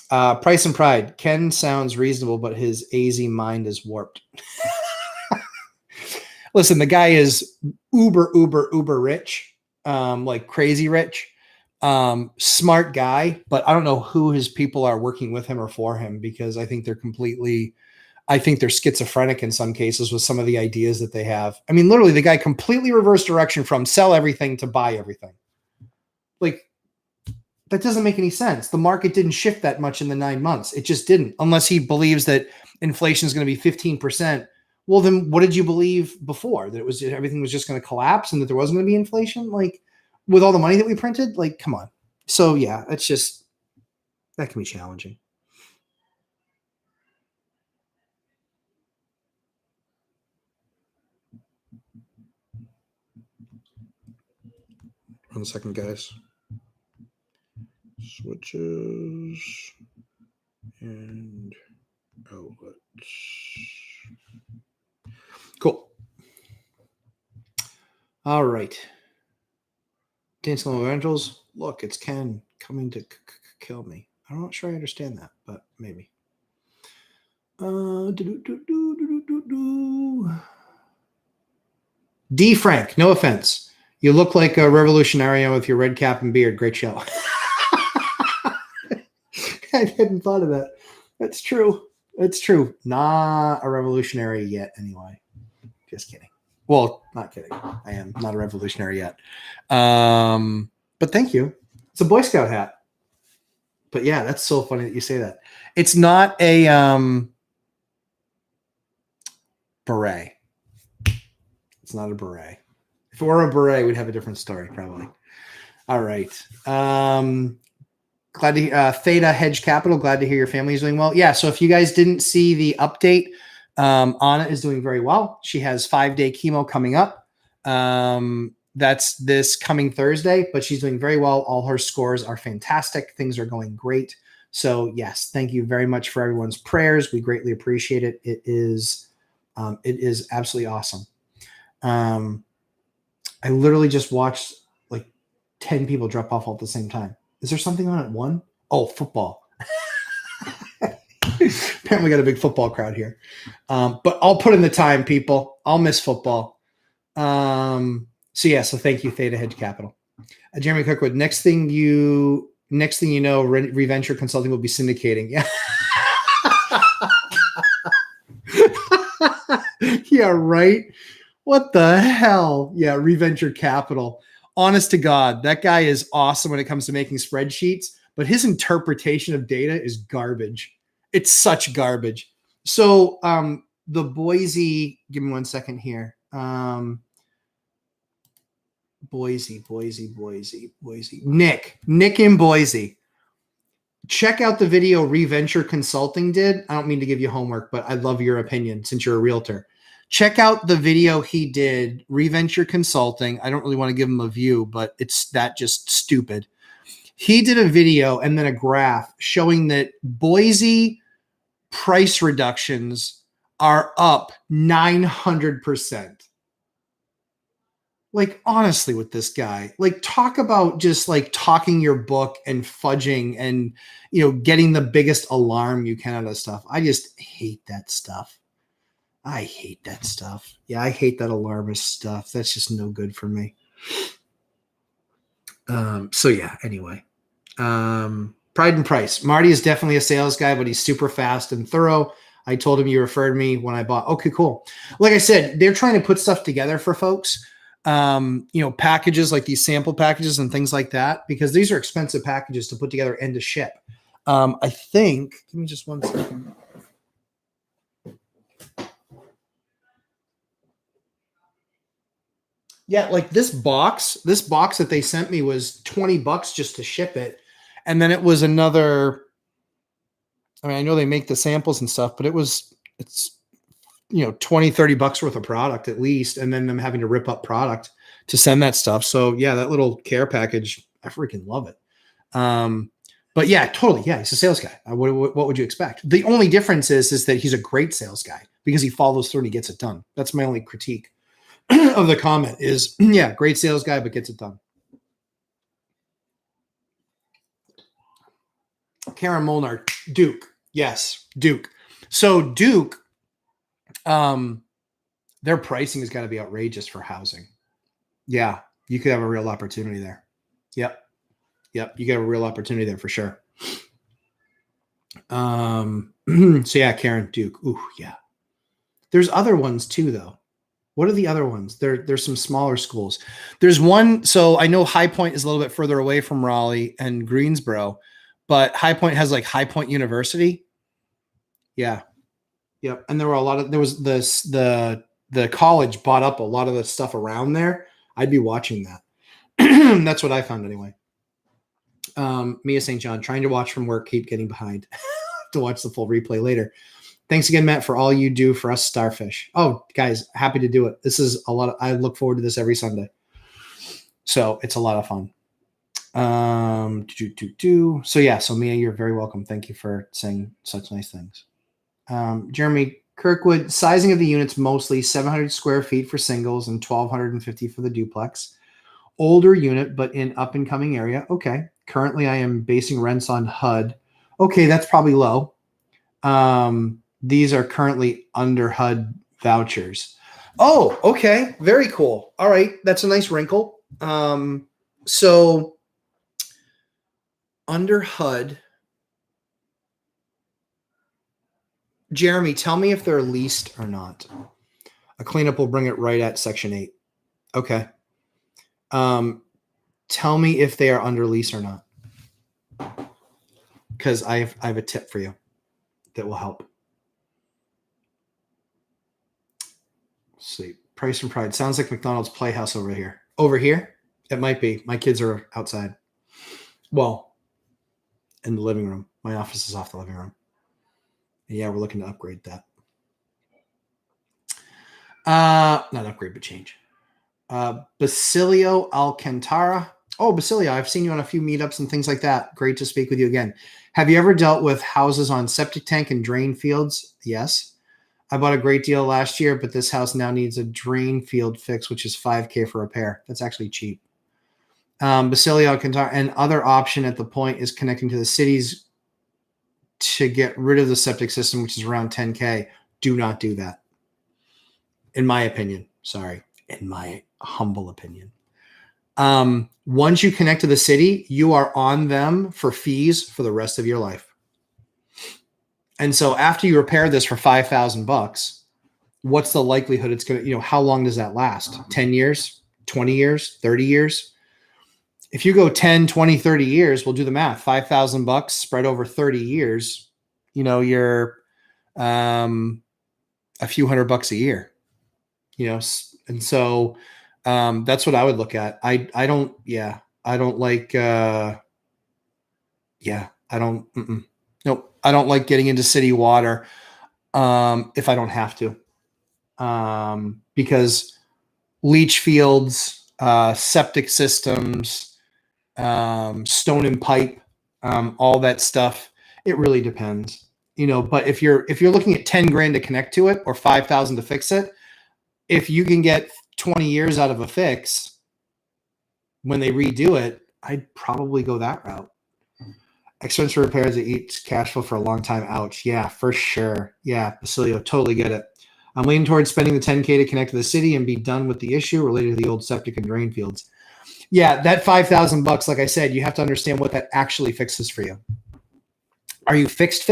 Price and Pride. Ken sounds reasonable, but his AZ mind is warped. Listen, the guy is uber rich, like crazy rich, smart guy, but I don't know who his people are working with him or for him because I think they're schizophrenic in some cases with some of the ideas that they have. I mean, literally the guy completely reversed direction from sell everything to buy everything. Like that doesn't make any sense. The market didn't shift that much in the 9 months. It just didn't, unless he believes that inflation is going to be 15%. Well, then what did you believe before? That everything was just going to collapse and that there wasn't going to be inflation? Like with all the money that we printed? Like, come on. So yeah, that can be challenging. One second, guys. Switches and outlets. Cool. All right. Dancing with Angels. Look, it's Ken coming to kill me. I'm not sure I understand that, but maybe. D. Frank, no offense. You look like a revolutionary with your red cap and beard. Great show. I hadn't thought of that. That's true. It's true. Not a revolutionary yet, anyway. Just kidding. Well, not kidding. I am not a revolutionary yet. But thank you. It's a Boy Scout hat. But yeah, that's so funny that you say that. It's not a beret. It's not a beret. If it were a beret, we'd have a different story, probably. All right. Glad to Theta Hedge Capital. Glad to hear your family is doing well. Yeah. So if you guys didn't see the update, Anna is doing very well. She has 5-day chemo coming up. That's this coming Thursday, but she's doing very well. All her scores are fantastic. Things are going great. So yes, thank you very much for everyone's prayers. We greatly appreciate it. It is absolutely awesome. I literally just watched like 10 people drop off all at the same time. Is there something on at 1? Oh, football. Apparently we got a big football crowd here. But I'll put in the time, people. I'll miss football. So thank you, Theta Hedge Capital. Jeremy Cookwood, next thing you know, Reventure Consulting will be syndicating. Yeah. Yeah, right. What the hell? Yeah, Reventure Capital. Honest to God, that guy is awesome when it comes to making spreadsheets, but his interpretation of data is garbage. It's such garbage. So the Boise, give me 1 second here. Boise. Nick in Boise. check out the video Reventure Consulting did. I don't mean to give you homework, but I'd love your opinion since you're a realtor. Check out the video he did, Reventure Consulting. I don't really want to give him a view, but it's that just stupid. He did a video and then a graph showing that Boise price reductions are up 900%. Like, honestly, with this guy, like, talk about just like talking your book and fudging and, you know, getting the biggest alarm you can out of stuff. I just hate that stuff. I hate that stuff. Yeah, I hate that alarmist stuff. That's just no good for me. So yeah, anyway. Pride and Price. Marty is definitely a sales guy, but he's super fast and thorough. I told him you referred me when I bought. Okay, cool. Like I said, they're trying to put stuff together for folks. You know, packages like these sample packages and things like that, because these are expensive packages to put together and to ship. I think, give me just 1 second. Yeah, like this box that they sent me was $20 just to ship it. And then it was another, I mean, I know they make the samples and stuff, but it's, you know, $20-30 worth of product at least. And then them having to rip up product to send that stuff. So yeah, that little care package, I freaking love it. But yeah, totally. Yeah. He's a sales guy. What would you expect? The only difference is that he's a great sales guy because he follows through and he gets it done. That's my only critique of the comment is, yeah, great sales guy, but gets it done. Karen Molnar, Duke. Yes, Duke. So Duke, their pricing has got to be outrageous for housing. Yeah, you could have a real opportunity there. Yep. You got a real opportunity there for sure. So yeah, Karen, Duke. Ooh, yeah. There's other ones too, though. What are the other ones? There's some smaller schools. There's one. So I know High Point is a little bit further away from Raleigh and Greensboro, but High Point has like High Point University. Yeah. Yep. And there was the college bought up a lot of the stuff around there. I'd be watching that. That's what I found anyway. Mia St. John, trying to watch from work, keep getting behind. To watch the full replay later. Thanks again, Matt, for all you do for us starfish. Oh, guys, happy to do it. This is a lot. I look forward to this every Sunday. So it's a lot of fun. So yeah, so Mia, you're very welcome. Thank you for saying such nice things. Jeremy Kirkwood, sizing of the units mostly 700 square feet for singles and 1,250 for the duplex. Older unit, but in up and coming area. Okay. Currently, I am basing rents on HUD. Okay, that's probably low. These are currently under HUD vouchers. Oh, okay. Very cool. All right. That's a nice wrinkle. So under HUD, Jeremy, tell me if they're leased or not. A cleanup will bring it right at Section 8. Okay. Tell me if they are under lease or not. Because I have a tip for you that will help. Let's see. Price and Pride. Sounds like McDonald's Playhouse over here. Over here? It might be. My kids are outside. Well, in the living room. My office is off the living room. And yeah, we're looking to upgrade that. Not upgrade, but change. Basilio Alcantara. Oh, Basilio, I've seen you on a few meetups and things like that. Great to speak with you again. Have you ever dealt with houses on septic tank and drain fields? Yes. I bought a great deal last year, but this house now needs a drain field fix, which is $5,000 for repair. That's actually cheap. Basilio Alcantara. And other option at the point is connecting to the cities to get rid of the septic system, which is around $10,000. Do not do that. In my opinion. Sorry. In my humble opinion. Once you connect to the city, you are on them for fees for the rest of your life. And so after you repair this for $5,000, what's the likelihood it's going to, how long does that last? 10 years, 20 years, 30 years? If you go 10, 20, 30 years, we'll do the math. $5,000 spread over 30 years, you're a few $100 a year, and so that's what I would look at. I don't like, I don't. Nope. I don't like getting into city water if I don't have to, because leach fields, septic systems, stone and pipe, all that stuff. It really depends, but if you're looking at 10 grand to connect to it or 5,000 to fix it, if you can get 20 years out of a fix when they redo it, I'd probably go that route. Expensive repairs that eats cash flow for a long time. Ouch. Yeah, for sure. Yeah, Basilio, totally get it. I'm leaning towards spending the 10K to connect to the city and be done with the issue related to the old septic and drain fields. Yeah, that $5,000, like I said, you have to understand what that actually fixes for you. Are you fixed,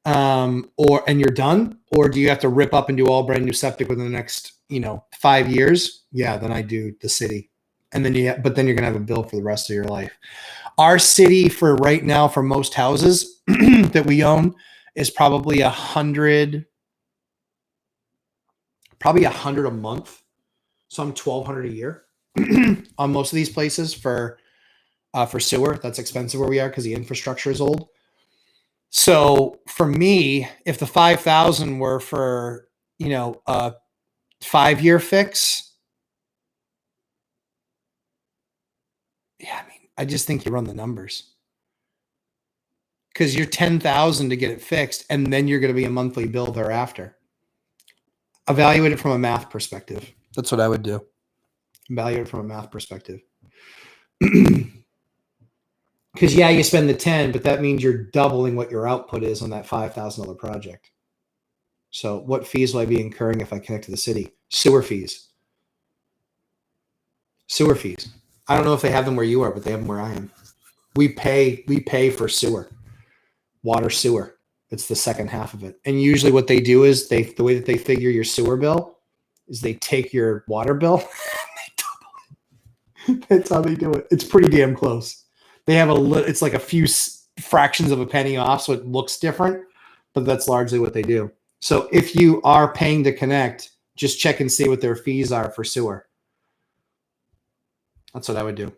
and you're done, or do you have to rip up and do all brand new septic within the next 5 years? Yeah, then I do the city, and then but then you're gonna have a bill for the rest of your life. Our city for right now, for most houses that we own, is probably 100, a month. So I'm $1,200 a year on most of these places for sewer. That's expensive where we are because the infrastructure is old. So for me, if the 5,000 were for a 5-year fix, yeah, I mean, I just think you run the numbers, because you're 10,000 to get it fixed, and then you're going to be a monthly bill thereafter. Evaluate it from a math perspective. That's what I would do. Evaluate it from a math perspective. Because yeah, you spend the 10, but that means you're doubling what your output is on that $5,000 project. So what fees will I be incurring if I connect to the city? Sewer fees. Sewer fees. I don't know if they have them where you are, but they have them where I am. We pay for sewer. Water, sewer. It's the second half of it. And usually what they do is the way that they figure your sewer bill is they take your water bill and they double it. That's how they do it. It's pretty damn close. They have it's like a few fractions of a penny off, so it looks different, but that's largely what they do. So if you are paying to connect, just check and see what their fees are for sewer. That's what I would do.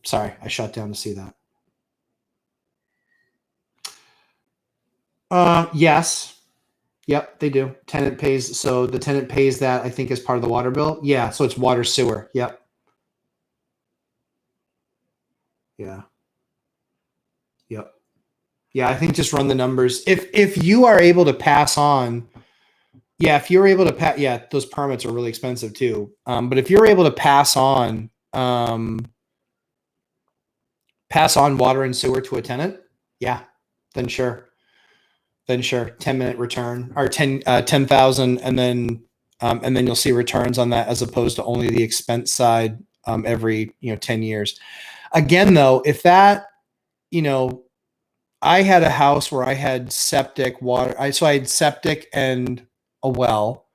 Sorry, I shut down to see that. Yes. Yep, they do. Tenant pays. So the tenant pays that, I think, as part of the water bill. Yeah. So it's water, sewer. Yep. Yeah. Yep. Yeah. I think just run the numbers. If you are able to pass on, yeah, if you're able to pass, yeah, those permits are really expensive too. But if you're able to pass on water and sewer to a tenant, yeah, then sure. 10-minute return or 10,000, and then you'll see returns on that, as opposed to only the expense side every 10 years. Again, though, if that, I had a house where I had septic water. So I had septic and a well,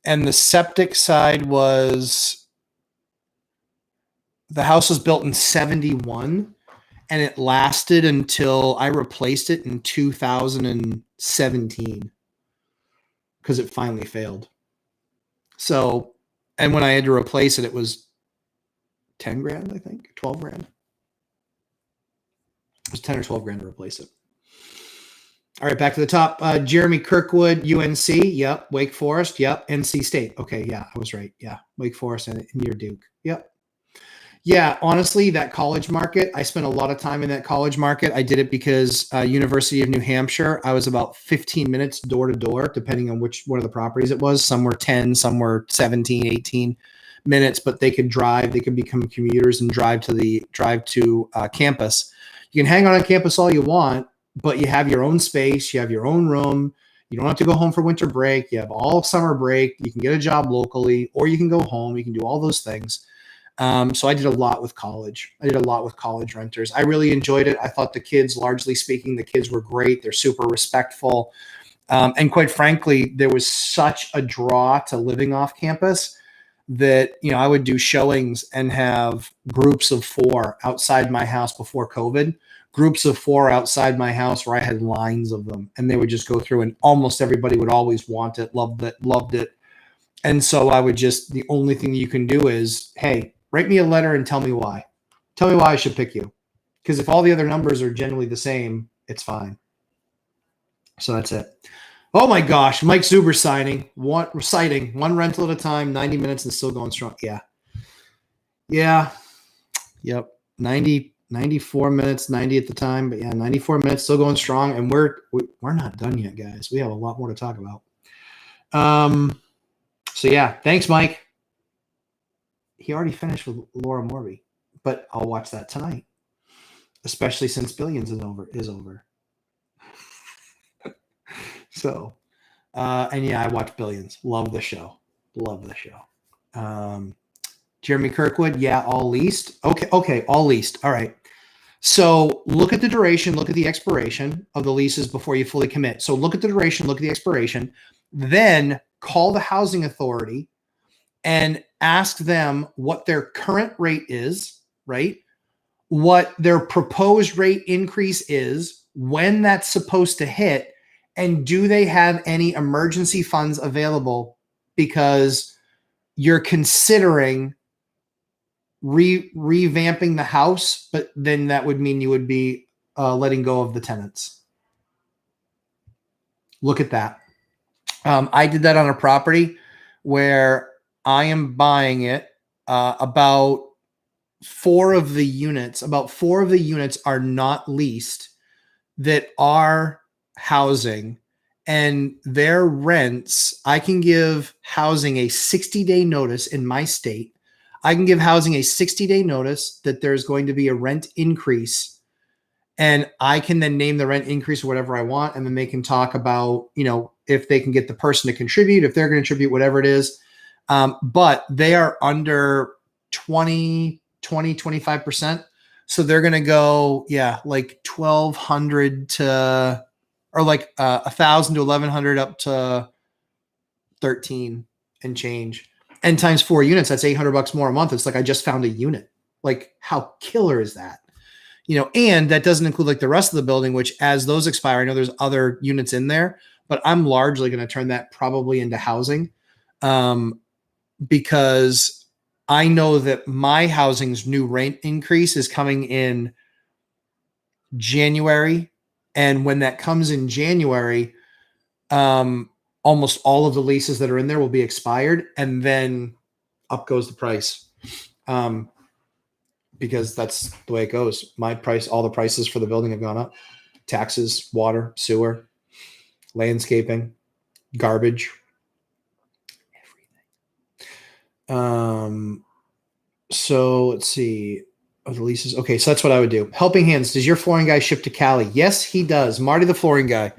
and the septic side was, the house was built in 71. And it lasted until I replaced it in 2017 because it finally failed. So, and when I had to replace it, it was 10 grand, I think, 12 grand. It was 10 or 12 grand to replace it. All right, back to the top. Jeremy Kirkwood, UNC. Yep. Wake Forest. Yep. NC State. Okay. Yeah, I was right. Yeah. Wake Forest and near Duke. Yep. Yeah, honestly, that college market, I spent a lot of time in that college market. I did it because University of New Hampshire, I was about 15 minutes door to door, depending on which one of the properties it was. Some were 10, some were 17, 18 minutes, but they could drive. They could become commuters and drive to campus. You can hang on campus all you want, but you have your own space. You have your own room. You don't have to go home for winter break. You have all summer break. You can get a job locally, or you can go home. You can do all those things. So I did a lot with college. I did a lot with college renters. I really enjoyed it. I thought the kids, largely speaking, the kids were great. They're super respectful. And quite frankly, there was such a draw to living off campus that, I would do showings and have groups of 4 outside my house before COVID, groups of 4 outside my house where I had lines of them, and they would just go through, and almost everybody would always want it, loved it. And so I would the only thing you can do is, hey, write me a letter and tell me why. Tell me why I should pick you. Because if all the other numbers are generally the same, it's fine. So that's it. Oh my gosh, Mike Zuber signing one rental at a time, 90 minutes and still going strong. Yeah. Yep. 94 minutes, 90 at the time, but yeah, 94 minutes still going strong. And we're not done yet, guys. We have a lot more to talk about. So yeah, thanks, Mike. He already finished with Laura Morby, but I'll watch that tonight, especially since Billions is over. So, and yeah, I watch Billions. Love the show. Jeremy Kirkwood, yeah, all leased. Okay, all leased. All right. So look at the duration, look at the expiration of the leases before you fully commit. So look at the duration, look at the expiration, then call the housing authority and ask them what their current rate is, right? What their proposed rate increase is, when that's supposed to hit, and do they have any emergency funds available because you're considering revamping the house, but then that would mean you would be letting go of the tenants. Look at that. I did that on a property where I am buying it. About four of the units are not leased that are housing, and their rents, I can give housing a 60-day notice in my state. I can give housing a 60-day notice that there's going to be a rent increase, and I can then name the rent increase or whatever I want. And then they can talk about, if they can get the person to contribute, if they're going to contribute, whatever it is. But they are under 25%. So they're going to go, like 1,200 to, or like 1,000 to 1,100 up to 13 and change. And times 4 units, that's $800 more a month. It's like I just found a unit. Like, how killer is that? And that doesn't include like the rest of the building, which as those expire, I know there's other units in there, but I'm largely going to turn that probably into housing, because I know that my housing's new rent increase is coming in January. And when that comes in January, almost all of the leases that are in there will be expired, and then up goes the price. Because that's the way it goes. My price, all the prices for the building have gone up. Taxes, water, sewer, landscaping, garbage, everything. So let's see. Oh, the leases. Okay, so that's what I would do. Helping Hands, does your flooring guy ship to Cali? Yes, he does. Marty the flooring guy.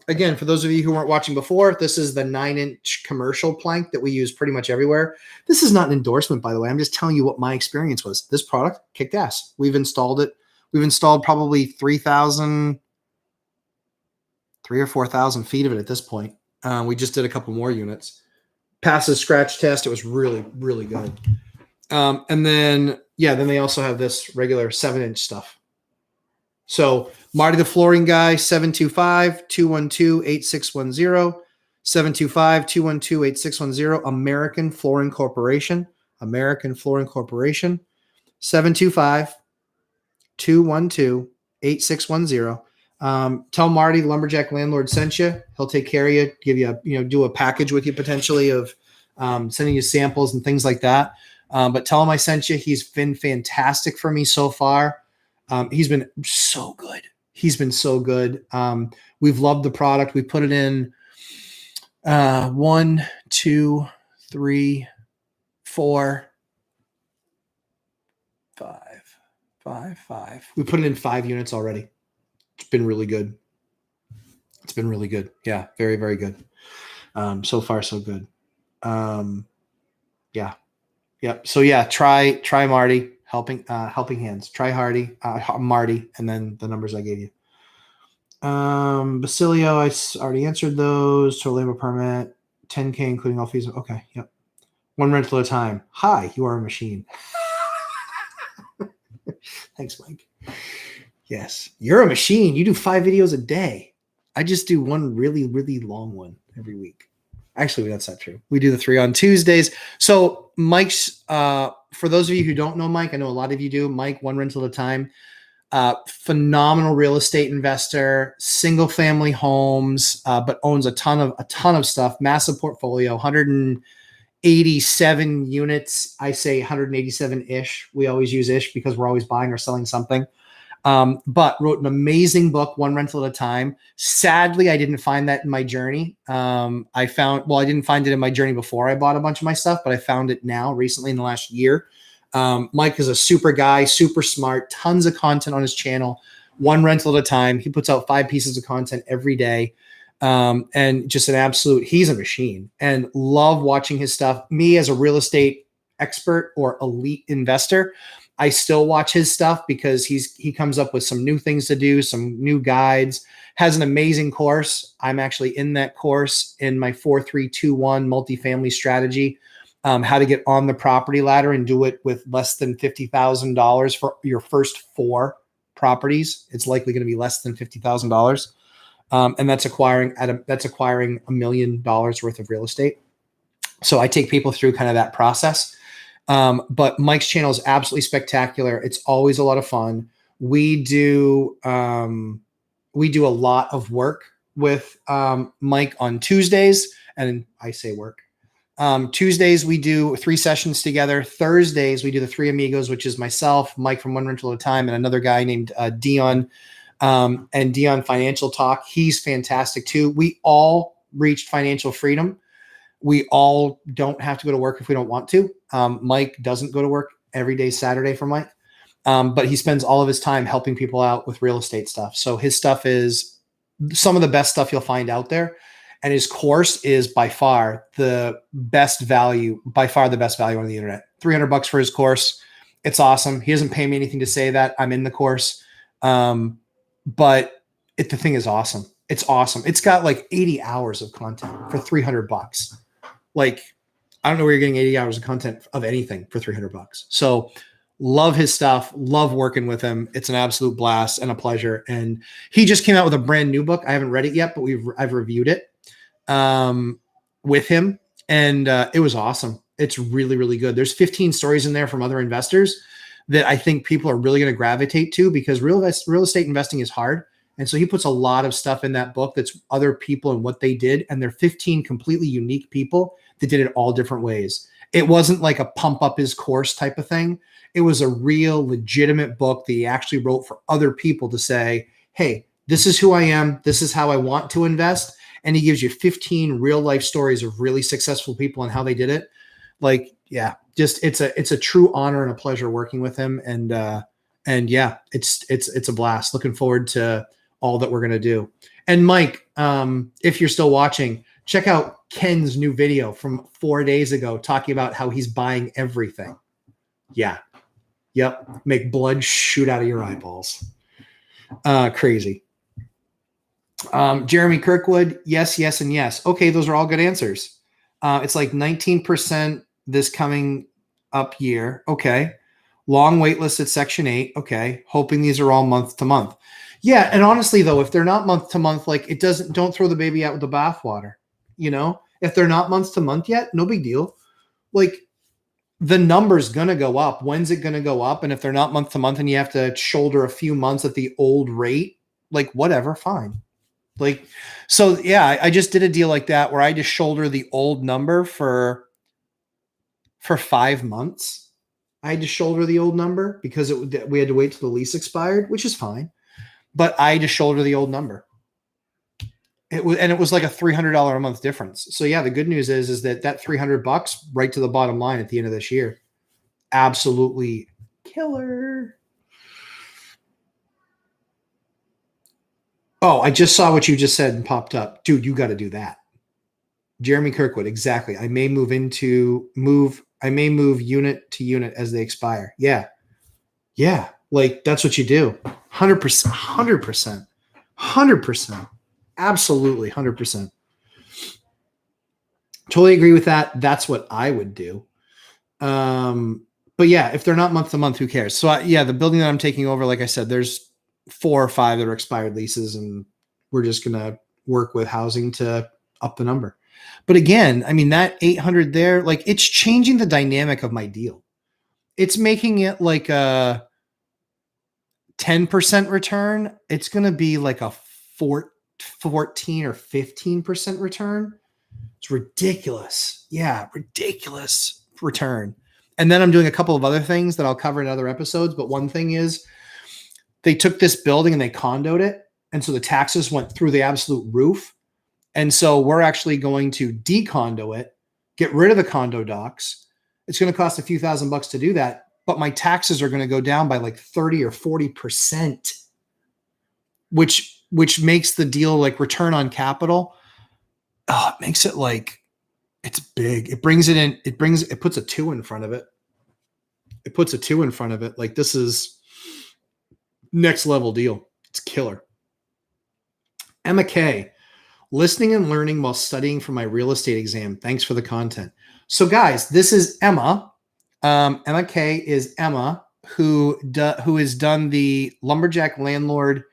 Again, for those of you who weren't watching before, this is the 9-inch commercial plank that we use pretty much everywhere. This is not an endorsement, by the way. I'm just telling you what my experience was. This product kicked ass. We've installed it. We've installed probably 3,000 or 4,000 feet of it at this point. We just did a couple more units. Passes scratch test. It was really, really good. And then they also have this regular 7-inch stuff. So Marty the flooring guy, 725-212-8610, 725-212-8610, American Flooring Corporation, 725-212-8610. Tell Marty, Lumberjack Landlord sent you. He'll take care of you, give you do a package with you potentially of sending you samples and things like that. But tell him I sent you. He's been fantastic for me so far. He's been so good. We've loved the product. We put it in 1, 2, 3, 4, 5. We put it in 5 units already. It's been really good. Yeah, very, very good. So far, so good. Yeah. Yep. So yeah, try Marty. Helping Hands. Try Marty, and then the numbers I gave you. Basilio, I already answered those. Total labor permit, $10K including all fees. Okay, yep. 1 rental at a time. Hi, you are a machine. Thanks, Mike. Yes, you're a machine. You do 5 videos a day. I just do one really, really long one every week. Actually, that's not true. We do the 3 on Tuesdays. So Mike's For those of you who don't know Mike, I know a lot of you do. Mike, one rental at a time. Phenomenal real estate investor, single family homes, but owns a ton of stuff. Massive portfolio, 187 units. I say 187 ish. We always use ish because we're always buying or selling something. But wrote an amazing book, One Rental at a Time. Sadly, I didn't find that in my journey. I didn't find it in my journey before I bought a bunch of my stuff, but I found it now recently in the last year. Mike is a super guy, super smart, tons of content on his channel, one rental at a time. He puts out 5 pieces of content every day. And just he's a machine, and love watching his stuff. Me as a real estate expert or elite investor, I still watch his stuff because he comes up with some new things to do, some new guides, has an amazing course. I'm actually in that course in my 4-3-2-1 multifamily strategy, how to get on the property ladder and do it with less than $50,000 for your first 4 properties. It's likely going to be less than $50,000. And that's acquiring $1 million worth of real estate. So I take people through kind of that process. But Mike's channel is absolutely spectacular. It's always a lot of fun. We do a lot of work with Mike on Tuesdays, and I say work. Tuesdays we do 3 sessions together. Thursdays we do the 3 amigos, which is myself, Mike from One Rental at a Time, and another guy named Dion, and Dion Financial Talk. He's fantastic too. We all reached financial freedom. We all don't have to go to work if we don't want to. Mike doesn't go to work every day, Saturday for Mike. But he spends all of his time helping people out with real estate stuff. So his stuff is some of the best stuff you'll find out there. And his course is by far the best value on the internet. $300 for his course. It's awesome. He doesn't pay me anything to say that. I'm in the course. But the thing is awesome. It's awesome. It's got like 80 hours of content for $300. Like, I don't know where you're getting 80 hours of content of anything for $300. So love his stuff. Love working with him. It's an absolute blast and a pleasure. And he just came out with a brand new book. I haven't read it yet, but I've reviewed it with him, and it was awesome. It's really, really good. There's 15 stories in there from other investors that I think people are really going to gravitate to, because real estate investing is hard. And so he puts a lot of stuff in that book that's other people and what they did. And they're 15 completely unique people that did it all different ways. It wasn't like a pump up his course type of thing. It was a real legitimate book that he actually wrote for other people to say, hey, this is who I am. This is how I want to invest. And he gives you 15 real life stories of really successful people and how they did it. Like, yeah, just it's a true honor and a pleasure working with him. And yeah, it's a blast. Looking forward to all that we're going to do. And Mike, if you're still watching, check out Ken's new video from 4 days ago, talking about how he's buying everything. Yeah. Yep. Make blood shoot out of your eyeballs. Crazy. Jeremy Kirkwood. Yes, yes, and yes. Okay. Those are all good answers. It's like 19% this coming up year. Okay. Long wait list at Section 8. Okay. Hoping these are all month to month. Yeah. And honestly, though, if they're not month to month, like don't throw the baby out with the bathwater. You know, if they're not month to month yet, no big deal. Like, the number's going to go up. When's it going to go up? And if they're not month to month and you have to shoulder a few months at the old rate, like, whatever, fine. Like, so yeah, I just did a deal like that where I just shoulder the old number for 5 months. I had to shoulder the old number because we had to wait till the lease expired, which is fine. But I just shoulder the old number. It was like a $300 a month difference. So yeah, the good news is that $300 right to the bottom line at the end of this year. Absolutely killer. Oh, I just saw what you just said and popped up. Dude, you got to do that. Jeremy Kirkwood, exactly. I may move unit to unit as they expire. Yeah. Yeah. Like, that's what you do. 100%. Absolutely. 100%. Totally agree with that. That's what I would do. But yeah, if they're not month to month, who cares? So yeah, the building that I'm taking over, like I said, there's 4 or 5 that are expired leases, and we're just going to work with housing to up the number. But again, I mean, that 800 there, like, it's changing the dynamic of my deal. it's making it like a 10% return. It's going to be like a 14 or 15% return. It's ridiculous. Yeah, ridiculous return. And then I'm doing a couple of other things that I'll cover in other episodes. But one thing is they took this building and they condoed it. And so the taxes went through the absolute roof. And so we're actually going to decondo it, get rid of the condo docs. It's going to cost a few $1,000s to do that. But my taxes are going to go down by like 30 or 40%, which makes the deal like return on capital. Oh, it makes it like it's big. It brings it in. It puts a 2 in front of it. It puts a 2 in front of it. Like this is next level deal. It's killer. Emma K, listening and learning while studying for my real estate exam. Thanks for the content. So guys, this is Emma. Emma K is Emma who has done the lumberjack landlord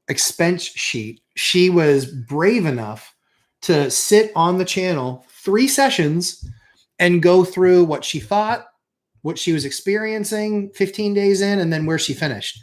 expense sheet. She was brave enough to sit on the channel 3 sessions and go through what she thought, what she was experiencing 15 days in, and then where she finished.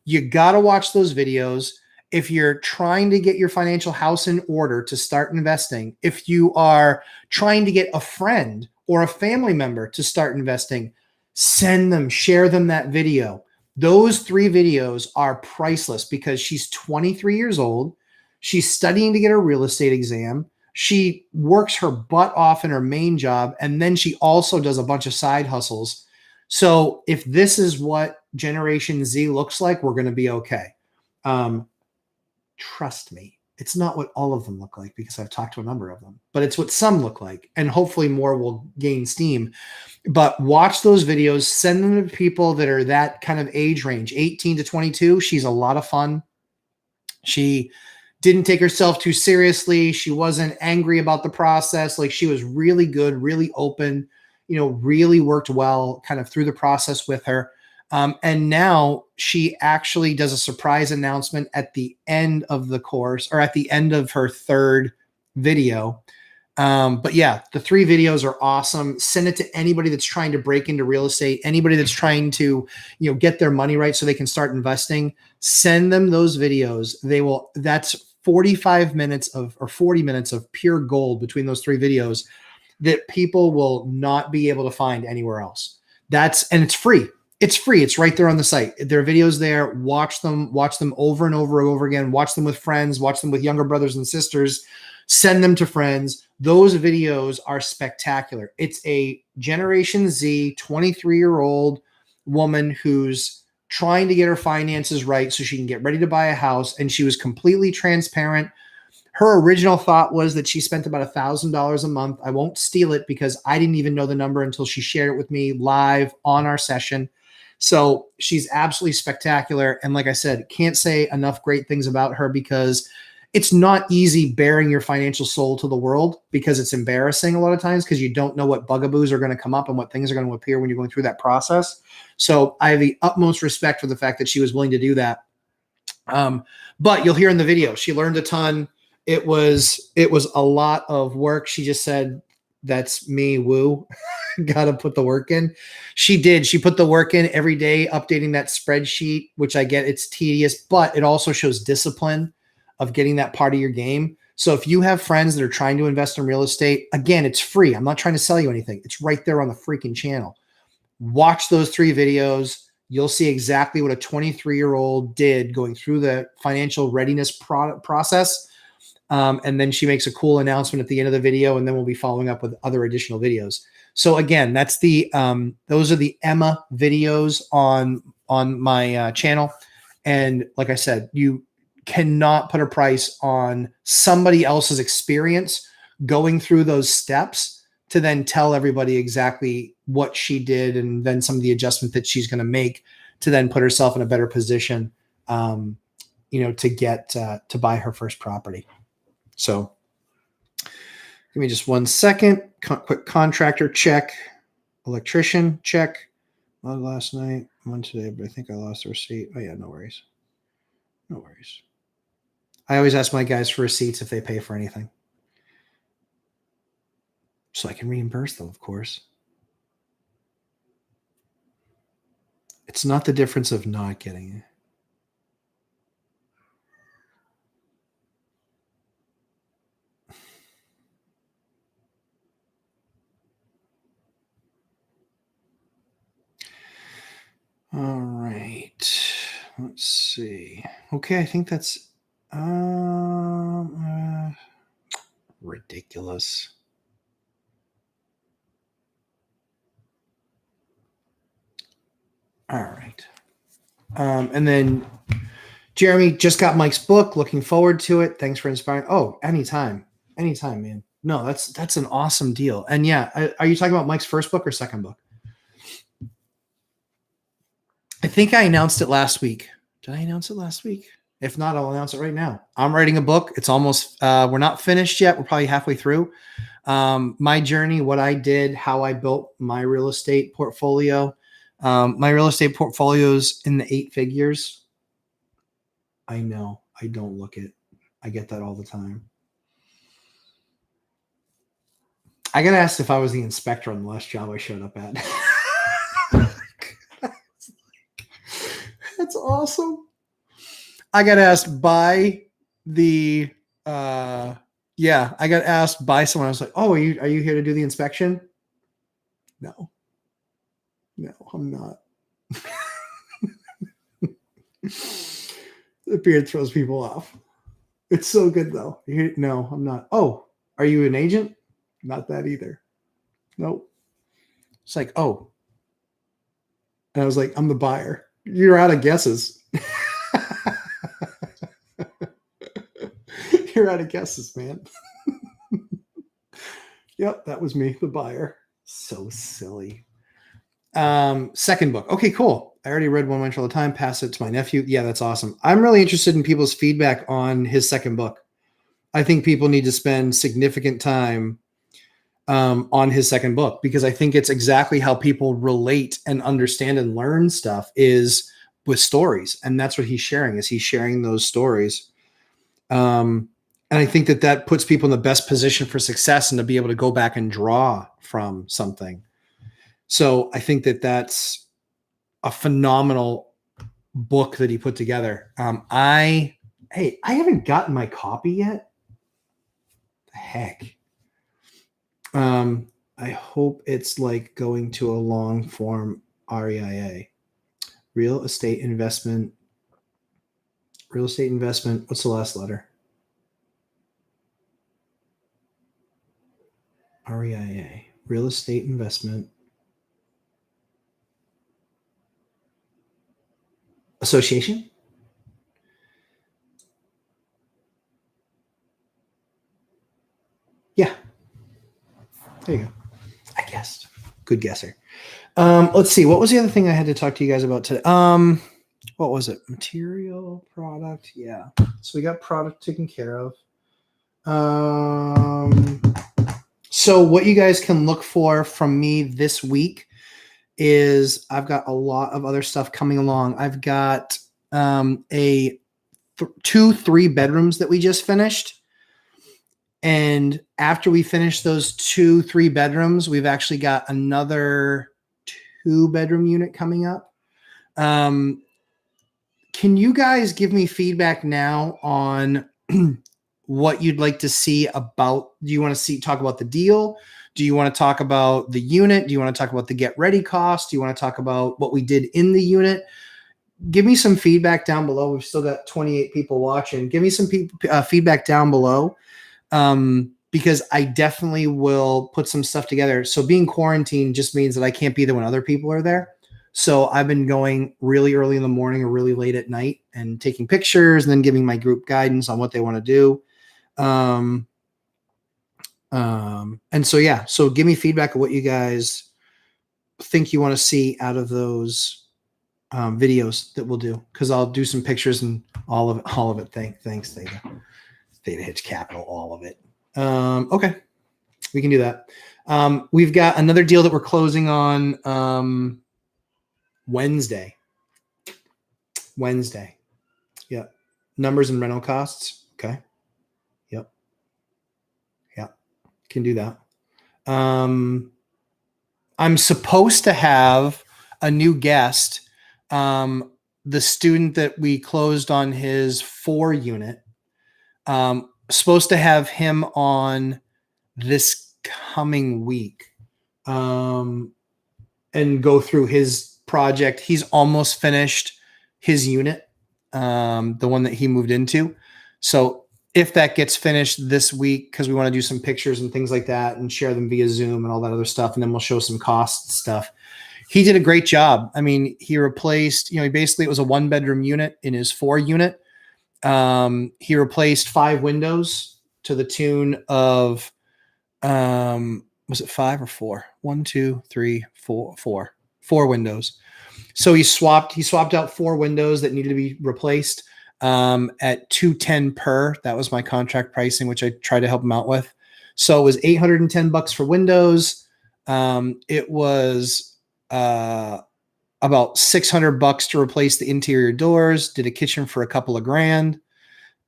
You got to watch those videos. If you're trying to get your financial house in order to start investing, if you are trying to get a friend or a family member to start investing, send them, share them that video. Those 3 videos are priceless because she's 23 years old. She's studying to get her real estate exam. She works her butt off in her main job, and then she also does a bunch of side hustles. So if this is what Generation Z looks like, we're going to be okay. Trust me, it's not what all of them look like because I've talked to a number of them, but it's what some look like, and hopefully more will gain steam. But watch those videos, send them to people that are that kind of age range, 18 to 22. She's a lot of fun. She didn't take herself too seriously. She wasn't angry about the process. Like she was really good, really open, really worked well kind of through the process with her. And now she actually does a surprise announcement at the end of the course or at the end of her 3rd video. But yeah, the 3 videos are awesome. Send it to anybody that's trying to break into real estate, anybody that's trying to, get their money right so they can start investing. Send them those videos. That's 45 minutes or 40 minutes of pure gold between those 3 videos that people will not be able to find anywhere else. And it's free. It's free. It's right there on the site. There are videos there. Watch them over and over and over again. Watch them with friends, watch them with younger brothers and sisters, send them to friends. Those videos are spectacular. It's a Generation Z 23-year-old woman who's trying to get her finances right so she can get ready to buy a house. And she was completely transparent. Her original thought was that she spent about $1,000 a month. I won't steal it because I didn't even know the number until she shared it with me live on our session. So she's absolutely spectacular. And like I said, can't say enough great things about her because it's not easy bearing your financial soul to the world because it's embarrassing a lot of times because you don't know what bugaboos are going to come up and what things are going to appear when you're going through that process. So I have the utmost respect for the fact that she was willing to do that. But you'll hear in the video, she learned a ton. It was a lot of work. She just said, that's me, woo. Got to put the work in. She did. She put the work in every day, updating that spreadsheet, which I get it's tedious, but it also shows discipline of getting that part of your game. So if you have friends that are trying to invest in real estate, again, it's free. I'm not trying to sell you anything. It's right there on the freaking channel. Watch those 3 videos. You'll see exactly what a 23-year-old did going through the financial readiness process. And then she makes a cool announcement at the end of the video, and then we'll be following up with other additional videos. So again, that's those are the Emma videos on my channel. And like I said, you cannot put a price on somebody else's experience going through those steps to then tell everybody exactly what she did and then some of the adjustment that she's going to make to then put herself in a better position, to get to buy her first property. So give me just 1 second. Quick contractor check, electrician check. Not last night, one today, but I think I lost the receipt. Oh yeah, no worries. No worries. I always ask my guys for receipts if they pay for anything, so I can reimburse them, of course. It's not the difference of not getting it. All right. Let's see. Okay, I think that's ridiculous. All right. And then Jeremy just got Mike's book. Looking forward to it. Thanks for inspiring. Oh, anytime, man. No, that's an awesome deal. And yeah, are you talking about Mike's first book or second book? I think I announced it last week. Did I announce it last week? If not, I'll announce it right now. I'm writing a book. It's almost, we're not finished yet. We're probably halfway through. My journey, what I did, how I built my real estate portfolio. My real estate portfolio's in the 8 figures. I know. I don't look it. I get that all the time. I got asked if I was the inspector on the last job I showed up at. That's awesome. I got asked by the I got asked by someone. I was like, "Oh, are you here to do the inspection?" No, I'm not. The beard throws people off. It's so good though. No, I'm not. Oh, are you an agent? Not that either. Nope. It's like, oh. And I was like, I'm the buyer. You're out of guesses. You're out of guesses, man. Yep, that was me, the buyer. So silly. Second book. Okay, cool. I already read One Wench All the Time. Pass it to my nephew. Yeah, that's awesome. I'm really interested in people's feedback on his second book. I think people need to spend significant time on his second book, because I think it's exactly how people relate and understand and learn stuff is with stories. And that's what he's sharing those stories. And I think that puts people in the best position for success and to be able to go back and draw from something. So I think that's a phenomenal book that he put together. I haven't gotten my copy yet. The heck. I hope it's like going to a long form REIA. Real estate investment. What's the last letter? REIA. Real estate investment association. Yeah. There you go. I guessed. Good guesser. Let's see. What was the other thing I had to talk to you guys about today? What was it? Material, product. Yeah. So we got product taken care of. So what you guys can look for from me this week is I've got a lot of other stuff coming along. I've got 2-3 bedrooms that we just finished. And after we finish those 2-3 bedrooms, we've actually got another 2-bedroom unit coming up. Can you guys give me feedback now on what you'd like to see about? Do you want to talk about the deal? Do you want to talk about the unit? Do you want to talk about the get ready cost? Do you want to talk about what we did in the unit? Give me some feedback down below. We've still got 28 people watching. Give me some feedback down below. Because I definitely will put some stuff together. So being quarantined just means that I can't be there when other people are there. So I've been going really early in the morning or really late at night and taking pictures and then giving my group guidance on what they want to do. And so, yeah, so give me feedback of what you guys think you want to see out of those videos that we'll do. Cause I'll do some pictures and all of it. Thanks, Theta Hitch Capital, all of it. Okay, we can do that. We've got another deal that we're closing on Wednesday. Yep. Numbers and rental costs. Okay. Yep. Can do that. I'm supposed to have a new guest The student that we closed on his 4 unit, supposed to have him on this coming week, and go through his project. He's almost finished his unit, the one that he moved into. So if that gets finished this week, because we want to do some pictures and things like that and share them via Zoom and all that other stuff, and then we'll show some cost stuff. He did a great job. I mean, he replaced, basically it was a 1-bedroom unit in his 4 unit. He replaced 5 windows to the tune of, was it 5 or 4? 1, 2, 3, 4, 4. 4 windows. So he swapped out 4 windows that needed to be replaced, at $210 per. That was my contract pricing, which I tried to help him out with. So it was $810 for windows. It was about $600 to replace the interior doors. Did a kitchen for a couple of grand.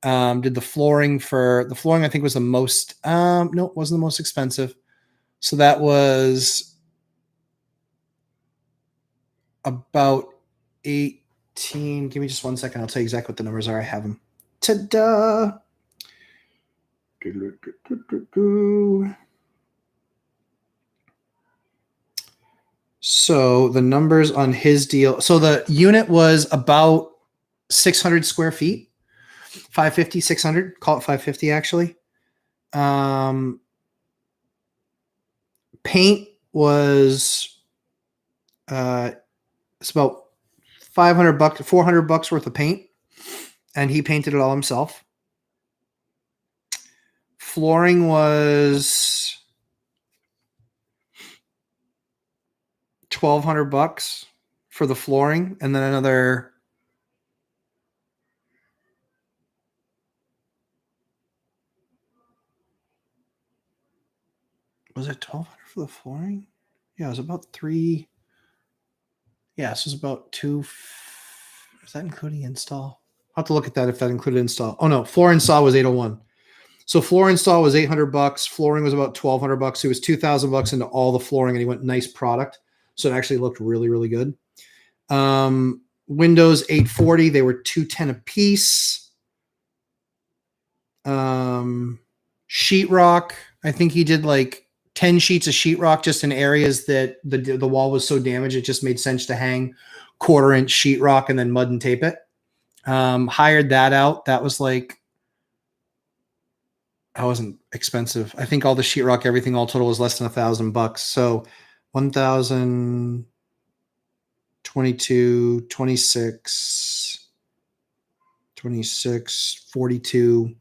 Did the flooring I think was the most, no, it wasn't the most expensive. So that was about 18. Give me just 1 second. I'll tell you exactly what the numbers are. I have them. Ta-da. So the numbers on his deal. So the unit was about 600 square feet, 550, 600, call it 550 actually. Paint was, it's about $500, $400 worth of paint. And he painted it all himself. Flooring was $1,200 for the flooring, and then another, was it $1,200 for the flooring? Yeah, it was about 3. Yeah, so it was about 2. Is that including install? I'll have to look at that if that included install. Oh no, floor install was $801. So floor install was $800. Flooring was about $1,200. It was $2,000 into all the flooring, and he went nice product. So it actually looked really, really good. Windows 840, they were $210 a piece. Sheetrock, I think he did like 10 sheets of sheetrock just in areas that the wall was so damaged it just made sense to hang 1/4-inch sheetrock and then mud and tape it. Hired that out. That was like, that wasn't expensive. I think all the sheetrock, everything all total was less than $1,000. So 1,000, 22, 26, 26, 42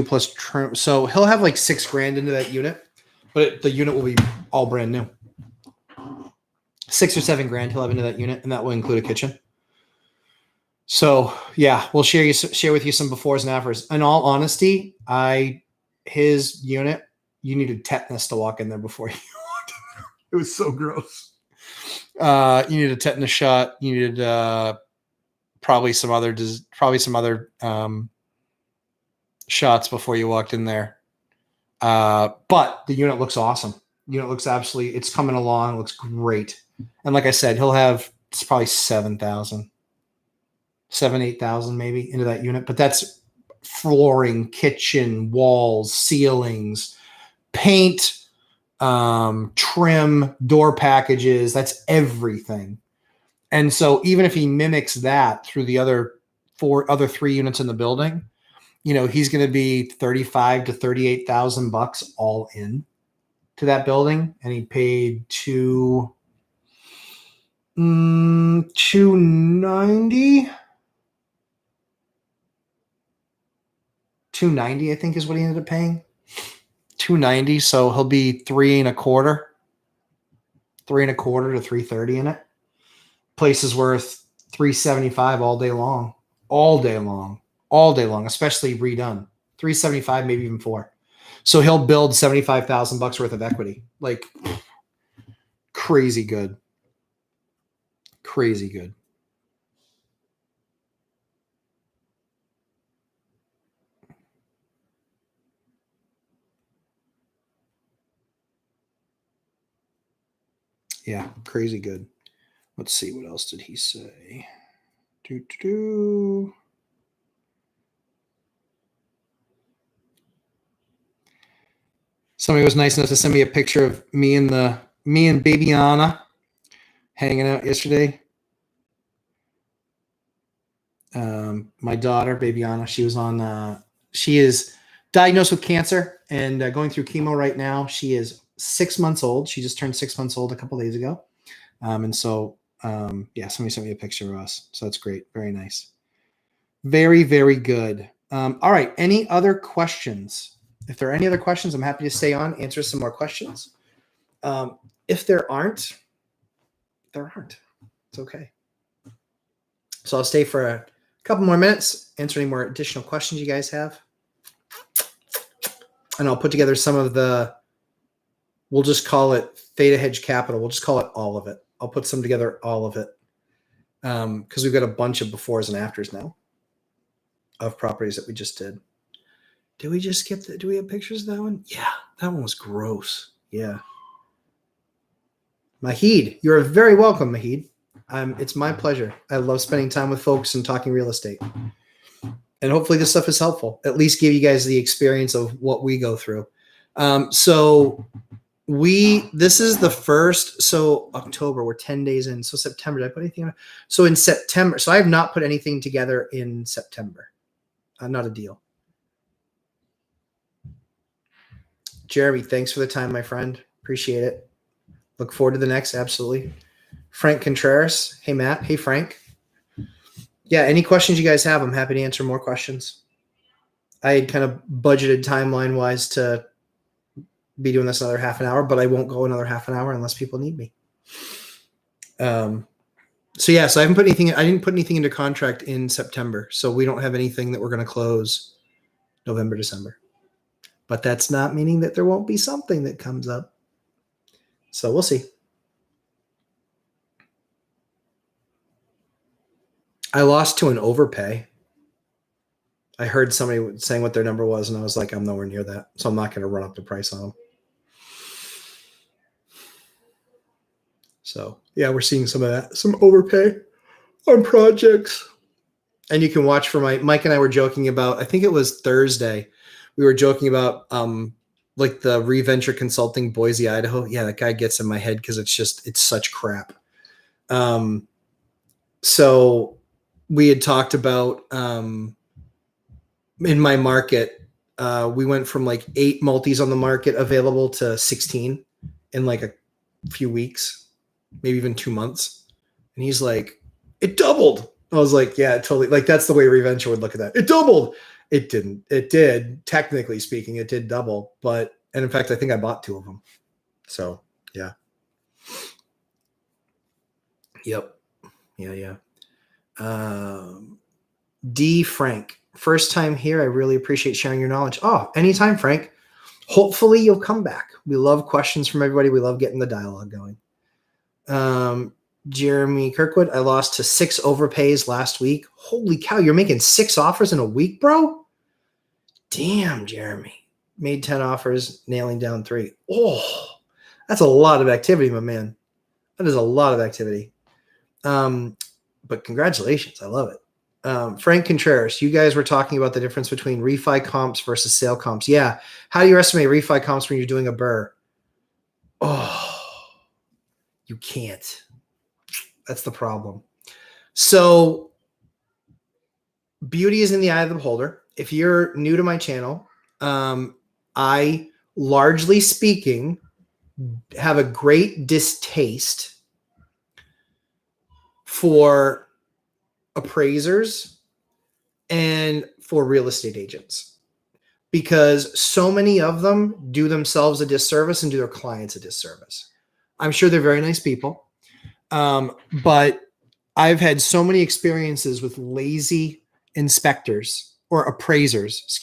plus trim. So he'll have like $6 grand into that unit, but the unit will be all brand new. 6 or 7 grand he'll have into that unit, and that will include a kitchen. So yeah, we'll share with you some befores and afters. In all honesty, his unit, you needed tetanus to walk in there before you walked in there. It was so gross. You needed a tetanus shot. You needed probably some other shots before you walked in there. But the unit looks awesome. The unit looks absolutely, it's coming along. It looks great. And like I said, he'll have, it's probably 7,000, 8,000 maybe into that unit. But that's flooring, kitchen, walls, ceilings, paint, trim, door packages. That's everything. And so even if he mimics that through the other 3 units in the building, he's going to be 35 to 38,000 bucks all in to that building. And he paid 290, I think is what he ended up paying. 290. So he'll be 3.25 to 330 in it. Place is worth 375 all day long, especially redone. 375, maybe even 4. So he'll build 75,000 bucks worth of equity. Like crazy good. Crazy good. Yeah, crazy good. Let's see, what else did he say? Somebody was nice enough to send me a picture of me and baby Anna hanging out yesterday. My daughter, baby Anna, she is diagnosed with cancer and going through chemo right now. She is 6 months old. She just turned 6 months old a couple days ago. And so, yeah, somebody sent me a picture of us. So that's great. Very nice. Very, very good. All right. Any other questions? If there are any other questions, I'm happy to stay on, answer some more questions. If there aren't, It's okay. So I'll stay for a couple more minutes, answer any more additional questions you guys have. And I'll put together some of we'll just call it Theta Hedge Capital. We'll just call it all of it. I'll put some together, all of it. Because we've got a bunch of befores and afters now of properties that we just did. Did we just skip do we have pictures of that one? Yeah, that one was gross. Yeah. Mahid, you're very welcome, Mahid. It's my pleasure. I love spending time with folks and talking real estate. And hopefully this stuff is helpful. At least give you guys the experience of what we go through. This is the first, so October, we're 10 days in. So September, did I put anything on? So in September, so I have not put anything together in September. Not a deal. Jeremy, thanks for the time, my friend. Appreciate it. Look forward to the next. Absolutely. Frank Contreras. Hey, Matt. Hey, Frank. Yeah, any questions you guys have, I'm happy to answer more questions. I had kind of budgeted timeline-wise to be doing this another half an hour, but I won't go another half an hour unless people need me. So I didn't put anything into contract in September. So we don't have anything that we're going to close November, December. But that's not meaning that there won't be something that comes up. So we'll see. I lost to an overpay. I heard somebody saying what their number was, and I was like, I'm nowhere near that. So I'm not going to run up the price on them. So, yeah, we're seeing some of that, some overpay on projects. And you can watch for Mike and I were joking about, I think it was Thursday, we were joking about like the Reventure Consulting Boise, Idaho. Yeah, that guy gets in my head because it's such crap. So we had talked about in my market, we went from like 8 multis on the market available to 16 in like a few weeks, maybe even 2 months. And he's like, it doubled. I was like, yeah, totally. Like, that's the way Reventure would look at that. It doubled. It didn't. It did. Technically speaking, it did double. And in fact, I think I bought 2 of them. So, yeah. Yep. Yeah. D. Frank. First time here. I really appreciate sharing your knowledge. Oh, anytime, Frank. Hopefully you'll come back. We love questions from everybody. We love getting the dialogue going. Jeremy Kirkwood, I lost to 6 overpays last week. Holy cow, you're making 6 offers in a week, bro? Damn, Jeremy. Made 10 offers, nailing down 3. Oh, that's a lot of activity, my man. That is a lot of activity. But congratulations. I love it. Frank Contreras, you guys were talking about the difference between refi comps versus sale comps. Yeah. How do you estimate refi comps when you're doing a burr? Oh, you can't. That's the problem. So beauty is in the eye of the beholder. If you're new to my channel, I, largely speaking, have a great distaste for appraisers and for real estate agents, because so many of them do themselves a disservice and do their clients a disservice. I'm sure they're very nice people. But I've had so many experiences with lazy inspectors or appraisers,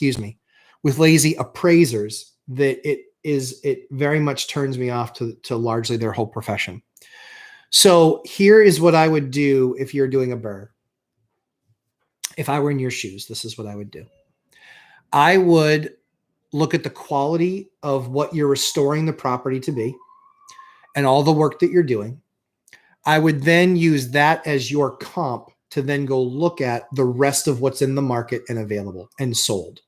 with lazy appraisers that it very much turns me off to largely their whole profession. So here is what I would do if you're doing a burr. If I were in your shoes, this is what I would do. I would look at the quality of what you're restoring the property to be and all the work that you're doing. I would then use that as your comp to then go look at the rest of what's in the market and available and sold.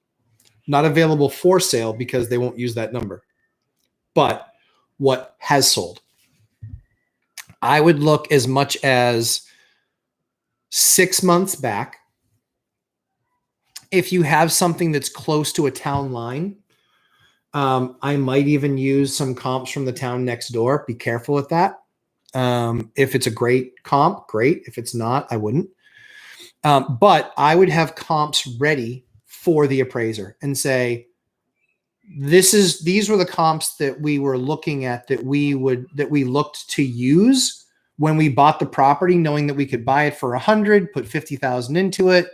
Not available for sale because they won't use that number, but what has sold. I would look as much as 6 months back. If you have something that's close to a town line, I might even use some comps from the town next door. Be careful with that. If it's a great comp, great. If it's not, I wouldn't. But I would have comps ready for the appraiser and say, these were the comps that we were looking at that we looked to use when we bought the property, knowing that we could buy it for 100, put 50,000 into it.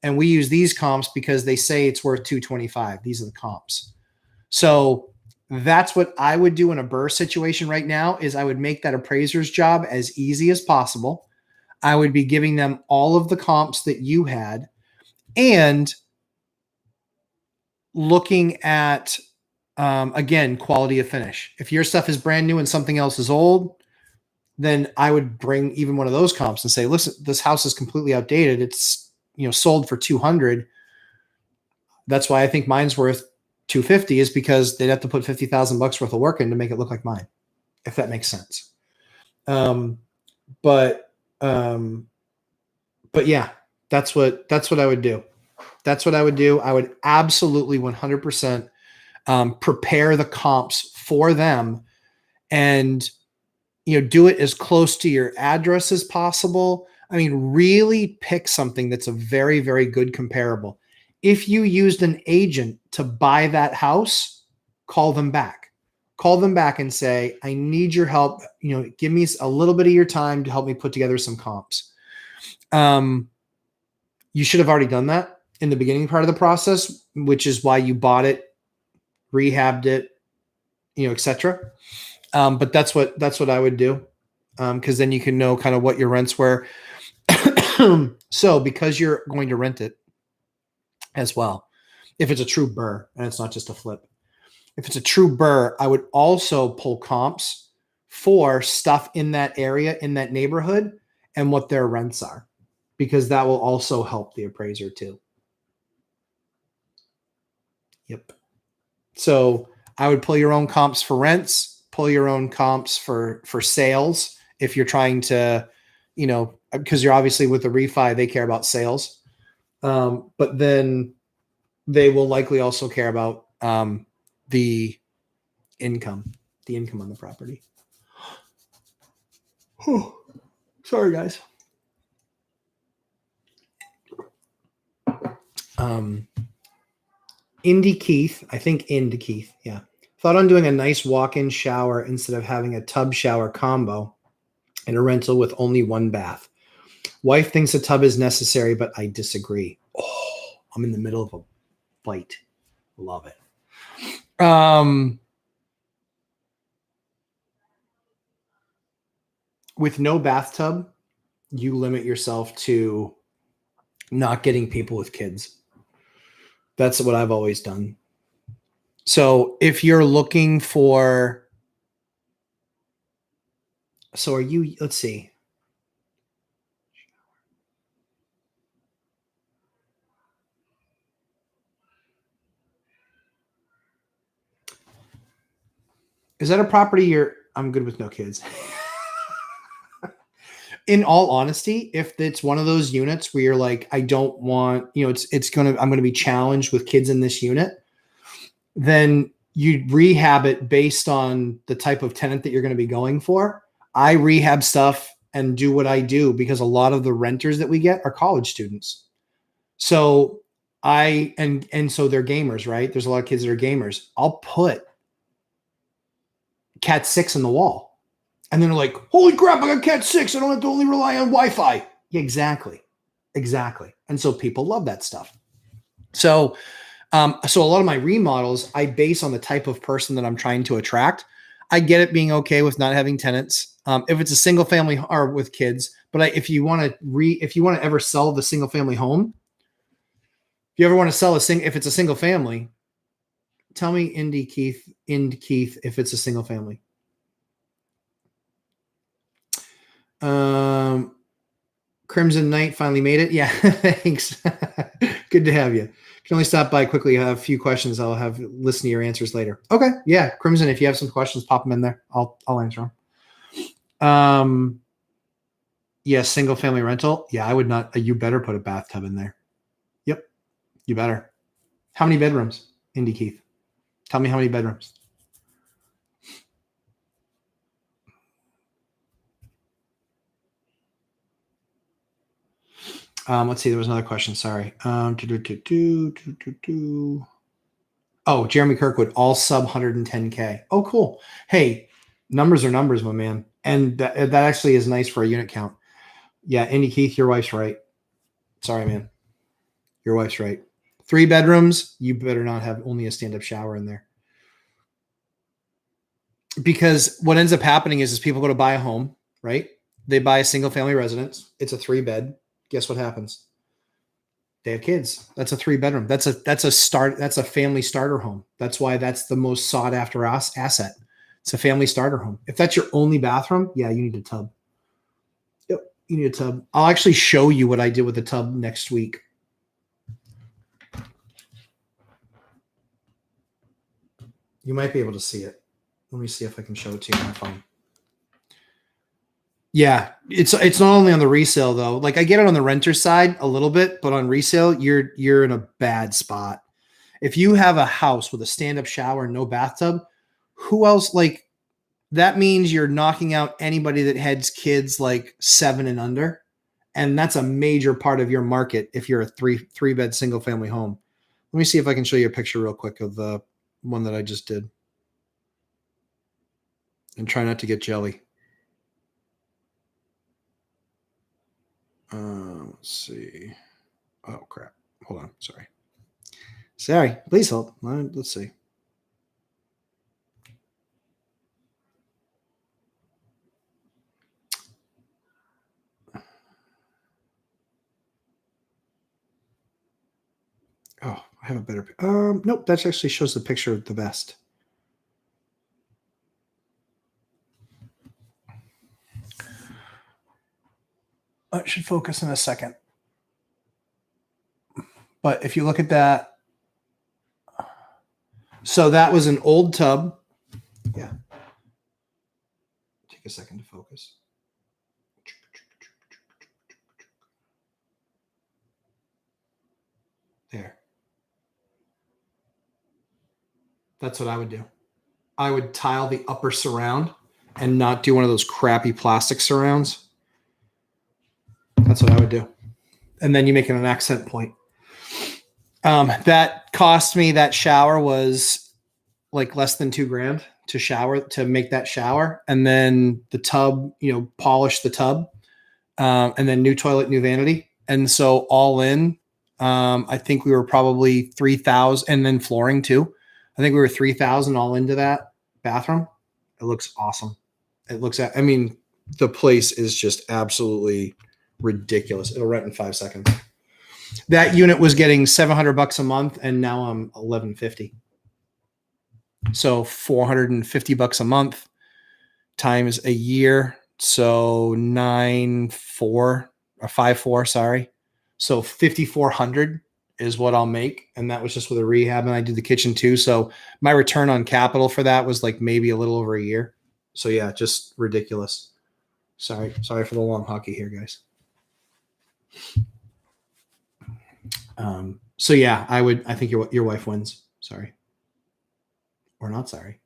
And we use these comps because they say it's worth 225. These are the comps. So that's what I would do in a BRRRR situation right now is I would make that appraiser's job as easy as possible. I would be giving them all of the comps that you had and looking at, again, quality of finish. If your stuff is brand new and something else is old, then I would bring even one of those comps and say, listen, this house is completely outdated. It's, sold for 200. That's why I think mine's worth 250 is because they'd have to put 50,000 bucks worth of work in to make it look like mine, if that makes sense. But yeah, that's what I would do. That's what I would do. I would absolutely 100% prepare the comps for them and, do it as close to your address as possible. I mean, really pick something that's a very, very good comparable. If you used an agent to buy that house, call them back. Call them back and say, I need your help. Give me a little bit of your time to help me put together some comps. You should have already done that in the beginning part of the process, which is why you bought it, rehabbed it, etc. But that's what I would do. Because then you can know kind of what your rents were. So because you're going to rent it as well, if it's a true BRRRR and it's not just a flip, if it's a true BRRRR, I would also pull comps for stuff in that area, in that neighborhood, and what their rents are, because that will also help the appraiser too. Yep. So I would pull your own comps for rents, pull your own comps for sales. If you're trying to, because you're obviously with the refi, they care about sales. But then they will likely also care about the income on the property. Sorry, guys. Indy Keith, I think Indy Keith, yeah. Thought on doing a nice walk-in shower instead of having a tub shower combo in a rental with only one bath. Wife thinks a tub is necessary, but I disagree. Oh, I'm in the middle of a fight. Love it. With no bathtub, you limit yourself to not getting people with kids. That's what I've always done. So if you're looking for, let's see. Is that a property I'm good with no kids. In all honesty, if it's one of those units where you're like, I don't want, I'm going to be challenged with kids in this unit, then you rehab it based on the type of tenant that you're going to be going for. I rehab stuff and do what I do because a lot of the renters that we get are college students. So so they're gamers, right? There's a lot of kids that are gamers. I'll put Cat 6 in the wall. And then they're like, holy crap, I got Cat 6. I don't have to only rely on Wi-Fi. Yeah, exactly. And so people love that stuff. So a lot of my remodels, I base on the type of person that I'm trying to attract. I get it being okay with not having tenants. If it's a single family or with kids, but if you want to ever sell the single family home, if you ever want to sell if it's a single family, tell me Indy Keith, if it's a single family. Crimson Knight finally made it. Yeah, thanks. Good to have you. Can only stop by quickly. I have a few questions. I'll have listen to your answers later. Okay, yeah, Crimson. If you have some questions, pop them in there. I'll answer them. Yeah, single family rental. Yeah, I would not. You better put a bathtub in there. Yep, you better. How many bedrooms, Indy Keith? Tell me how many bedrooms. Let's see. There was another question. Sorry. Oh, Jeremy Kirkwood, all sub 110K. Oh, cool. Hey, numbers are numbers, my man. And that actually is nice for a unit count. Yeah, Indy Keith, your wife's right. Sorry, man. Your wife's right. 3 bedrooms, you better not have only a stand-up shower in there. Because what ends up happening is people go to buy a home, right? They buy a single family residence. It's a 3-bed. Guess what happens? They have kids. That's a 3-bedroom. That's a family starter home. That's why that's the most sought after asset. It's a family starter home. If that's your only bathroom, yeah, you need a tub. Yep, you need a tub. I'll actually show you what I did with the tub next week. You might be able to see it. Let me see if I can show it to you on my phone. Yeah, it's not only on the resale though. Like I get it on the renter side a little bit, but on resale, you're in a bad spot. If you have a house with a stand-up shower and no bathtub, who else like that means you're knocking out anybody that has kids like 7 and under. And that's a major part of your market if you're a three-bed single family home. Let me see if I can show you a picture real quick of the one that I just did. And try not to get jelly. Let's see. Oh, crap. Hold on. Sorry. Please hold. Let's see. Oh, I have a better. Nope. That actually shows the picture the best. It should focus in a second. But if you look at that, so that was an old tub. Yeah. Take a second to focus. There. That's what I would do. I would tile the upper surround and not do one of those crappy plastic surrounds. That's what I would do. And then you make it an accent point. That cost me, that shower was like less than $2,000 to make that shower. And then the tub, polish the tub, and then new toilet, new vanity. And so all in, I think we were probably 3,000, and then flooring too. I think we were 3,000 all into that bathroom. It looks awesome. The place is just absolutely ridiculous. It'll rent in 5 seconds. That unit was getting $700 a month, and now I'm $1,150. So $450 a month times a year. So 5,400. Sorry. So 5,400 is what I'll make. And that was just with a rehab, and I did the kitchen too. So my return on capital for that was like maybe a little over a year. So yeah, just ridiculous. Sorry for the long hockey here, guys. So yeah, I think your wife wins. Sorry. Or not sorry.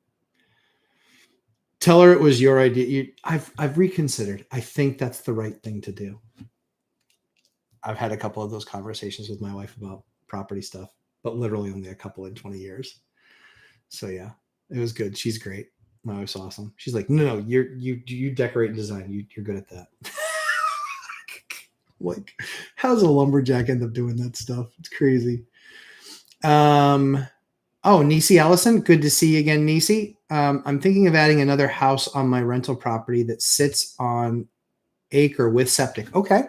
Tell her it was your idea. I've reconsidered. I think that's the right thing to do. I've had a couple of those conversations with my wife about property stuff, but literally only a couple in 20 years. So yeah, it was good. She's great. My wife's awesome. She's like, no, you decorate and design. You're good at that. Like, how does a lumberjack end up doing that stuff? It's crazy. Nisi Allison, good to see you again, Nisi. I'm thinking of adding another house on my rental property that sits on acre with septic. Okay.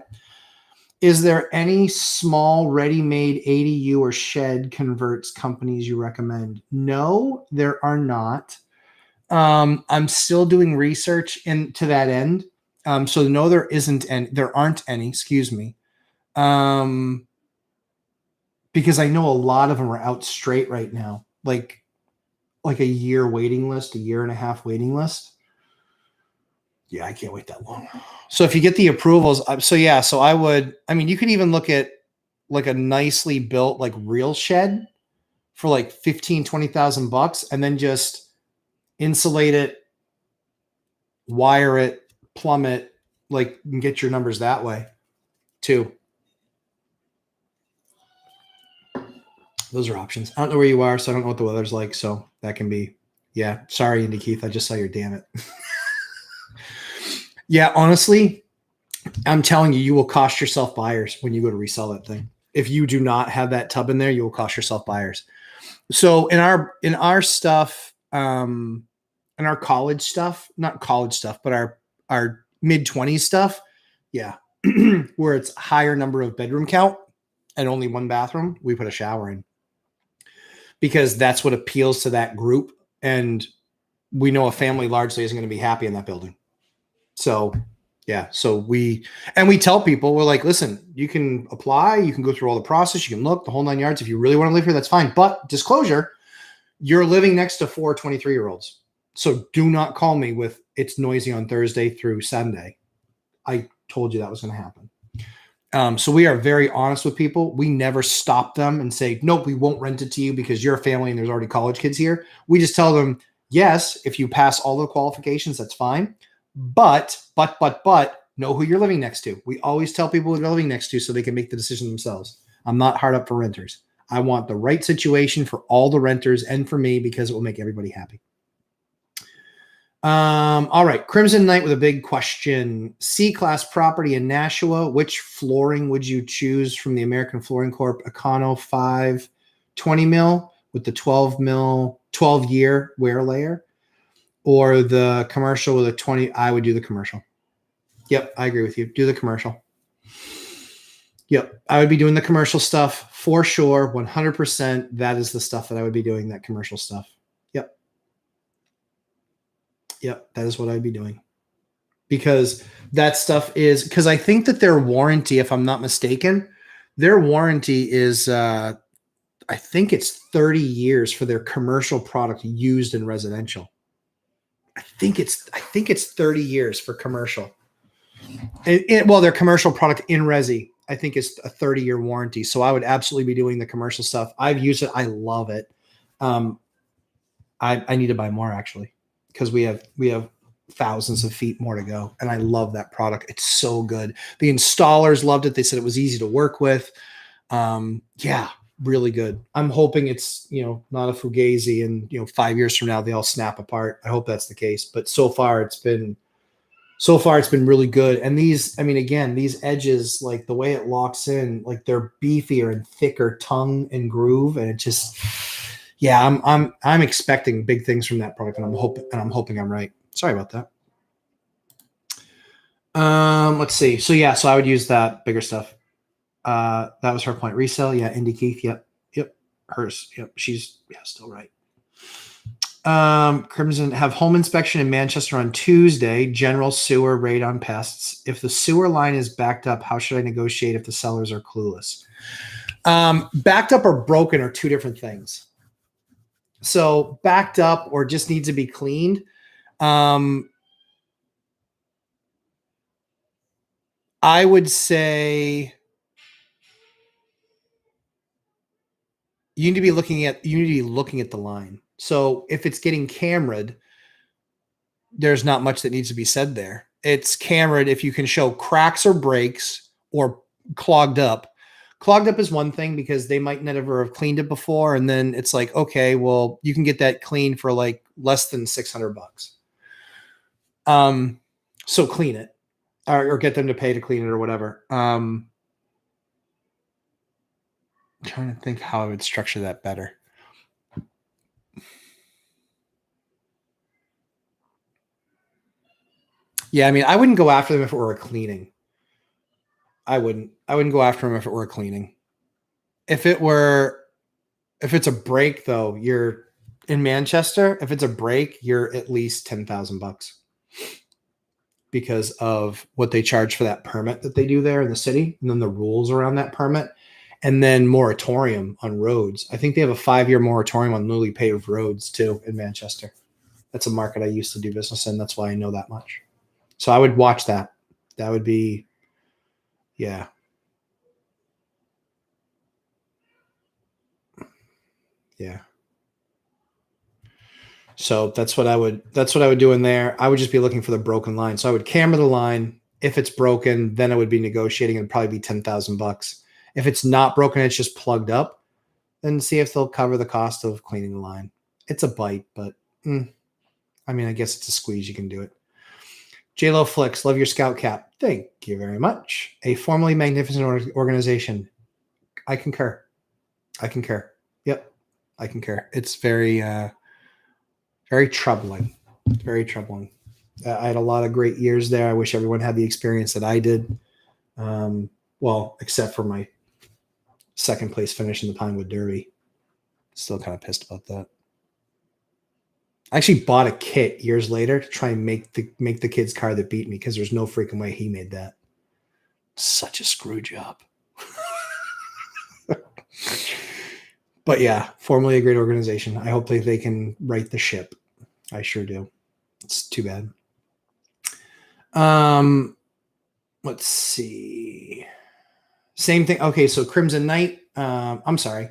Is there any small ready-made ADU or shed converts companies you recommend? No, there are not. I'm still doing research into that end. So no, there isn't any. There aren't any. Excuse me. Because I know a lot of them are out straight right now, like a year waiting list, a year and a half waiting list. Yeah, I can't wait that long. So if you get the approvals, so I would. I mean, you could even look at like a nicely built like real shed for like 15,000-20,000 bucks, and then just insulate it, wire it, plumb it, like and get your numbers that way too. Those are options. I don't know where you are, so I don't know what the weather's like. So that can be, yeah. Sorry, Indy Keith. I just saw your damn it. Yeah, honestly, I'm telling you, you will cost yourself buyers when you go to resell that thing. If you do not have that tub in there, you will cost yourself buyers. So in our stuff, in our college stuff, not college stuff, but our mid-20s stuff, yeah, where it's higher number of bedroom count and only one bathroom, we put a shower in because that's what appeals to that group. And we know a family largely isn't going to be happy in that building. So yeah, so we tell people, we're like, listen, you can apply, you can go through all the process, you can look the whole 9 yards. If you really want to live here, that's fine. But disclosure, you're living next to 4 23-year-olds. So do not call me with it's noisy on Thursday through Sunday. I told you that was going to happen. So we are very honest with people. We never stop them and say, nope, we won't rent it to you because you're a family and there's already college kids here. We just tell them, yes, if you pass all the qualifications, that's fine. But know who you're living next to. We always tell people who they're living next to so they can make the decision themselves. I'm not hard up for renters. I want the right situation for all the renters and for me because it will make everybody happy. All right. Crimson Knight with a big question. C-class property in Nashua. Which flooring would you choose from the American Flooring Corp Econo 5 20 mil with the 12-year wear layer, or the commercial with a 20? I would do the commercial. Yep. I agree with you. Do the commercial. Yep. I would be doing the commercial stuff for sure. 100%. That is the stuff that I would be doing, that commercial stuff. Yep, that is what I'd be doing. Because that stuff is, because I think that their warranty, if I'm not mistaken, their warranty is, I think it's 30 years for their commercial product used in residential. I think it's 30 years for commercial. Well, their commercial product in resi, I think is a 30-year warranty. So I would absolutely be doing the commercial stuff. I've used it. I love it. I need to buy more actually, because we have thousands of feet more to go. And I love that product. It's so good. The installers loved it. They said it was easy to work with. Yeah, really good. I'm hoping it's, not a fugazi and, 5 years from now, they all snap apart. I hope that's the case. But so far it's been really good. And these edges, like the way it locks in, like they're beefier and thicker tongue and groove. And it just, yeah, I'm expecting big things from that product, and I'm hoping I'm right. Sorry about that. Let's see. So I would use that bigger stuff. That was her point. Resale. Yeah. Indy Keith. Yep. Hers. Yep. She's still right. Crimson, have home inspection in Manchester on Tuesday. General sewer raid on pests. If the sewer line is backed up, how should I negotiate if the sellers are clueless? Backed up or broken are two different things. So backed up or just needs to be cleaned. I would say you need to be looking at the line. So if it's getting cameraed, there's not much that needs to be said there. It's cameraed if you can show cracks or breaks or clogged up. Clogged up is one thing because they might never have cleaned it before. And then it's like, okay, well, you can get that clean for like less than $600. So clean it or get them to pay to clean it or whatever. I'm trying to think how I would structure that better. Yeah, I wouldn't go after them if it were a cleaning. I wouldn't go after them if it were a cleaning. If it's a break though, you're in Manchester. If it's a break, you're at least $10,000. because of what they charge for that permit that they do there in the city, and then the rules around that permit, and then moratorium on roads. I think they have a 5-year moratorium on newly paved roads too in Manchester. That's a market I used to do business in. That's why I know that much. So I would watch that. That would be, yeah. Yeah. So that's what I would do in there. I would just be looking for the broken line. So I would camera the line. If it's broken, then I would be negotiating. It'd probably be $10,000. If it's not broken, it's just plugged up, then see if they'll cover the cost of cleaning the line. It's a bite, but I mean, I guess it's a squeeze. You can do it. JLo Flicks, love your scout cap. Thank you very much. A formerly magnificent organization. I concur. Yep, I concur. It's very, very troubling. Very troubling. I had a lot of great years there. I wish everyone had the experience that I did. Well, except for my second place finish in the Pinewood Derby. Still kind of pissed about that. I actually bought a kit years later to try and make the kid's car that beat me, because there's no freaking way he made that. Such a screw job. But yeah, formerly a great organization. I hope they can right the ship. I sure do. It's too bad. Let's see. Same thing. Okay, so Crimson Knight. I'm sorry.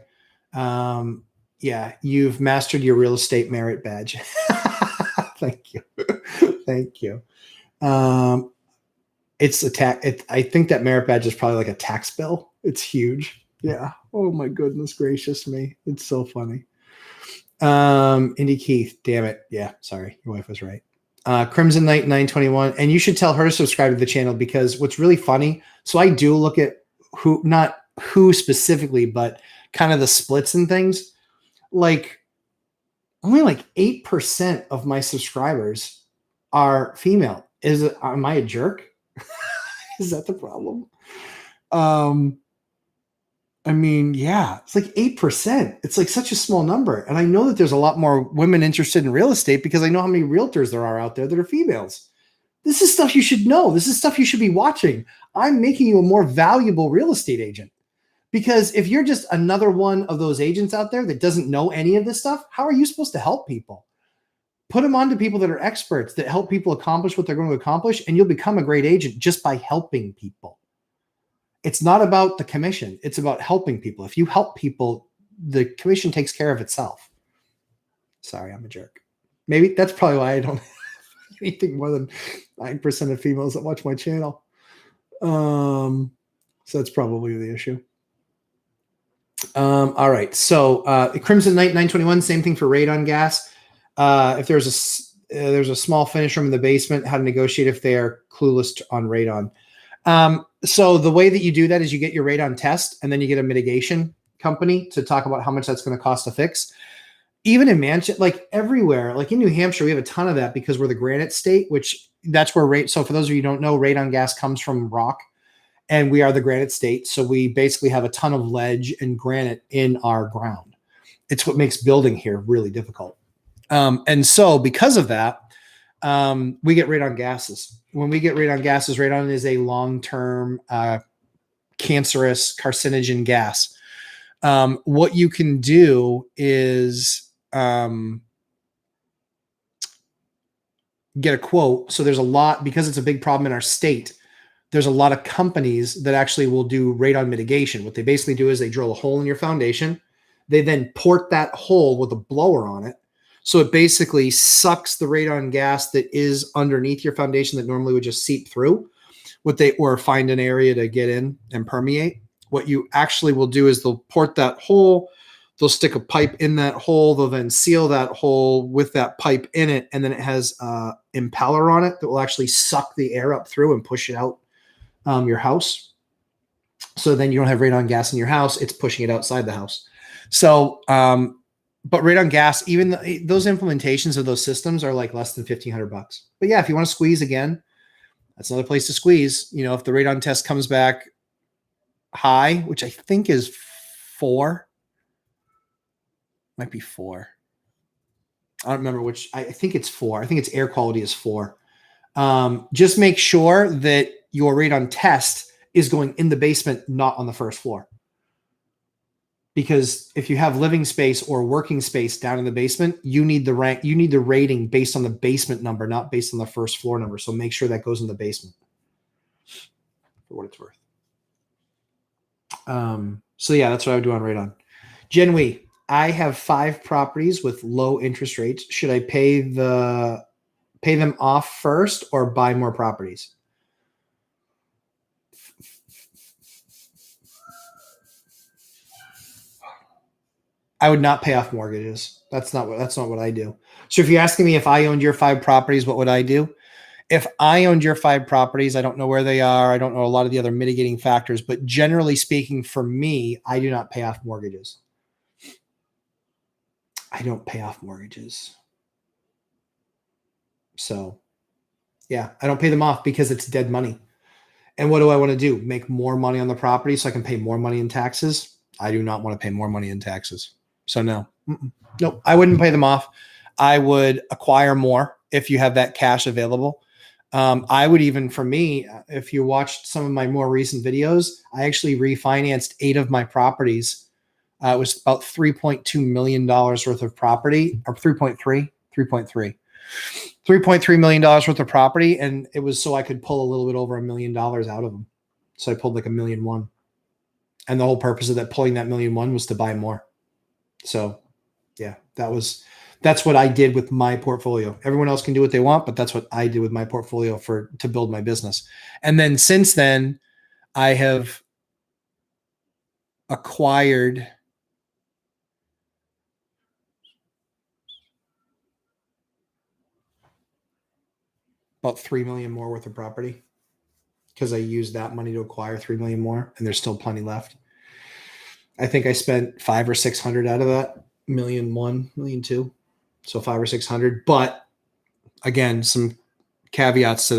Yeah, you've mastered your real estate merit badge. Thank you. Thank you. It's a tax. I think that merit badge is probably like a tax bill. It's huge. Yeah. Oh my goodness gracious me. It's so funny. Indy Keith, damn it. Yeah, sorry. Your wife was right. Crimson Knight 921. And you should tell her to subscribe to the channel, because what's really funny. So I do look at not who specifically, but kind of the splits and things. Like only like 8% of my subscribers are female. Am I a jerk? Is that the problem? I mean, yeah, it's like 8%. It's like such a small number. And I know that there's a lot more women interested in real estate, because I know how many realtors there are out there that are females. This is stuff you should know. This is stuff you should be watching. I'm making you a more valuable real estate agent, because if you're just another one of those agents out there that doesn't know any of this stuff, how are you supposed to help people? Put them on to people that are experts that help people accomplish what they're going to accomplish, and you'll become a great agent just by helping people. It's not about the commission. It's about helping people. If you help people, the commission takes care of itself. Sorry, I'm a jerk. Maybe that's probably why I don't have anything more than 9% of females that watch my channel. So that's probably the issue. All right. So Crimson Knight 921, same thing for radon gas. If there's a small finish room in the basement, how to negotiate if they are clueless on radon. So the way that you do that is you get your radon test, and then you get a mitigation company to talk about how much that's going to cost to fix. Even in Manchester, like everywhere, like in New Hampshire, we have a ton of that because we're the granite state, which that's where so for those of you who don't know, radon gas comes from rock, and we are the granite state. So we basically have a ton of ledge and granite in our ground. It's what makes building here really difficult. And so because of that, we get radon gases. When we get radon gases, radon is a long-term cancerous carcinogen gas. What you can do is get a quote. So there's a lot, because it's a big problem in our state, there's a lot of companies that actually will do radon mitigation. What they basically do is they drill a hole in your foundation. They then port that hole with a blower on it. So it basically sucks the radon gas that is underneath your foundation that normally would just seep through, or find an area to get in and permeate. What you actually will do is they'll port that hole, they'll stick a pipe in that hole, they'll then seal that hole with that pipe in it, and then it has impeller on it that will actually suck the air up through and push it out your house. So then you don't have radon gas in your house, it's pushing it outside the house. So but radon gas, even those implementations of those systems are like less than $1,500. But yeah, if you want to squeeze again, that's another place to squeeze. You know, if the radon test comes back high, which I think is 4, might be 4. I don't remember which. I think it's 4. I think its air quality is 4. Just make sure that your radon test is going in the basement, not on the first floor. Because if you have living space or working space down in the basement, you need the rating based on the basement number, not based on the first floor number. So make sure that goes in the basement for what it's worth. So yeah, that's what I would do on radon. Jen Wee, I have 5 properties with low interest rates. Should I pay them off first or buy more properties? I would not pay off mortgages. That's not what I do. So if you're asking me if I owned your 5 properties, what would I do? If I owned your 5 properties, I don't know where they are. I don't know a lot of the other mitigating factors, but generally speaking, for me, I do not pay off mortgages. I don't pay off mortgages. So yeah, I don't pay them off because it's dead money. And what do I want to do? Make more money on the property so I can pay more money in taxes? I do not want to pay more money in taxes. So no, nope, I wouldn't pay them off. I would acquire more if you have that cash available. I would even, for me, if you watched some of my more recent videos, I actually refinanced 8 of my properties. It was about $3.2 million worth of property, or 3.3 million dollars worth of property. And it was so I could pull a little bit over $1 million out of them. So I pulled like $1.1 million. And the whole purpose of pulling that $1.1 million was to buy more. So yeah, that's what I did with my portfolio. Everyone else can do what they want, but that's what I did with my portfolio to build my business. And then since then, I have acquired about $3 million more worth of property because I used that money to acquire $3 million more, and there's still plenty left. I think I spent $500 or $600 out of that $1.1 million, $1.2 million. So $500 or $600. But again, some caveats to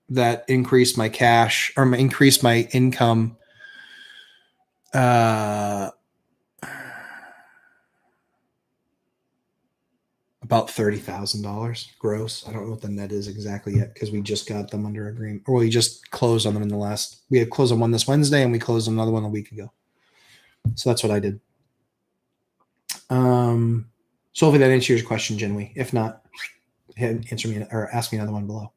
that increased my cash or increased my income. About $30,000 gross. I don't know what the net is exactly yet because we just got them under agreement, or we just closed on them we had closed on one this Wednesday and we closed on another one a week ago. So that's what I did. So hopefully that answers your question, Jinwei. If not, answer me or ask me another one below.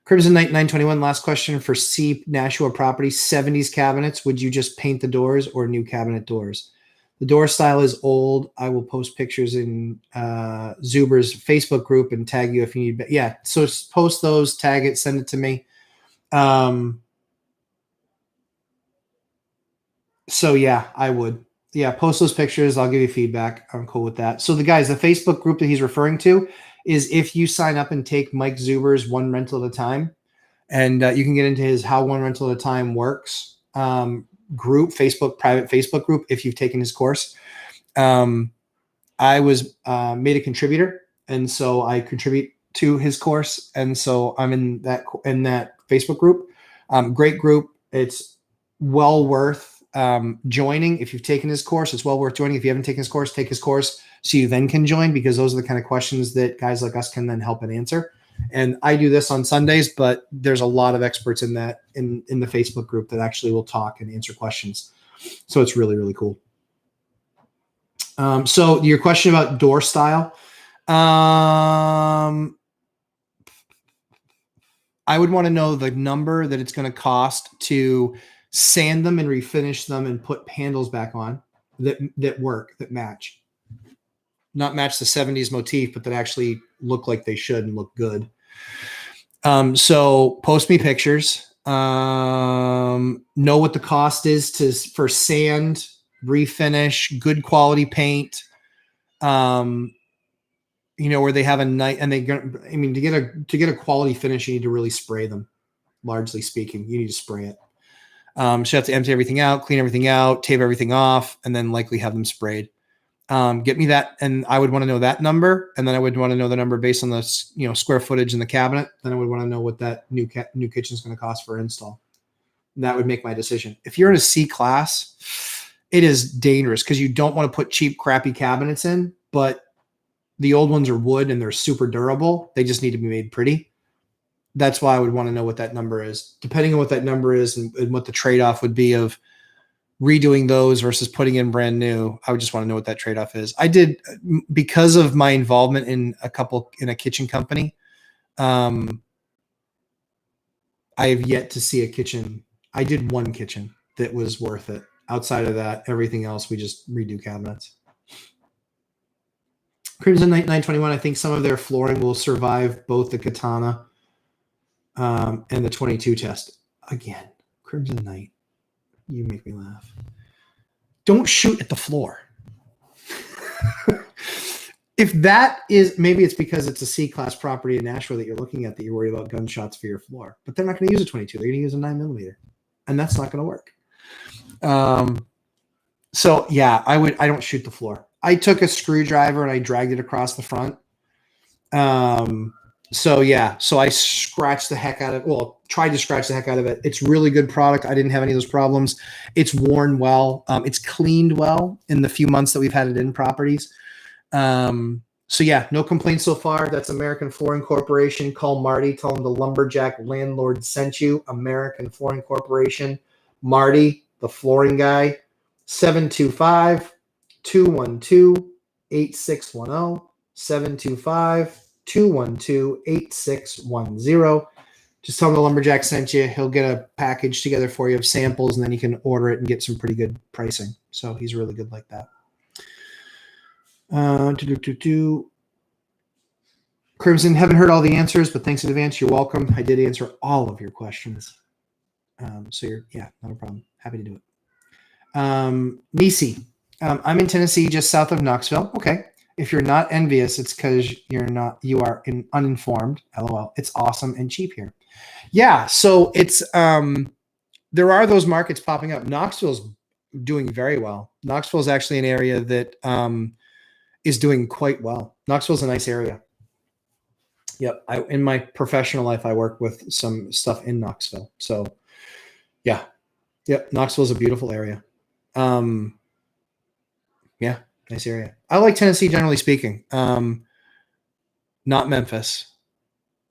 Crimson Knight 921, last question for C. Nashua Property, 70s cabinets. Would you just paint the doors or new cabinet doors? The door style is old. I will post pictures in Zuber's Facebook group and tag you if you need. Yeah, so post those, tag it, send it to me. So yeah, I would. Yeah, post those pictures. I'll give you feedback. I'm cool with that. So the Facebook group that he's referring to is if you sign up and take Mike Zuber's One Rental at a Time, and you can get into his How One Rental at a Time Works group, private Facebook group, if you've taken his course. I was made a contributor, and so I contribute to his course, and so I'm in that Facebook group. Great group. It's well worth joining. If you've taken his course, it's well worth joining. If you haven't taken his course, take his course so you then can join, because those are the kind of questions that guys like us can then help and answer. And I do this on Sundays, but there's a lot of experts in the Facebook group that actually will talk and answer questions. So it's really, really cool. So your question about door style, I would want to know the number that it's going to cost to sand them and refinish them and put handles back on that work, that match. Not match the 70s motif, but that actually look like they should and look good. So post me pictures. Know what the cost is for sand, refinish, good quality paint. Where they have a night, and to get a quality finish, you need to really spray them. Largely speaking, you need to spray it. So you have to empty everything out, clean everything out, tape everything off, and then likely have them sprayed. Get me that, and I would want to know that number, and then I would want to know the number based on the square footage in the cabinet. Then I would want to know what that new kitchen is going to cost for install. And that would make my decision. If you're in a C class, it is dangerous because you don't want to put cheap, crappy cabinets in, but the old ones are wood and they're super durable. They just need to be made pretty. that's why I would want to know what that number is. Depending on what that number is and what the trade-off would be of redoing those versus putting in brand new, I would just want to know what that trade-off is. I did, because of my involvement in a kitchen company, I have yet to see a kitchen. I did one kitchen that was worth it. Outside of that, everything else, we just redo cabinets. Crimson Knight 921, I think some of their flooring will survive both the Katana and the 22 test. Again, Crimson Knight, you make me laugh. Don't shoot at the floor. If that is, maybe it's because it's a C-class property in Nashville that you're looking at that you're worried about gunshots for your floor. But they're not going to use a 22. They're going to use a 9mm. And that's not going to work. So, yeah, I don't shoot the floor. I took a screwdriver and I dragged it across the front. So I scratched the heck out of it. Well, tried to scratch the heck out of it. It's really good product. I didn't have any of those problems. It's worn well. It's cleaned well in the few months that we've had it in properties. So yeah, no complaints so far. That's American Flooring Corporation. Call Marty. Tell him the lumberjack landlord sent you. American Flooring Corporation. Marty, the flooring guy. 725-212-8610. 725-212-8610. Just tell him the lumberjack sent you. He'll get a package together for you of samples, and then you can order it and get some pretty good pricing. So he's really good like that. Crimson, haven't heard all the answers, but thanks in advance. You're welcome. I did answer all of your questions. So not a problem. Happy to do it. Nisi, I'm in Tennessee, just south of Knoxville. Okay. If you're not envious, it's because you are uninformed. LOL. It's awesome and cheap here. Yeah. So it's, there are those markets popping up. Knoxville's doing very well. Knoxville is actually an area that, is doing quite well. Knoxville's a nice area. Yep. In my professional life, I work with some stuff in Knoxville. So yeah. Yep. Knoxville's a beautiful area. Yeah. Nice area. I like Tennessee, generally speaking. Not Memphis,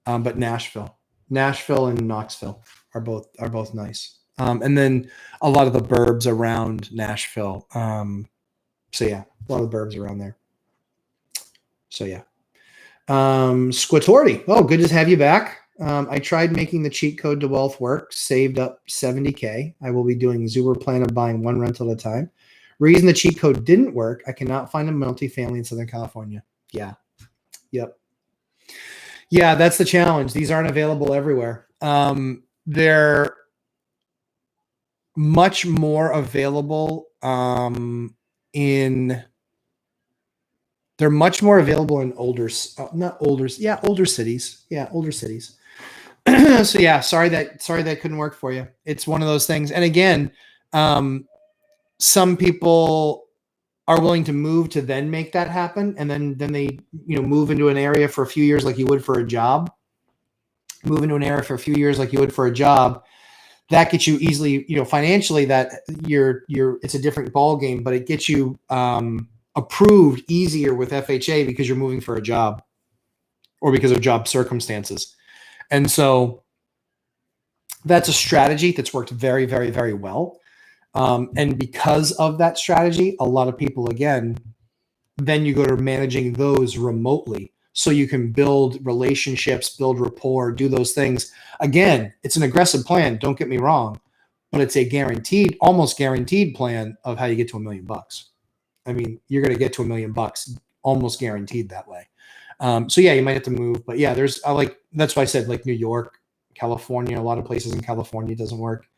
but Nashville. Nashville and Knoxville are both nice. And then a lot of the burbs around Nashville. So yeah, a lot of the burbs around there. So yeah. Squatorti. Oh, good to have you back. I tried making the cheat code to wealth work, saved up $70K. I will be doing Zuber plan of buying one rental at a time. Reason the cheat code didn't work, I cannot find a multifamily in Southern California. Yeah. Yep. Yeah, that's the challenge. These aren't available everywhere. They're much more available in older cities. Yeah, older cities. So yeah, sorry that couldn't work for you. It's one of those things. And again, some people are willing to move to then make that happen. And then they, move into an area for a few years like you would for a job. Move into an area for a few years like you would for a job. That gets you easily, financially that it's a different ball game, but it gets you approved easier with FHA because you're moving for a job or because of job circumstances. And so that's a strategy that's worked very, very, very well. And because of that strategy, a lot of people, again, then you go to managing those remotely so you can build relationships, build rapport, do those things. Again, it's an aggressive plan. Don't get me wrong, but it's a almost guaranteed plan of how you get to $1 million. I mean, you're going to get to $1 million almost guaranteed that way. So yeah, you might have to move, but yeah, that's why I said like New York, California, a lot of places in California doesn't work,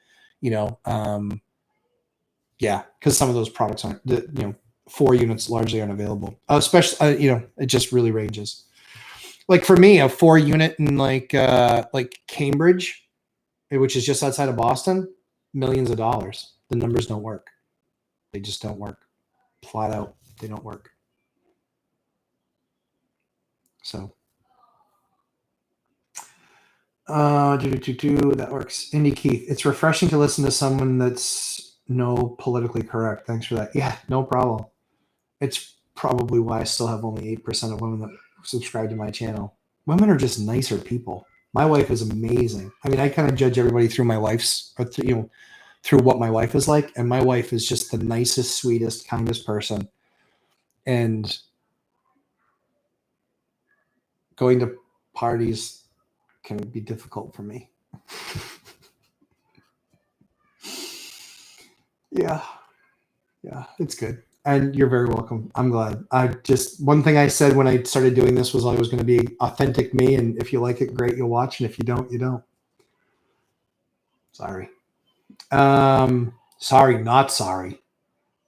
yeah, because some of those products aren't, 4 units largely aren't available, especially, it just really ranges. Like for me, a 4 unit in like Cambridge, which is just outside of Boston, millions of dollars. The numbers don't work. They just don't work. Flat out, they don't work. So, that works. Indy Keith, it's refreshing to listen to someone that's no politically correct. Thanks for that. Yeah, no problem. It's probably why I still have only 8% of women that subscribe to my channel. Women are just nicer people. My wife is amazing. I mean, I kind of judge everybody through my wife's, or through what my wife is like. And my wife is just the nicest, sweetest, kindest person. And going to parties can be difficult for me. Yeah. Yeah, it's good. And you're very welcome. I'm glad. One thing I said when I started doing this was I was going to be authentic me. And if you like it, great, you'll watch. And if you don't, you don't. Sorry. Sorry, not sorry.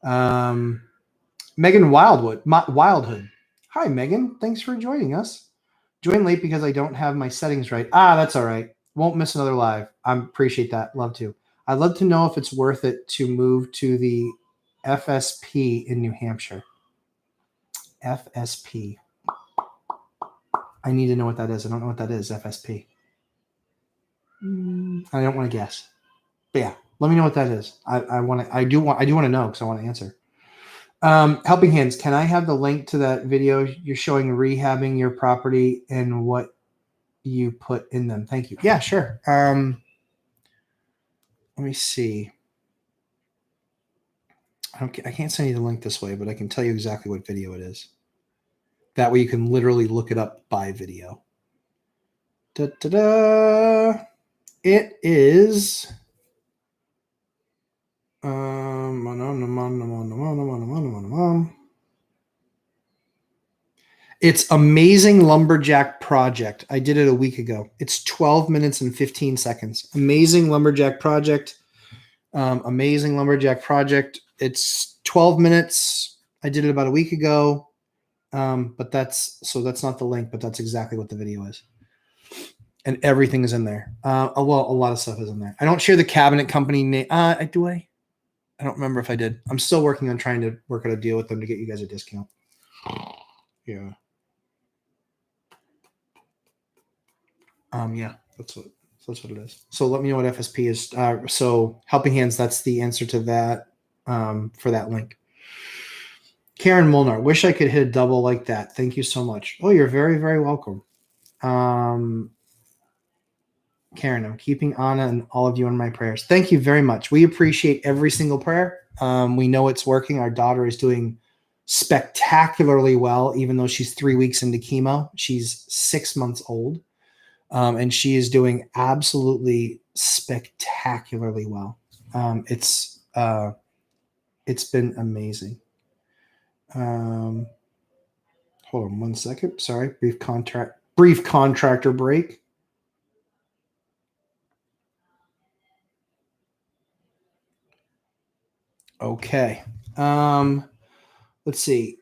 Megan Wildhood. Hi, Megan. Thanks for joining us. Join late because I don't have my settings right. That's all right. Won't miss another live. I appreciate that. Love to. I'd love to know if it's worth it to move to the FSP in New Hampshire. FSP. I need to know what that is. I don't know what that is. FSP. I don't want to guess. But yeah, let me know what that is. I do want to know because I want to answer. Helping Hands, can I have the link to that video you're showing rehabbing your property and what you put in them? Thank you. Yeah, sure. Let me see. I can't send you the link this way, but I can tell you exactly what video it is. That way you can literally look it up by video. Da-da-da. It is... It's Amazing Lumberjack Project. I did it a week ago. It's 12 minutes and 15 seconds. Amazing Lumberjack Project. Amazing Lumberjack Project. It's 12 minutes. I did it about a week ago. But that's not the link, but that's exactly what the video is. And everything is in there. A lot of stuff is in there. I don't share the cabinet company name. Do I? I don't remember if I did. I'm still working on trying to work out a deal with them to get you guys a discount. Yeah. Yeah, that's what it is. So let me know what FSP is. So Helping Hands, that's the answer to that for that link. Karen Molnar, wish I could hit a double like that. Thank you so much. Oh, you're very, very welcome. Karen, I'm keeping Anna and all of you in my prayers. Thank you very much. We appreciate every single prayer. We know it's working. Our daughter is doing spectacularly well, even though she's 3 weeks into chemo. She's 6 months old. And she is doing absolutely spectacularly well. It's been amazing. Hold on 1 second. Sorry, brief contractor break. Okay. Let's see.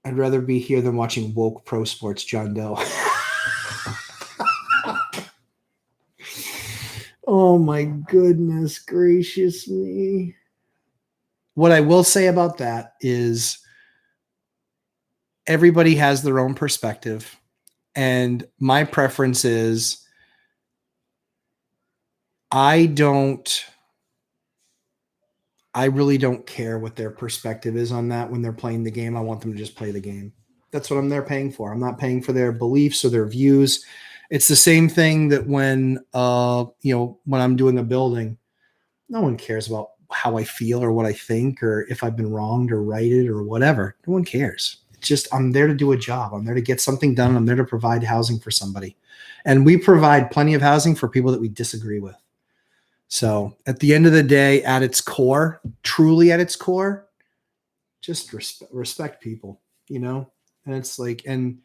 I'd rather be here than watching woke pro sports, John Doe. Oh my goodness gracious me. What I will say about that is everybody has their own perspective. And my preference is I really don't care what their perspective is on that when they're playing the game. I want them to just play the game. That's what I'm there paying for. I'm not paying for their beliefs or their views. It's the same thing that when I'm doing a building, no one cares about how I feel or what I think or if I've been wronged or righted or whatever. No one cares. It's just I'm there to do a job. I'm there to get something done. I'm there to provide housing for somebody. And we provide plenty of housing for people that we disagree with. So at the end of the day, at its core, truly at its core, just respect people, And it's like, and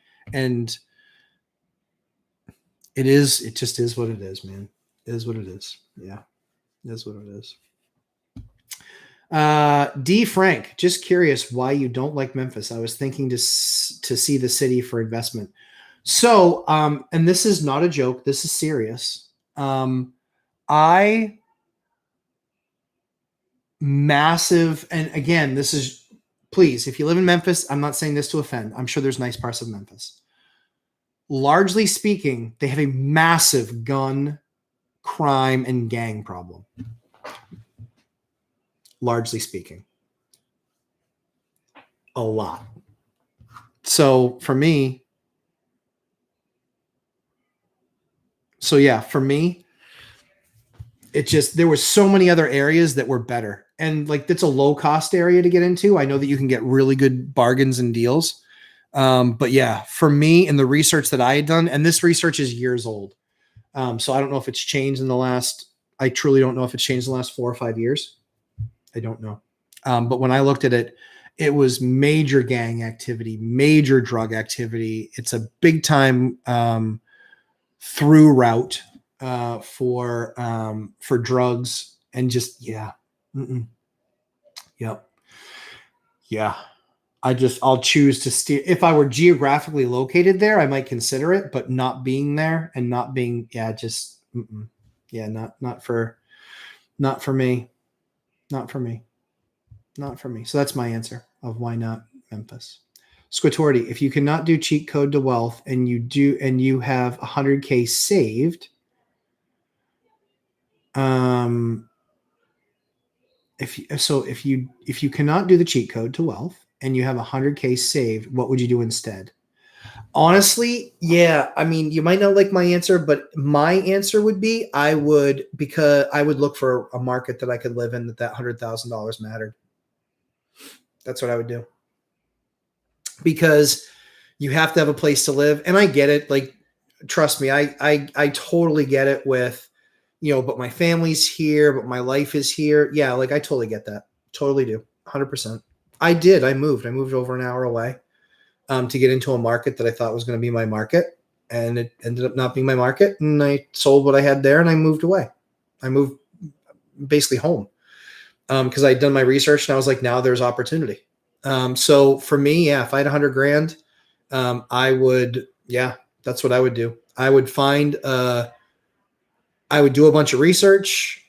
it just is what it is, man. It is what it is. Yeah. It is what it is. D Frank, just curious why you don't like Memphis. I was thinking to see the city for investment. So, and this is not a joke. This is serious. Massive. And again, this is, please, if you live in Memphis, I'm not saying this to offend. I'm sure there's nice parts of Memphis. Largely speaking, they have a massive gun, crime, and gang problem. Largely speaking. A lot. So for me, So yeah, for me, it just, there were so many other areas that were better. And like, that's a low cost area to get into. I know that you can get really good bargains and deals. But yeah, for me and the research that I had done, and this research is years old. So I don't know if it's changed in the last, I truly don't know if it's changed in the last 4 or 5 years. I don't know. But when I looked at it, it was major gang activity, major drug activity. It's a big time through route for drugs and just yeah, yep, yeah. I'll choose to steer. If I were geographically located there, I might consider it, but not being there and not being, yeah, just yeah, not for me, not for me, not for me. So that's my answer of why not Memphis. Squitorti, if you cannot do cheat code to wealth and you have 100K saved, if you cannot do the cheat code to wealth and you have 100K saved, what would you do instead? Honestly, yeah. I mean, you might not like my answer, but my answer would be because I would look for a market that I could live in that $100,000 mattered. That's what I would do. Because you have to have a place to live. And I get it. Like, trust me, I totally get it with, but my family's here, but my life is here. Yeah, like I totally get that. Totally do. 100%. I did. I moved over an hour away to get into a market that I thought was going to be my market. And it ended up not being my market. And I sold what I had there and I moved away. I moved basically home because I'd done my research and I was like, now there's opportunity. So for me, yeah, if I had 100 grand, I would, yeah, that's what I would do. I would I would do a bunch of research.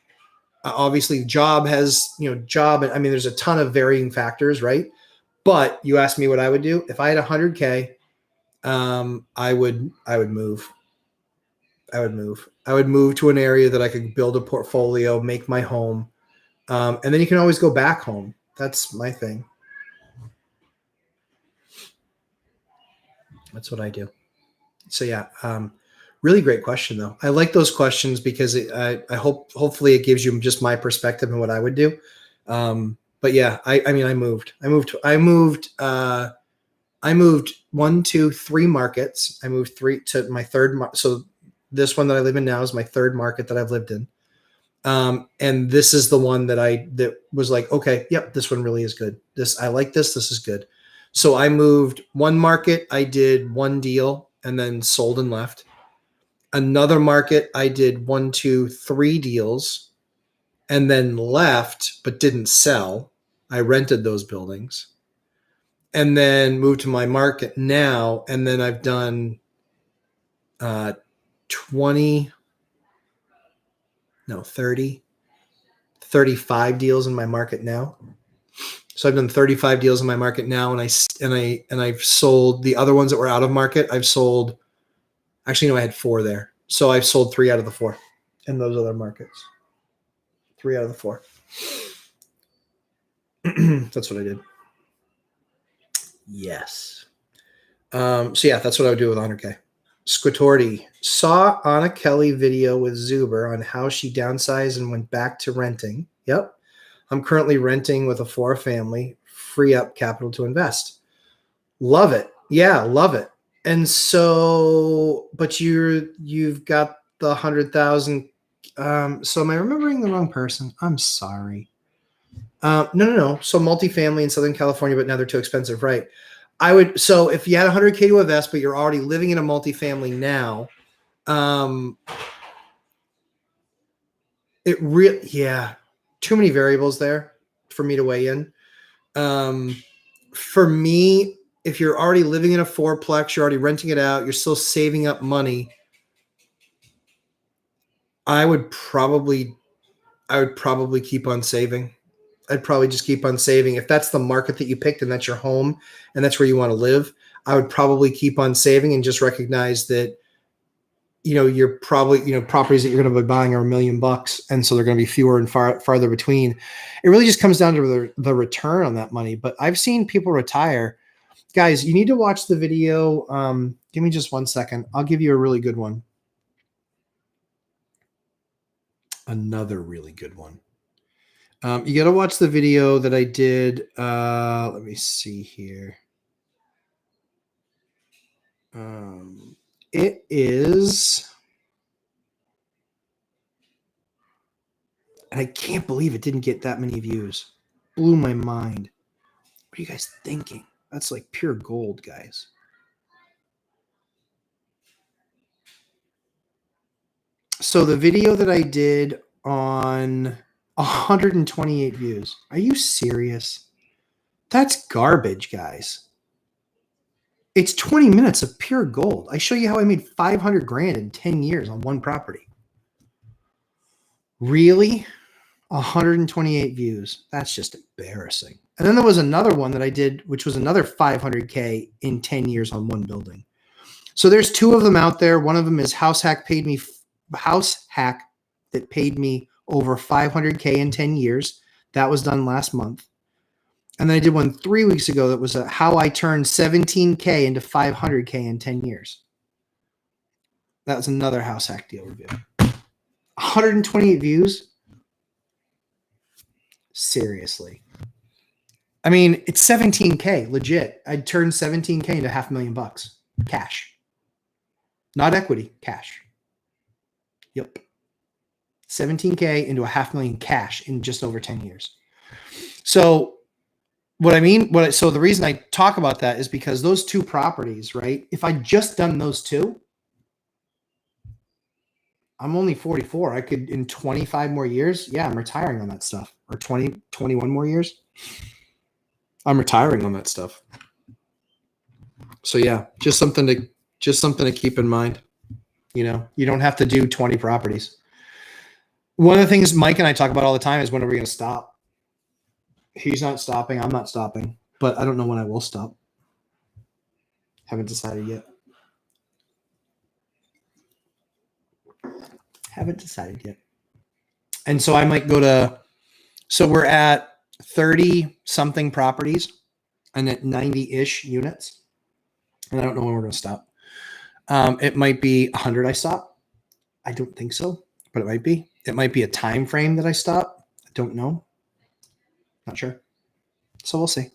Obviously job has, I mean, there's a ton of varying factors, right? But you asked me what I would do. If I had 100K, I would move. I would move to an area that I could build a portfolio, make my home. And then you can always go back home. That's my thing. That's what I do. So yeah, really great question though. I like those questions because I hopefully it gives you just my perspective and what I would do. But yeah, I mean, I moved 1, 2, 3 markets. I moved 3 to my third. So this one that I live in now is my third market that I've lived in. And this is the one that was like, okay, yep, this one really is good. I like this. This is good. So I moved one market. I did one deal and then sold and left. Another market, I did 1, 2, 3 deals and then left, but didn't sell. I rented those buildings and then moved to my market now. And then I've done 35 deals in my market now. So I've done 35 deals in my market now, and I've sold the other ones that were out of market. I've sold, actually, no, I had 4 there. So I've sold 3 out of the 4 in those other markets. 3 out of the 4. That's what I did. Yes. So yeah, that's what I would do with 100K. Squitorti, saw Anna Kelly video with Zuber on how she downsized and went back to renting. Yep. I'm currently renting with a 4 family, free up capital to invest. Love it. Yeah, love it. And so, but you've got the 100,000. So am I remembering the wrong person? I'm sorry. No. So multifamily in Southern California, but now they're too expensive, right? So if you had 100K to invest, but you're already living in a multifamily now, yeah, too many variables there for me to weigh in. For me, if you're already living in a 4-plex, you're already renting it out, you're still saving up money, I would probably keep on saving. I'd probably just keep on saving. If that's the market that you picked and that's your home and that's where you want to live, I would probably keep on saving and just recognize that, you're probably, properties that you're going to be buying are $1 million. And so they're going to be fewer and farther between. It really just comes down to the return on that money. But I've seen people retire. Guys, you need to watch the video. Give me just 1 second. I'll give you a really good one. Another really good one. You got to watch the video that I did. Let me see here. It is, and I can't believe it didn't get that many views. Blew my mind. What are you guys thinking? That's like pure gold, guys. So the video that I did on 128 views. Are you serious? That's garbage, guys. It's 20 minutes of pure gold. I show you how I made 500 grand in 10 years on one property. Really? 128 views. That's just embarrassing. And then there was another one that I did, which was another 500K in 10 years on one building. So there's two of them out there. One of them is House Hack that paid me over 500K in 10 years. That was done last month. And then I did one 3 weeks ago that was how I turned 17K into 500K in 10 years. That was another House Hack deal review. 128 views. Seriously. I mean, it's 17K, legit. I'd turned 17K into $500,000 cash. Not equity, cash. Yep. 17K into $500,000 cash in just over 10 years. So so the reason I talk about that is because those two properties, right? If I'd just done those two, I'm only 44. I could, in 25 more years, yeah, I'm retiring on that stuff. Or 20, 21 more years, I'm retiring on that stuff. So yeah, just something to keep in mind. You know, you don't have to do 20 properties. One of the things Mike and I talk about all the time is when are we going to stop? He's not stopping. I'm not stopping. But I don't know when I will stop. Haven't decided yet. And so I might go to, so we're at 30 something properties and at 90-ish units. And I don't know when we're going to stop. It might be 100 I stop. I don't think so, but it might be. It might be a time frame that I stop. I don't know. Not sure. So we'll see.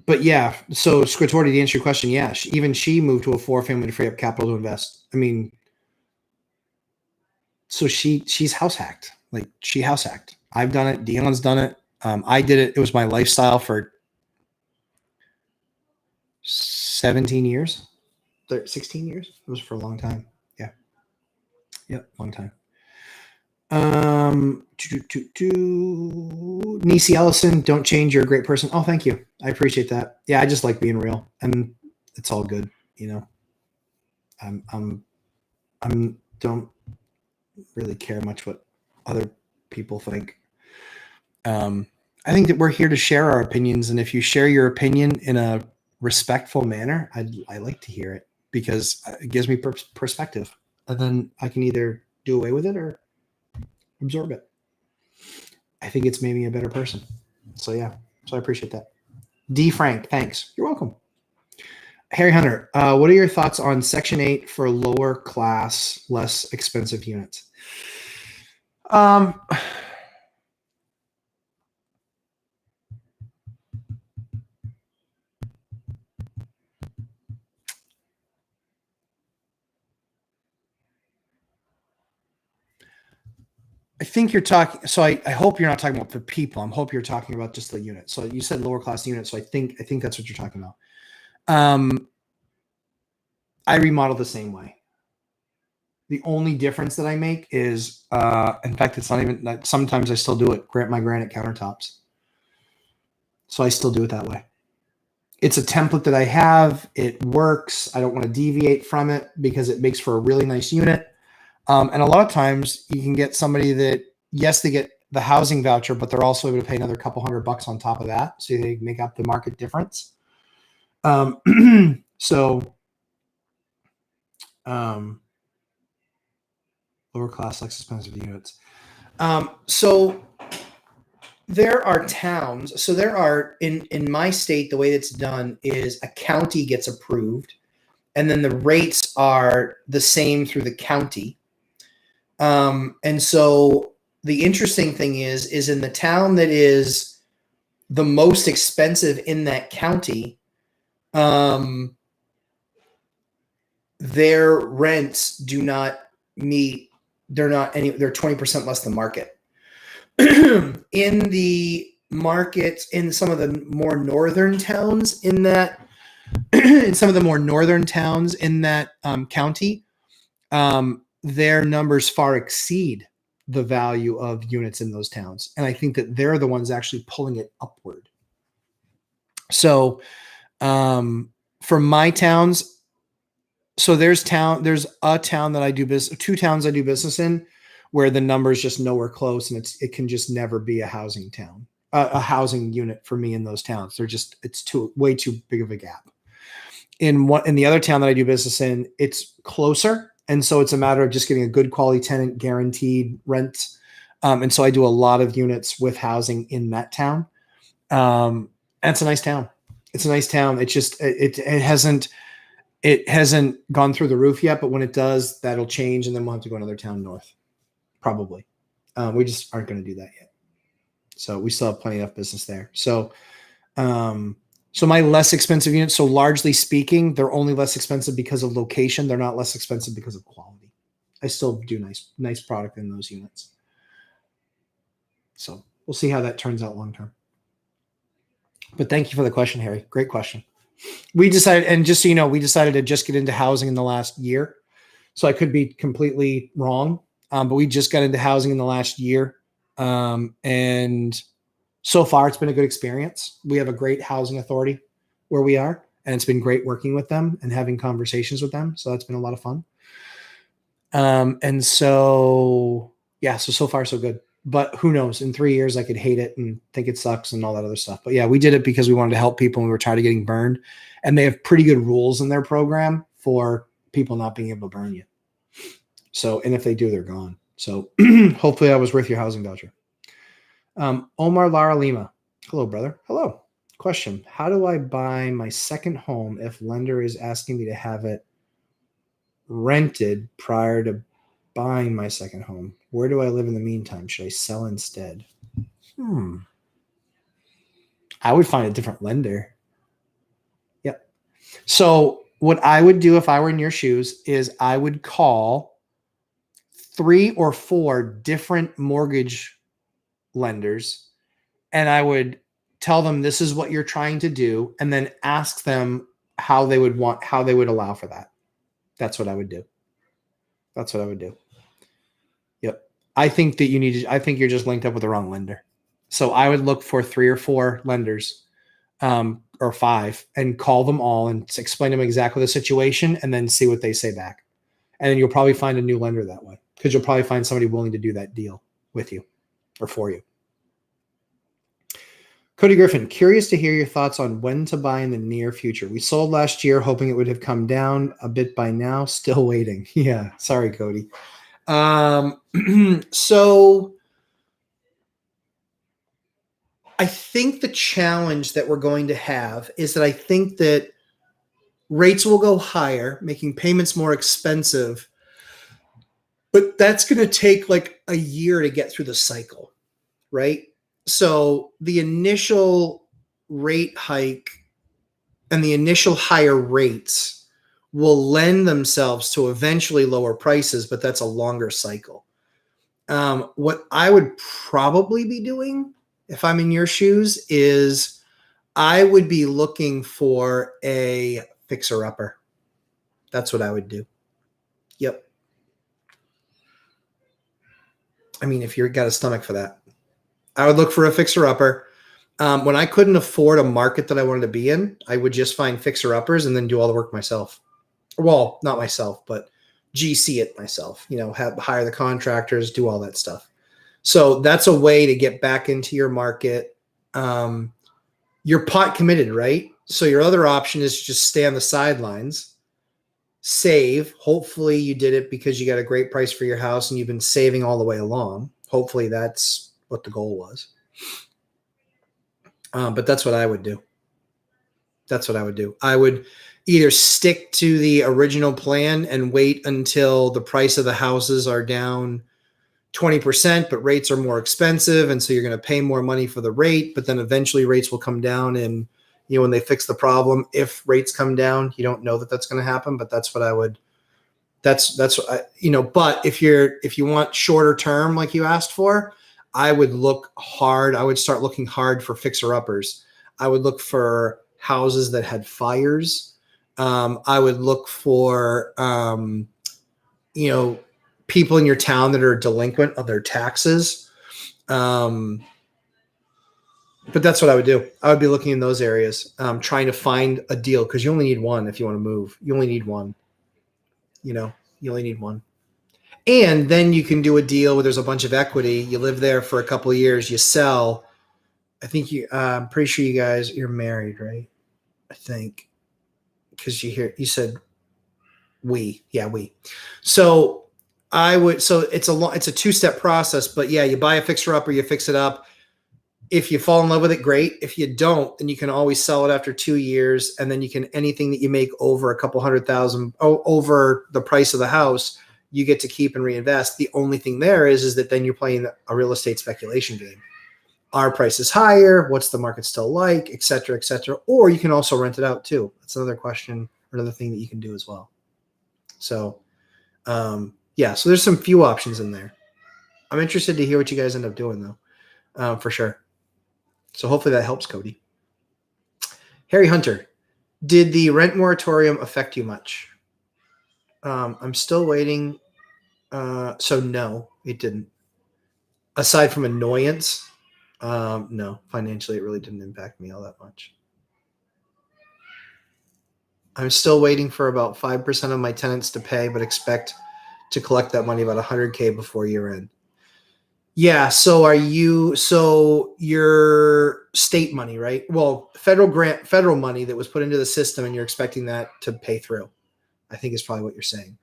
But yeah, so Scritorti, to answer your question, yeah, even she moved to a 4-family to free up capital to invest. I mean, so she's house hacked. Like, she house hacked. I've done it. Dion's done it. I did it. It was my lifestyle for 17 years, 16 years. It was for a long time. Yeah. Yep. Long time. Nisi Ellison, don't change. You're a great person. Oh, thank you. I appreciate that. Yeah, I just like being real, and it's all good. You know, I'm don't really care much what other people think. I think that we're here to share our opinions, and if you share your opinion in a respectful manner, I like to hear it because it gives me perspective, and then I can either do away with it or absorb it. I think it's made me a better person. So yeah, so I appreciate that. D. Frank, thanks. You're welcome. Harry Hunter, what are your thoughts on Section 8 for lower class, less expensive units? I think you're talking, so I hope you're not talking about the people. I hope you're talking about just the unit. So you said lower class unit. So I think that's what you're talking about. I remodel the same way. The only difference that I make is, in fact, it's not even that. Sometimes I still do it. My granite countertops. So I still do it that way. It's a template that I have. It works. I don't want to deviate from it because it makes for a really nice unit. And a lot of times you can get somebody that, yes, they get the housing voucher, but they're also able to pay another couple $100 on top of that. So they make up the market difference. Lower class, less expensive units. So there are towns. So there are in my state, the way that's done is a county gets approved and then the rates are the same through the county. And so the interesting thing is in the town that is the most expensive in that county, their rents do not meet, they're 20% less than market. In the markets, in some of the more northern towns in that, in some of the more northern towns in that county, their numbers far exceed the value of units in those towns. And I think that they're the ones actually pulling it upward. So for my towns, so there's a town that I do business, 2 towns I do business in, where the number is just nowhere close, and it can just never be a housing town, a housing unit for me in those towns. It's way too big of a gap. In the other town that I do business in, it's closer, and so it's a matter of just getting a good quality tenant, guaranteed rent. And so I do a lot of units with housing in that town. And it's a nice town. It's a nice town. It just it hasn't gone through the roof yet, but when it does, that'll change, and then we'll have to go another town north, probably. We just aren't going to do that yet. So we still have plenty of business there. So, so my less expensive units, so largely speaking, they're only less expensive because of location. They're not less expensive because of quality. I still do nice product in those units. So we'll see how that turns out long term. But thank you for the question, Harry. Great question. We decided, and just so you know, we decided to just get into housing in the last year. So I could be completely wrong, but we just got into housing in the last year. And so far, it's been a good experience. We have a great housing authority where we are, and it's been great working with them and having conversations with them. So that's been a lot of fun. And so, yeah, so far, so good. But who knows? In 3 years, I could hate it and think it sucks and all that other stuff. But yeah, we did it because we wanted to help people and we were tired of getting burned. And they have pretty good rules in their program for people not being able to burn you. So, and if they do, they're gone. So hopefully I was worth your housing voucher. Omar Lara Lima. Hello, brother. Hello. Question. How do I buy my second home if lender is asking me to have it rented prior to buying my second home? Where do I live in the meantime? Should I sell instead? I would find a different lender. Yep. So what I would do if I were in your shoes is I would call 3 or 4 different mortgage lenders, and I would tell them this is what you're trying to do, and then ask them how they would allow for that. That's what I would do. That's what I would do. Yep. I think that I think you're just linked up with the wrong lender. So I would look for 3 or 4 lenders, or 5, and call them all and explain to them exactly the situation, and then see what they say back. And then you'll probably find a new lender that way, because you'll probably find somebody willing to do that deal with you or for you. Cody Griffin, curious to hear your thoughts on when to buy in the near future. We sold last year, hoping it would have come down a bit by now. Still waiting. Yeah, sorry, Cody. So I think the challenge that we're going to have is that I think that rates will go higher, making payments more expensive, but that's going to take like a year to get through the cycle, right? So the initial rate hike and the initial higher rates will lend themselves to eventually lower prices, but that's a longer cycle. What I would probably be doing if I'm in your shoes is I would be looking for a fixer-upper. That's what I would do. Yep. I mean, if you've got a stomach for that, I would look for a fixer-upper. When I couldn't afford a market that I wanted to be in, I would just find fixer-uppers and then do all the work myself. Well, not myself, but GC it myself, hire the contractors, do all that stuff. So that's a way to get back into your market. You're pot committed, right? So your other option is to just stay on the sidelines, save. Hopefully you did it because you got a great price for your house and you've been saving all the way along. Hopefully that's what the goal was. But that's what I would do. That's what I would do. I would either stick to the original plan and wait until the price of the houses are down 20%, but rates are more expensive. And so you're going to pay more money for the rate, but then eventually rates will come down. And, when they fix the problem, if rates come down, you don't know that that's going to happen, but that's what I would, that's what I, but if you want shorter term, like you asked for, I would look hard. I would start looking hard for fixer uppers. I would look for houses that had fires. I would look for, people in your town that are delinquent of their taxes. But that's what I would do. I would be looking in those areas, trying to find a deal, because you only need one if you want to move. You only need one. You only need one. And then you can do a deal where there's a bunch of equity. You live there for a couple of years. You sell. I think I'm pretty sure you're married, right? I think, because you said we. So it's a two-step process, but yeah, you buy a fixer up or you fix it up. If you fall in love with it, great. If you don't, then you can always sell it after 2 years. And then anything that you make over a couple $100,000 over the price of the house, you get to keep and reinvest. The only thing there is that then you're playing a real estate speculation game. Our price is higher. What's the market still like, et cetera, et cetera. Or you can also rent it out too. That's another question, or another thing that you can do as well. So, so there's some few options in there. I'm interested to hear what you guys end up doing though, for sure. So hopefully that helps, Cody. Harry Hunter, did the rent moratorium affect you much? I'm still waiting. So no, it didn't. Aside from annoyance, no, financially, it really didn't impact me all that much. I'm still waiting for about 5% of my tenants to pay, but expect to collect that money, about $100K before year end. Yeah. So your state money, right? Well, federal money that was put into the system, and you're expecting that to pay through, I think is probably what you're saying.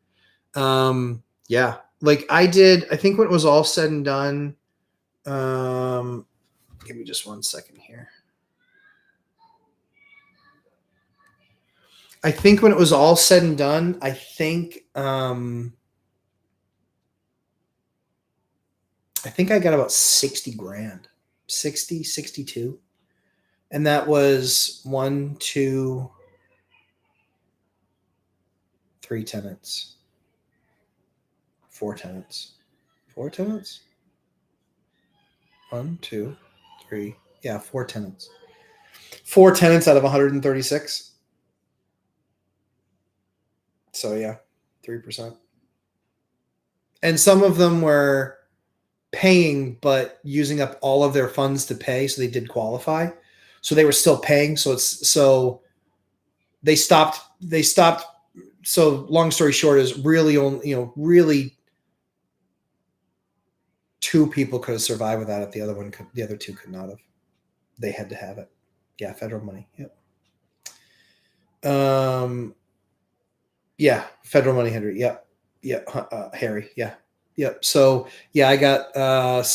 Yeah. Like I think when it was all said and done, give me just 1 second here. I think when it was all said and done, I think I got about 60 grand, 60, 62. And that was 1, 2, 3 tenants, 4 tenants, 4 tenants, 1, 2, 3. Yeah. 4 tenants, 4 tenants out of 136. So yeah, 3%. And some of them were paying, but using up all of their funds to pay. So they did qualify. So they were still paying. So they stopped. So long story short is really only, really 2 people could have survived without it. The other 2 could not have. They had to have it. Yeah. Federal money. Yep. Yeah. Federal money, Henry. Yep. Yeah. Harry. Yeah. Yep. So yeah, I got,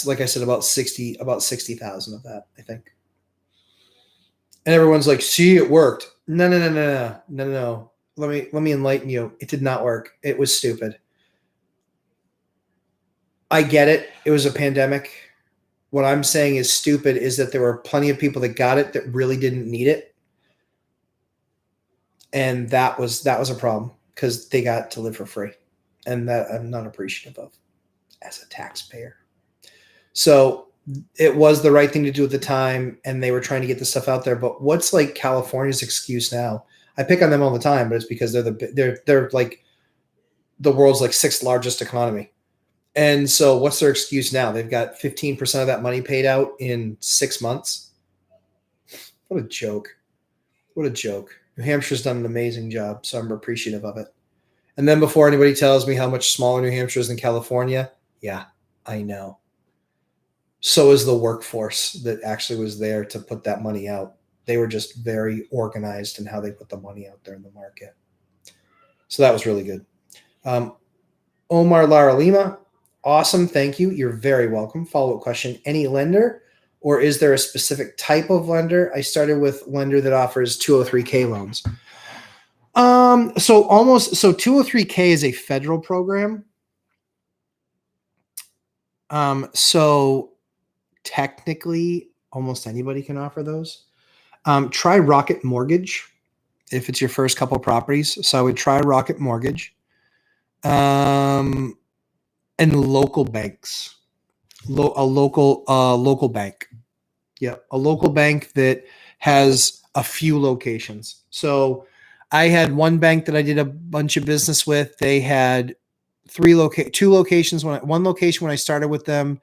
like I said, about 60,000 of that, I think. And everyone's like, see, it worked. No. Let me enlighten you. It did not work. It was stupid. I get it. It was a pandemic. What I'm saying is stupid is that there were plenty of people that got it that really didn't need it. And that was a problem, because they got to live for free. And that I'm not appreciative of as a taxpayer. So it was the right thing to do at the time, and they were trying to get this stuff out there. But what's like California's excuse now? I pick on them all the time, but it's because they're like the world's like 6th largest economy. And so what's their excuse now? They've got 15% of that money paid out in 6 months. What a joke. What a joke. New Hampshire's done an amazing job, so I'm appreciative of it. And then before anybody tells me how much smaller New Hampshire is than California, yeah, I know. So is the workforce that actually was there to put that money out. They were just very organized in how they put the money out there in the market. So that was really good. Omar Lara Lima, awesome. Thank you. You're very welcome. Follow-up question. Any lender, or is there a specific type of lender? I started with lender that offers 203K loans. So 203K is a federal program. So technically almost anybody can offer those. Try Rocket Mortgage if it's your first couple properties. So I would try Rocket Mortgage. And local banks. A local bank. Yeah, a local bank that has a few locations. So I had one bank that I did a bunch of business with. They had two locations one location when I started with them,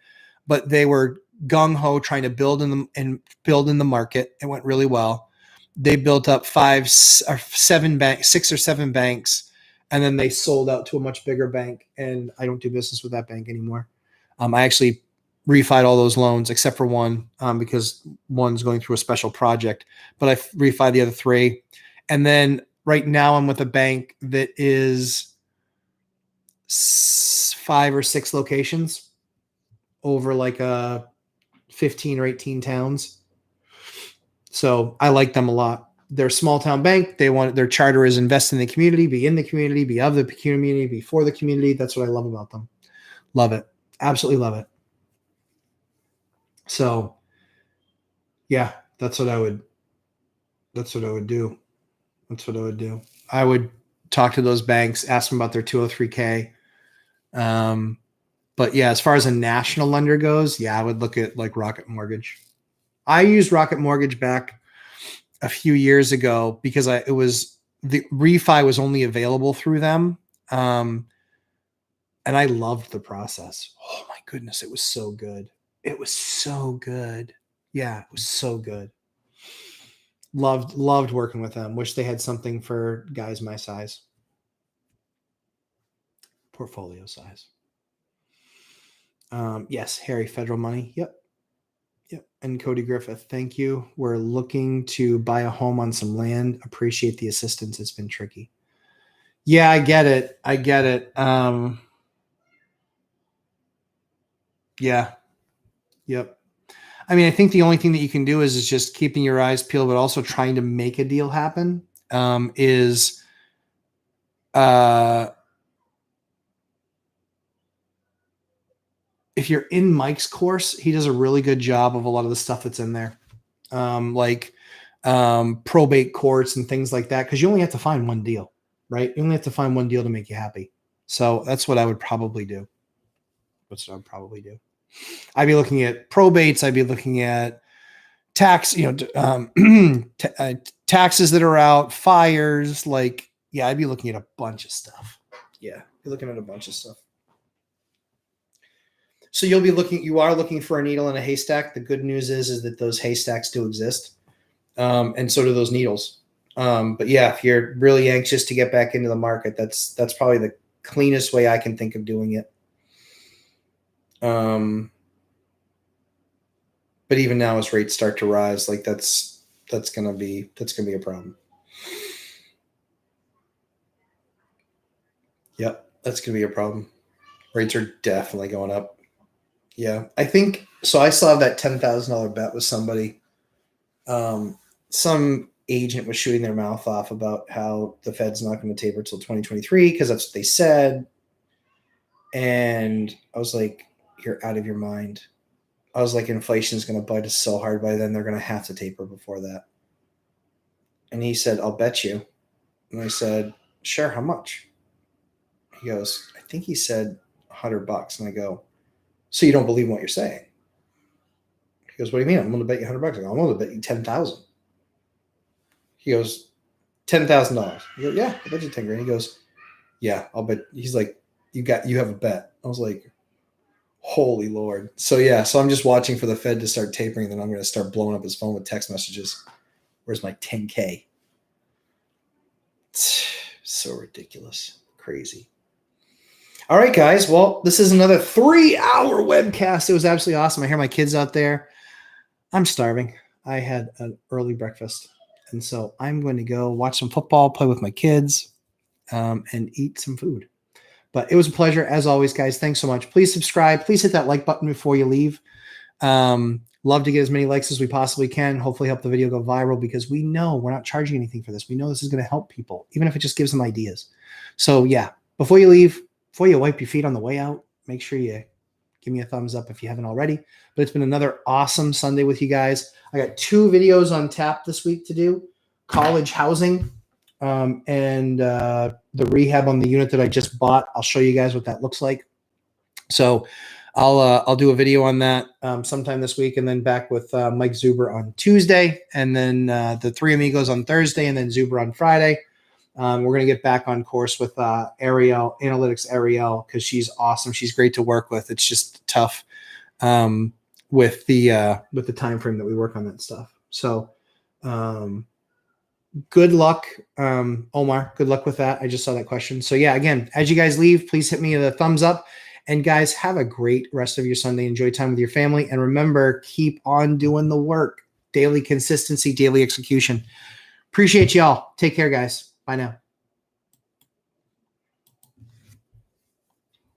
but they were gung ho trying to build in the market. It went really well. They built up 6 or 7 banks, and then they sold out to a much bigger bank. And I don't do business with that bank anymore. I actually refied all those loans except for one, because one's going through a special project, but I refied the other 3. And then right now I'm with a bank that is 5 or 6 locations over like 15 or 18 towns. So I like them a lot. They're a small town bank. Their charter is invest in the community, be in the community, be of the community, be for the community. That's what I love about them. Love it. Absolutely love it. So yeah, that's what I would do. I would talk to those banks, ask them about their 203K. But yeah, as far as a national lender goes, yeah, I would look at like Rocket Mortgage. I used Rocket Mortgage back a few years ago because the refi was only available through them. And I loved the process. Oh my goodness, it was so good. It was so good. Yeah, it was so good. Loved working with them. Wish they had something for guys my size. Portfolio size. Yes, Harry, federal money. Yep. And Cody Griffith, thank you. We're looking to buy a home on some land. Appreciate the assistance. It's been tricky. Yeah, I get it. Yeah. Yep. I mean, I think the only thing that you can do is just keeping your eyes peeled, but also trying to make a deal happen. If you're in Mike's course, he does a really good job of a lot of the stuff that's in there. Like probate courts and things like that. Cause you only have to find one deal, right? You only have to find one deal to make you happy. So that's what I would probably do. I'd be looking at probates. I'd be looking at taxes that are out, fires. Like, yeah, I'd be looking at a bunch of stuff. Yeah. You're looking at a bunch of stuff. So you are looking for a needle in a haystack. The good news is that those haystacks do exist. And so do those needles. But yeah, if you're really anxious to get back into the market, that's probably the cleanest way I can think of doing it. But even now, as rates start to rise, like that's gonna be a problem. Yep, that's gonna be a problem. Rates are definitely going up. Yeah, I think so. I still have that $10,000 bet with somebody. Some agent was shooting their mouth off about how the Fed's not going to taper till 2023 because that's what they said. And I was like, you're out of your mind. I was like, inflation is going to bite us so hard by then they're going to have to taper before that. And he said, I'll bet you. And I said, sure, how much? He goes, I think he said $100. And I go, so you don't believe in what you're saying? He goes, what do you mean? I'm going to bet you $100. I go, I'm going to bet you 10,000. He goes, $10,000. I go, yeah, I bet you 10 grand. He goes, yeah, I'll bet. He's like, you have a bet. I was like, holy Lord. So yeah, so I'm just watching for the Fed to start tapering. Then I'm going to start blowing up his phone with text messages. Where's my 10K? It's so ridiculous. Crazy. All right, guys. Well, this is another 3-hour webcast. It was absolutely awesome. I hear my kids out there. I'm starving. I had an early breakfast. And so I'm going to go watch some football, play with my kids, and eat some food. But it was a pleasure, as always, guys. Thanks so much. Please subscribe. Please hit that like button before you leave. Love to get as many likes as we possibly can. Hopefully help the video go viral, because we know we're not charging anything for this. We know this is going to help people, even if it just gives them ideas. So yeah, before you leave, before you wipe your feet on the way out, make sure you give me a thumbs up if you haven't already. But it's been another awesome Sunday with you guys. I got 2 videos on tap this week to do: college housing and the rehab on the unit that I just bought. I'll show you guys what that looks like. So I'll do a video on that sometime this week, and then back with Mike Zuber on Tuesday, and then the 3 amigos on Thursday, and then Zuber on Friday. We're going to get back on course with Ariel, Analytics Ariel, because she's awesome. She's great to work with. It's just tough with the time frame that we work on that stuff. So good luck, Omar. Good luck with that. I just saw that question. So yeah, again, as you guys leave, please hit me with a thumbs up. And guys, have a great rest of your Sunday. Enjoy time with your family. And remember, keep on doing the work. Daily consistency, daily execution. Appreciate y'all. Take care, guys. Bye now.